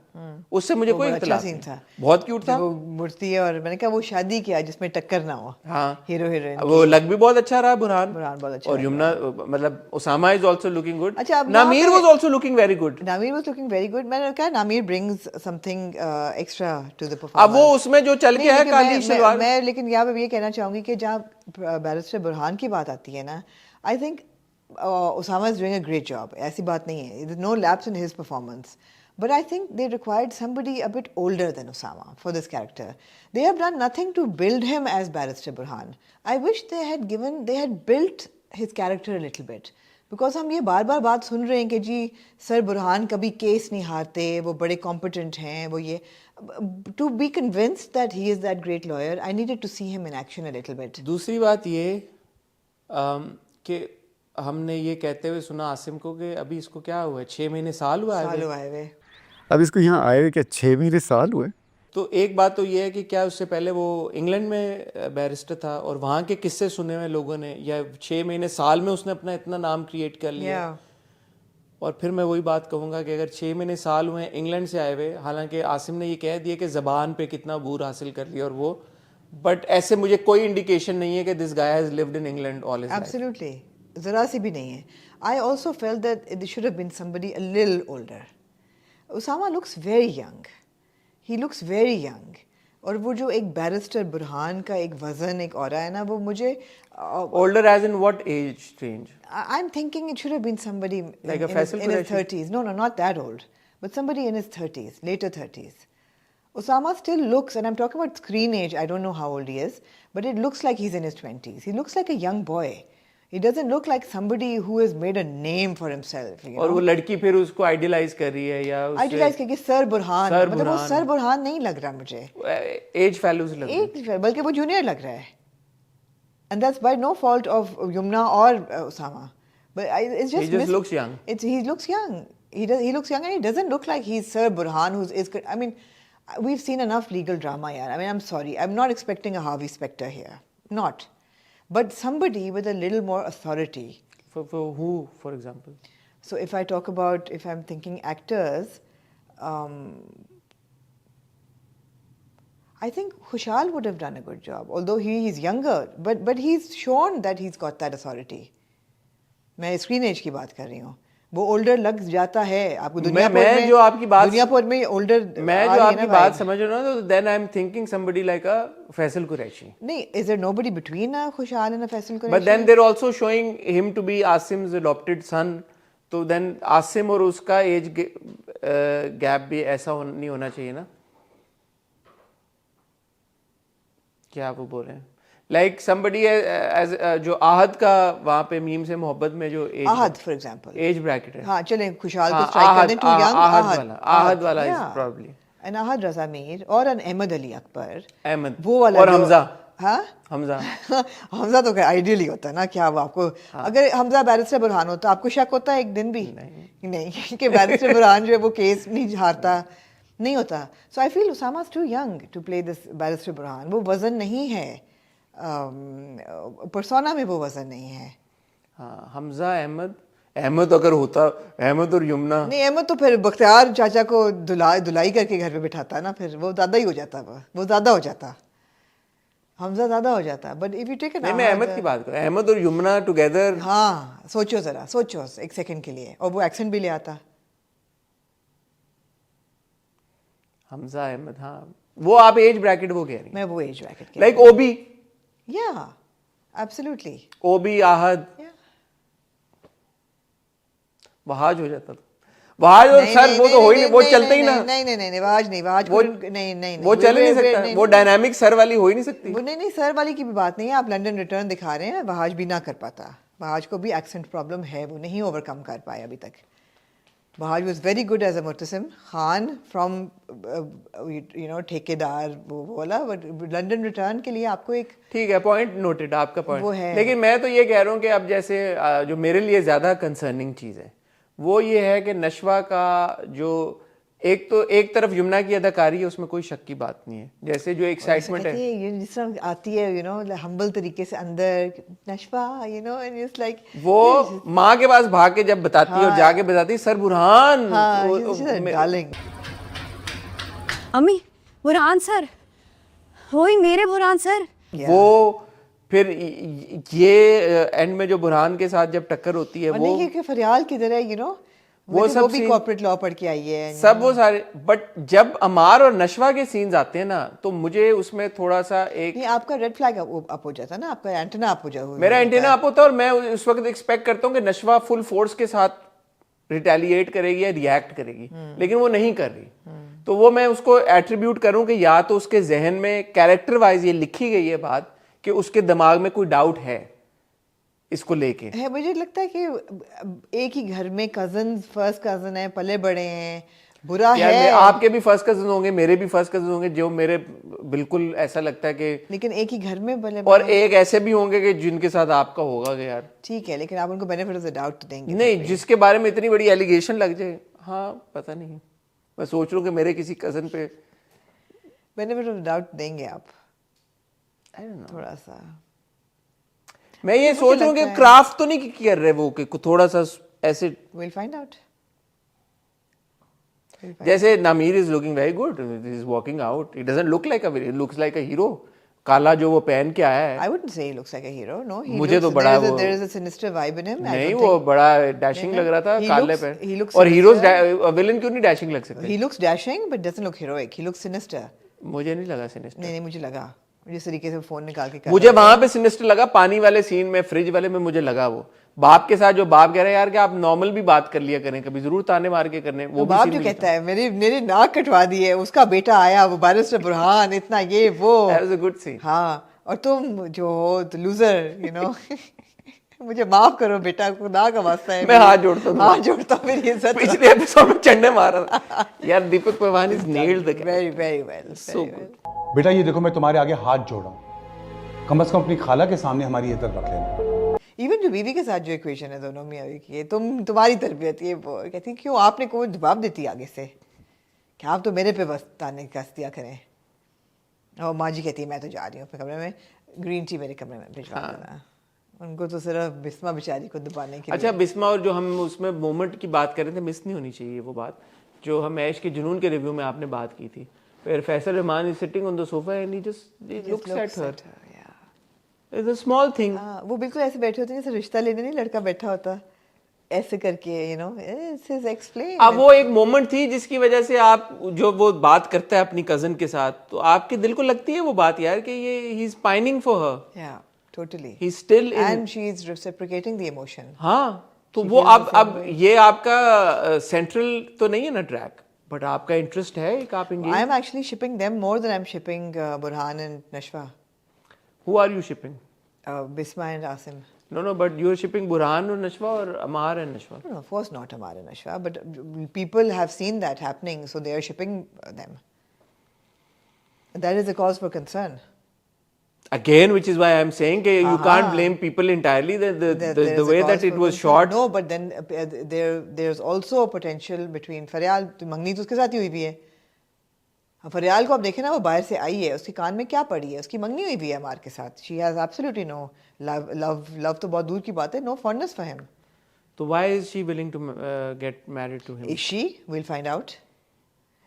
उससे मुझे कोई इख्तिलाफ नहीं था, बहुत क्यूट था। वो मूर्ति है और मैंने कहा वो शादी किया जिसमें टक्कर ना हो। हाँ, हीरो हीरोइन, वो लग भी बहुत अच्छा रहा बुरहान बहुत अच्छा। और युमना, मतलब Usama is also looking good. अच्छा, Nameer was also looking very good. Nameer was looking very good. मैंने कहा Nameer brings something extra to the performance. अब वो उसमें जो चल के है काली सलवार। मैं लेकिन यहाँ पे ये कहना चाहूंगी कि जहाँ बैरिस्टर बुरहान की बात आती है ना, I think Osama is doing a great job. ऐसी बात नहीं है. There's no lapse in his performance. But I think they required somebody a bit older than Osama for this character. They have done nothing to build him as Barrister Burhan. I wish they had built his character a little bit. Because हम ये बार-बार बात सुन रहे हैं कि जी सर बुरहान कभी केस नहीं हारते, वो बड़े competent हैं, वो ये. To be convinced that he is that great lawyer, I needed to see him in action a little bit. दूसरी बात ये कि हमने ये कहते हुए सुना आसिम को कि अभी इसको क्या हुआ है, 6 महीने साल हुआ है। अब इसको यहाँ आए हुए क्या 6 महीने साल हुए? तो एक बात तो ये है कि क्या उससे पहले वो इंग्लैंड में बैरिस्टर था और वहाँ के किस्से सुने हुए लोगों ने, या 6 महीने साल में उसने अपना इतना नाम क्रिएट कर लिया। और फिर मैं वही बात कहूँगा कि अगर 6 महीने साल हुए इंग्लैंड से आए हुए, हालांकि आसिम ने ये कह दिया कि ज़बान पे कितना बूर हासिल कर लिया और वो, बट ऐसे मुझे कोई इंडिकेशन नहीं है कि this guy has lived in England all his life. Absolutely, ज़रा सी भी नहीं है। I also felt that it should have been somebody a little older. Usama looks very young, he looks very young. और वो जो एक बैरिस्टर बुरहान का एक वजन, एक ऑरा है ना, वो मुझे older as in what age range? I'm thinking it should have been somebody like in his 30s. No, not that old, but somebody in his 30s, later 30s. Osama still looks, and I'm talking about screen age, I don't know how old he is, but it looks like he's in his 20s. He looks like a young boy. He doesn't look like somebody who has made a name for himself. You और know? वो लड़की फिर उसको आइडियलाइज कर रही है या आइडियलाइज करके सर बुरहान, सर मतलब वो बुरहान। सर बुरहान नहीं लग रहा मुझे, एज फैलूज लग रही है। एक बल्कि वो जूनियर लग रहा है, and that's by no fault of Yumna or Osama, but it's just He just looks young. He looks young. He looks young, and he doesn't look like he's Sir Burhan, I mean, we've seen enough legal drama, yaar. I mean, I'm sorry, I'm not expecting a Harvey Specter here, not. But somebody with a little more authority. For who, for example? So if I talk about, if I'm thinking actors, I think Khushal would have done a good job, although he's younger, but he's shown that he's got that authority. मैं स्क्रीन एज की बात कर रही हूँ, वो ओल्डर लग जाता है आपको मैं जो आपकी बात दुनियापुर में ओल्डर, मैं जो आपकी बात समझ रहा हूँ, तो then I am thinking somebody like a Faisal Qureshi. नहीं, is there nobody between Khushal and Faisal Qureshi? But then they are also showing him to be Asim's adopted son, तो देन आसिम और उसका एज गैप भी ऐसा नहीं होना चाहिए ना. क्या वो बोल रहे हैं, लाइक समबडी एज जो आहद का वहाँ पे मीम से मोहब्बत में जो age, Ahad for example age bracket है. हाँ चलें, खुशाल को स्ट्राइक कर दें, टू यंग आहद वाला इज प्रोबब्ली एन आहद रज़ा मीर और एन अहमद अली अकबर, अहमद वो वाला, और हमजा. हाँ हमजा हमजा तो आइडियली होता है ना, क्या वो आपको अगर हमजा बैरिस्टर बुरहान होता आपको शक होता है एक दिन भी? नहीं कि बैरिस्टर बुरहान जो है वो केस नहीं हारता, नहीं होता. So I feel Usama is too young to play this barrister Burhan. वो वजन नहीं है, पर्सोना में वो वजन नहीं है. हाँ, हमजा अहमद अगर होता, अहमद और यमुना नहीं, अहमद तो फिर बख्तियार चाचा को धुलाई करके घर पे बिठाता ना, फिर वो ज़्यादा ही हो जाता, वो ज़्यादा हो जाता, हमजा ज़्यादा हो जाता. बट इफ यू टेक नहीं, मैं अहमद की बात कर रहा हूँ, अहमद और यमुना टुगेदर. हाँ सोचो ज़रा, सोचो एक सेकंड के लिए, और वो एक्सेंट भी ले आता. हमजा अहमद, हाँ वो आप एज ब्रैकेट वो कह रही हैं. मैं वो एज ब्रैकेट लाइक ओबी. या एब्सोल्युटली. ओबी, आहद, वहाज हो जाता था. वहाज और सर वो तो हो ही नहीं, वो चलते ही ना. नहीं वहाज नहीं, वहाज वो नहीं वो चल ही नहीं सकता, वो डायनामिक सर वाली हो ही नहीं सकती. वो नहीं सर वाली की भी बात नहीं है, आप लंदन रिटर्न दिखा रहे हैं, वहाज भी ना कर पाता. वहाज को भी एक्सेंट प्रॉब्लम है, वो नहीं ओवरकम कर पाया अभी तक. Bahaj was very good as a Murtasim Khan from ठेकेदार वो बोला, बट लंदन रिटर्न के लिए आपको एक, ठीक है, पॉइंट नोटेड आपका वो पॉइंट है. लेकिन मैं तो ये कह रहा हूँ कि अब जैसे जो मेरे लिए ज़्यादा कंसर्निंग चीज़ है वो ये है कि नशवा का जो एक तरफ यमुना की अदाकारी है, उसमें कोई शक की बात नहीं है. जैसे जो एक्साइटमेंट है, ये जिस तरह आती है हम्बल तरीके से अंदर नशवा, एंड इट्स लाइक वो माँ के पास भाग के जब बताती है और जाके बताती है, सर बुरहान, डार्लिंग. अम्मी, बुरहान सर, वही मेरे बुरहान सर. वो फिर ये एंड में जो बुरहान के साथ जब टक्कर होती है, वो नहीं कि फरियाल किधर है, वो भी कॉर्पोरेट लॉ पढ़ के आई है, सब वो सारे. बट जब अमार और नशवा के सीन्स आते हैं ना, तो मुझे उसमें थोड़ा सा एक, आपका रेड फ्लैग अप हो जाता है ना, आपका एंटेना अप हो जाता है. मेरा एंटेना अप होता है, और मैं उस वक्त एक्सपेक्ट करता हूँ कि नशवा फुल फोर्स के साथ रिटेलिएट करेगी या रिएक्ट करेगी, लेकिन वो नहीं कर रही. तो वो मैं उसको एट्रीब्यूट करूँ कि या तो उसके जहन में कैरेक्टर वाइज ये लिखी गई है बात कि उसके दिमाग में कोई डाउट है इसको लेके है. मुझे लगता है कि एक ही घर में कजन, फर्स्ट कजन है, पले बड़े हैं, बुरा है. आपके भी फर्स्ट कजन होंगे, मेरे भी फर्स्ट कजन होंगे, जो मेरे बिल्कुल ऐसा लगता है कि, लेकिन एक ही घर में पले, और एक ऐसे भी होंगे कि जिनके साथ आपका होगा कि यार ठीक है, लेकिन आप उनको बेनिफिट ऑफ द डाउट देंगे नहीं, जिसके बारे में इतनी बड़ी एलिगेशन लग जाए. हाँ पता नहीं, मैं सोच रहा हूँ कि मेरे किसी कजन पे बेनिफिट ऑफ द डाउट देंगे आप, थोड़ा सा. मैं ये सोच रहा हूँ कि क्राफ्ट तो नहीं कर रहे वो, कि थोड़ा सा ऐसे. We'll find out. जैसे Nameer is looking very good, is walking out, it doesn't look like a, looks like a hero. काला जो वो पहन के आया है, I wouldn't say he looks like a hero. No, मुझे तो बड़ा वो, there is a sinister vibe in him. नहीं वो बड़ा डैशिंग लग रहा था काले पे. और हीरोज विलन क्यों नहीं डैशिंग लग सकते? He looks dashing but doesn't look heroic. He looks sinister. मुझे नहीं लगा सिनिस्टर. नहीं मुझे लगा, जिस तरीके से फोन निकाल के मुझे वहां पे सिनिस्टर लगा. पानी वाले सीन में, फ्रिज वाले में मुझे लगा वो बाप के साथ, जो बाप कह रहे हैं यार कि आप नॉर्मल भी बात कर लिया करें, कभी जरूर ताने मार के करने. वो बाप जो कहता है मेरी नाक कटवा दी है, उसका बेटा आया, वो बैरिस्टर बुरहान, इतना ये वो. That was a good scene. हाँ, और तुम जो हो तो लूजर, मुझे माफ करो बेटा, खुदा का वास्ता है। मैं हाथ जोड़ता हूँ। हाथ जोड़ता हूँ, मेरी इज्जत। पिछले एपिसोड में चंडे मारा था यार। दीपक पहलवान is nailed the very very well, so good. बेटा ये देखो, मैं तुम्हारे आगे हाथ जोड़ रहा हूँ, कम से कम अपनी खाला के सामने हमारी इज्जत रख लेना। इवन जो बीवी के साथ जो इक्वेशन है दोनों मियाँ बीवी की, ये तुम्हारी तरबियत, ये वो कहती क्यों आपने कोई जवाब देती आगे से कि आप तो मेरे पे बस ताने कस दिया करें। और माँ जी कहती है मैं तो जा रही हूँ अपने कमरे में, ग्रीन टी मेरे कमरे में भिजवा देना। उनको तो सिर्फ बिस्मा बेचारी को दबाने के अच्छा, बिस्मा और जो हम उसमें मोमेंट की बात कर रहे थे, मिस नहीं होनी चाहिए वो बात जो हम ऐश के जुनून के रिव्यू में आपने बात की थी। फिर Faisal Rahman is sitting on the sofa and he just looks at her. It's a small thing. वो बिल्कुल ऐसे बैठे होते हैं जैसे रिश्ता लेने नहीं लड़का बैठा होता ऐसे करके, यू नो, इट्स एक्सप्लेन। अब वो एक मोमेंट थी जिसकी वजह से आप जो वो बात करता है अपनी कजन के साथ, तो आपके दिल को लगती है वो बात यार कि ये he is pining for her. Yeah totally, he still and she is reciprocating the emotion. हाँ, तो वो अब ये आपका सेंट्रल तो नहीं है ना ट्रैक, बट आपका इंटरेस्ट है एक आप engage. I am actually shipping them more than I am shipping Burhan and Nashwa. Who are you shipping? Bisma and Asim. No, but you're shipping Burhan and Nashwa or Amar and Nashwa? No, of course not Amar and Nashwa, but people have seen that happening, so they are shipping them. That is a cause for concern. Again, which is why I'm saying that you can't blame people entirely. The way that it was shot. No, but then there's also a potential between फरियाल, मंगनी तो उसके साथ ही हुई भी है। फरियाल को आप देखें ना, वो बाहर से आई है, उसके कान में क्या पड़ी है, उसकी मंगनी हुई भी है अमार के साथ। She has absolutely no love तो बहुत दूर की बात है, नो फॉन्डनेस फॉर हिम। तो why is she willing to get married to him? Is she? Will find out.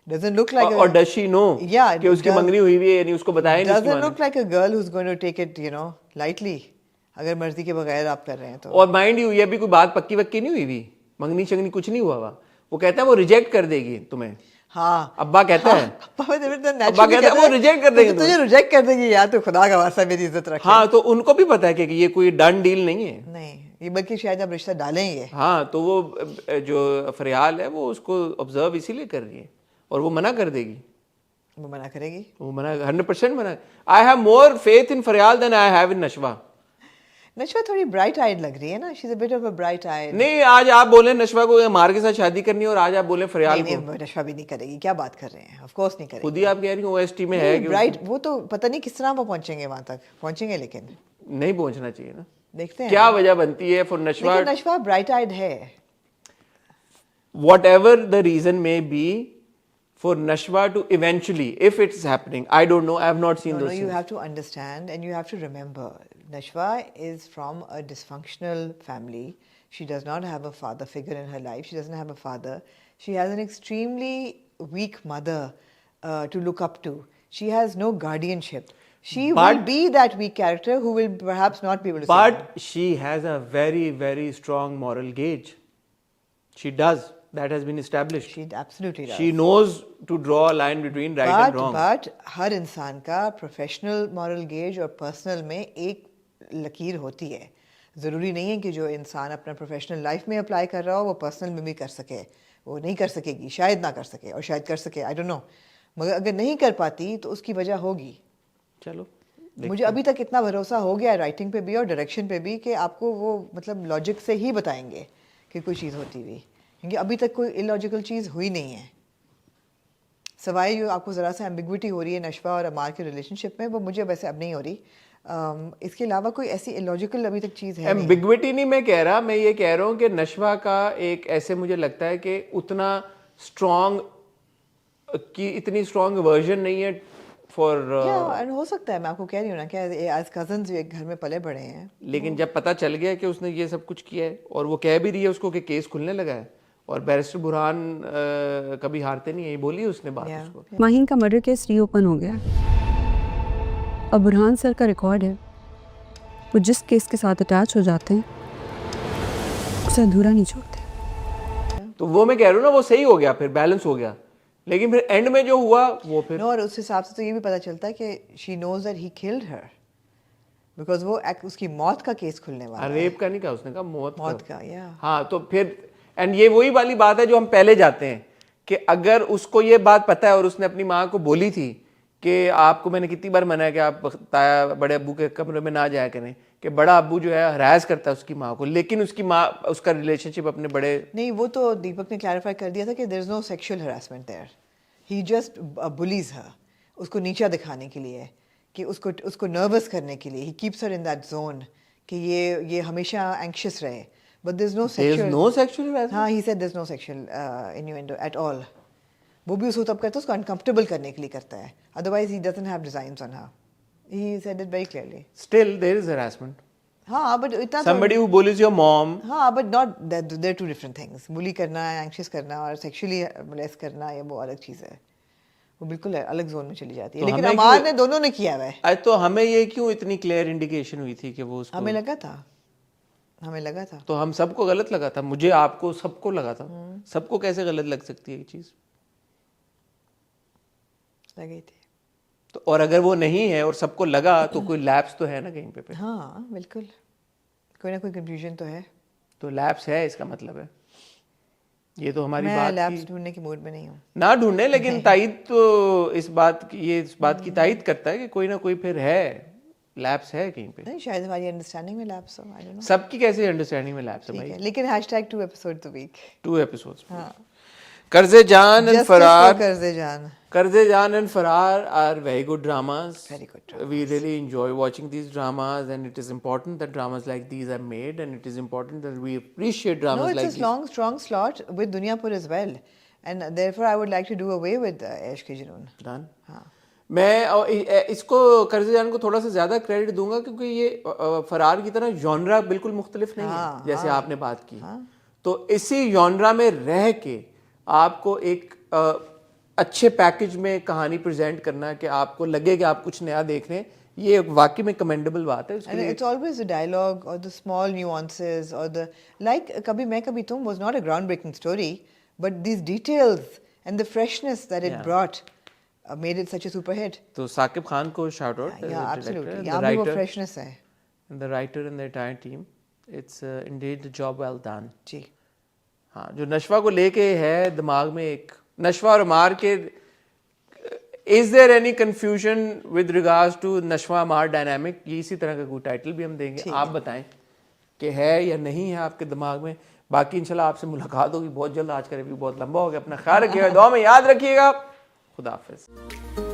Doesn't look like और डज शी नो कि उसकी मंगनी हुई भी है, यानी उसको बताया नहीं? Doesn't look like a girl who is going to take it, you know, lightly, अगर मर्जी के बगैर आप कर रहे हैं तो। और माइंड यू, ये भी कोई बात पक्की वक्की नहीं हुई भी, मंगनी शंगनी कुछ नहीं हुआ हुआ। वो कहता है वो रिजेक्ट कर देगी तुम्हें। हाँ, अब्बा कहता है, अब्बा कहता है वो रिजेक्ट कर देंगे, तुझे रिजेक्ट कर देंगे यार, तो खुदा का वास्ता मेरी इज्जत रखे। हाँ, तो उनको भी पता है कि ये कोई डन डील नहीं है। नहीं, ये बल्कि शायद जब रिश्ता डालेंगे। हाँ, तो वो जो फरियाल है वो उसको ऑब्जर्व इसीलिए कर रही है और वो मना कर देगी। वो मना करेगी, वो मना 100% मना। I have more faith in Faryal than I have in Nashwa. Nashwa थोड़ी ब्राइट आइड लग रही है ना, she is a bit of a bright eyed. नहीं, आज आप बोले नशवा को मार के साथ शादी करनी है और आज आप बोले फरियाल को। नहीं, नशवा भी नहीं करेगी, क्या बात कर रहे हैं, ऑफ कोर्स नहीं करेगी। खुद ही आप कह रही हो ओएसटी में है कि ब्राइट, वो तो पता नहीं किस तरह वो पहुंचेंगे वहां तक, पहुंचेंगे लेकिन नहीं पहुंचना चाहिए ना। देखते हैं क्या वजह बनती है फॉर नशवा। लेकिन नशवा ब्राइट आइड है। Whatever the reason may be, for Nashwa to eventually, if it's happening, I don't know, I have not seen those No, you things. have to understand and you have to remember, Nashwa is from a dysfunctional family. She does not have a father figure in her life. She doesn't have a father. She has an extremely weak mother to look up to. She has no guardianship. She will be that weak character who will perhaps not be able to save her. But she has a very, very strong moral gauge. She does. That has been established. She absolutely does. She knows to draw a line between right and wrong. But हर इंसान का प्रोफेशनल मॉरल गेज और पर्सनल में एक लकीर होती है। ज़रूरी नहीं है कि जो इंसान अपना प्रोफेशनल लाइफ में अप्लाई कर रहा हो वो पर्सनल में भी कर सके। वो नहीं कर सकेगी, शायद ना कर सके, और शायद कर सके, आई डोंट नो। मगर अगर नहीं कर पाती तो उसकी वजह होगी। चलो, मुझे अभी तक इतना भरोसा हो गया राइटिंग पे भी और डायरेक्शन पे भी कि आपको वो मतलब लॉजिक से ही बताएंगे कि कोई चीज़ होती हुई, क्योंकि अभी तक कोई इलॉजिकल चीज़ हुई नहीं है। सवाई जो आपको ज़रा सा एम्बिग्विटी हो रही है नशवा और अमार के रिलेशनशिप में, वो मुझे वैसे अब नहीं हो रही। इसके अलावा कोई ऐसी इलॉजिकल अभी तक चीज़ है एम्बिग्विटी नहीं मैं कह रहा, मैं ये कह रहा हूँ कि नशवा का एक ऐसे मुझे लगता है कि उतना स्ट्रॉन्ग की इतनी स्ट्रॉन्ग वर्जन नहीं है फॉर हो सकता है, मैं आपको कह रही हूँ ना कि एज कजन्स एक घर में पले बड़े हैं। लेकिन जब पता चल गया कि उसने ये सब कुछ किया है और वो कह भी रही है उसको कि केस खुलने लगा है, और बैरिस्टर बुरहान कभी हारते नहीं है, ये बोली उसने बात उसको। माहीन का मर्डर केस रीओपन हो गया और बुरहान सर का रिकॉर्ड है, वो जिस केस के साथ अटैच हो जाते हैं उसे अधूरा नहीं छोड़ते। तो वो मैं कह रहा हूँ ना, वो सही हो गया, फिर बैलेंस हो गया। लेकिन फिर एंड में जो हुआ वो फिर और उस हिसाब से तो ये भी पता चलता है कि she knows that he killed her, because वो उसकी मौत का केस खुलने वाला है। रेप का नहीं कहा उसने, कहा मौत का। हाँ, तो फिर एंड ये वही वाली बात है जो हम पहले जाते हैं कि अगर उसको ये बात पता है और उसने अपनी माँ को बोली थी कि आपको मैंने कितनी बार मना है कि आप ताया बड़े अब्बू के कमरे में ना जाया करें, कि बड़ा अब्बू जो है हरास करता है उसकी माँ को, लेकिन उसकी माँ उसका रिलेशनशिप अपने बड़े नहीं, वो तो दीपक ने क्लैरिफाई कर दिया था कि there is no sexual harassment there, he just bullies her, उसको नीचा दिखाने के लिए, कि उसको नर्वस करने के लिए, he keeps her in that zone कि ये हमेशा एंग्शियस रहे, but there is no sexual harassment. हाँ, he said there is no sexual innuendo at all. वो भी उसको तब करता है उसको अनकंफर्टेबल करने के लिए करता है, otherwise he doesn't have designs on her, he said it very clearly. Still there is harassment. हाँ, but इतना somebody who bullies your mom। हाँ, but not that, they're two different things। bully करना, anxious करना और sexually molest करना, ये वो अलग चीज़ है, वो बिल्कुल अलग जोन में चली जाती है। लेकिन अमार ने दोनों ने किया हुआ है। तो हमें ये क्यों इतनी क्लियर इंडिकेशन हुई थी कि वो उसको, हमें लगा था तो हम सबको गलत लगा था, मुझे, आपको, सबको लगा था। सबको कैसे गलत लग सकती है ये चीज? लगी थी तो, और अगर वो नहीं है और सबको लगा तो कोई लैप्स तो है ना कहीं पे। हाँ बिल्कुल, कोई ना कोई कंफ्यूजन तो है। तो लैप्स है, इसका मतलब है ये तो हमारी मैं बात लैप्स ढूंढने की मूड में नहीं हूँ, ना ढूंढने, लेकिन तायद तो इस बात की तायद करता है कि कोई ना कोई फिर है, लैप्स है कहीं पे। नहीं, शायद हमारी अंडरस्टैंडिंग में लैप्स हो, आई डोंट नो। सबकी कैसे अंडरस्टैंडिंग में लैप्स है भाई? लेकिन #2 episodes a week, 2 episodes। हाँ, कर्जे जान एंड फरार, कर्जे जान and Farar are very good dramas. Very good dramas. We really enjoy watching these dramas, and it is important that dramas like these are made, and it is important that we appreciate dramas like these. No, it's a strong slot with Dunyapur as well, and therefore I would like to do away with Aish Ki Junoon. Done. हाँ. मैं इसको कर्जे जान को थोड़ा सा ज्यादा क्रेडिट दूंगा क्योंकि ये फरार की तरह जॉनरा बिल्कुल मुख्तलिफ नहीं है, जैसे आपने बात की। तो इसी जॉनरा में रह के आपको एक अच्छे पैकेज में कहानी प्रेजेंट करना, कि आपको लगे कि आप कुछ नया देख रहे हैं, ये वाकई में कमेंडेबल बात है। And it's always the dialogue or the small nuances or the like कभी मैं कभी तुम was not a groundbreaking story, but these details and the freshness that it brought made it such a super hit. तो साकिब खान को shout out। Yeah, absolutely. यहाँ भी वो freshness है। And the writer and the entire team, it's indeed a job well done। जी। हाँ, जो नशवा को लेके है दिमाग में, एक नशवा और अमार के, is there any confusion with regards to Nashwa Ammar dynamic? ये इसी तरह का कोई टाइटल भी हम देंगे, आप बताएं कि है या नहीं है आपके दिमाग में। बाकी इंशाल्लाह आपसे मुलाकात होगी बहुत जल्द। आज का रिव्यू बहुत लंबा हो गया, अपना ख्याल रखिएगा, दुआ में याद रखिएगा, खुदा हाफिज।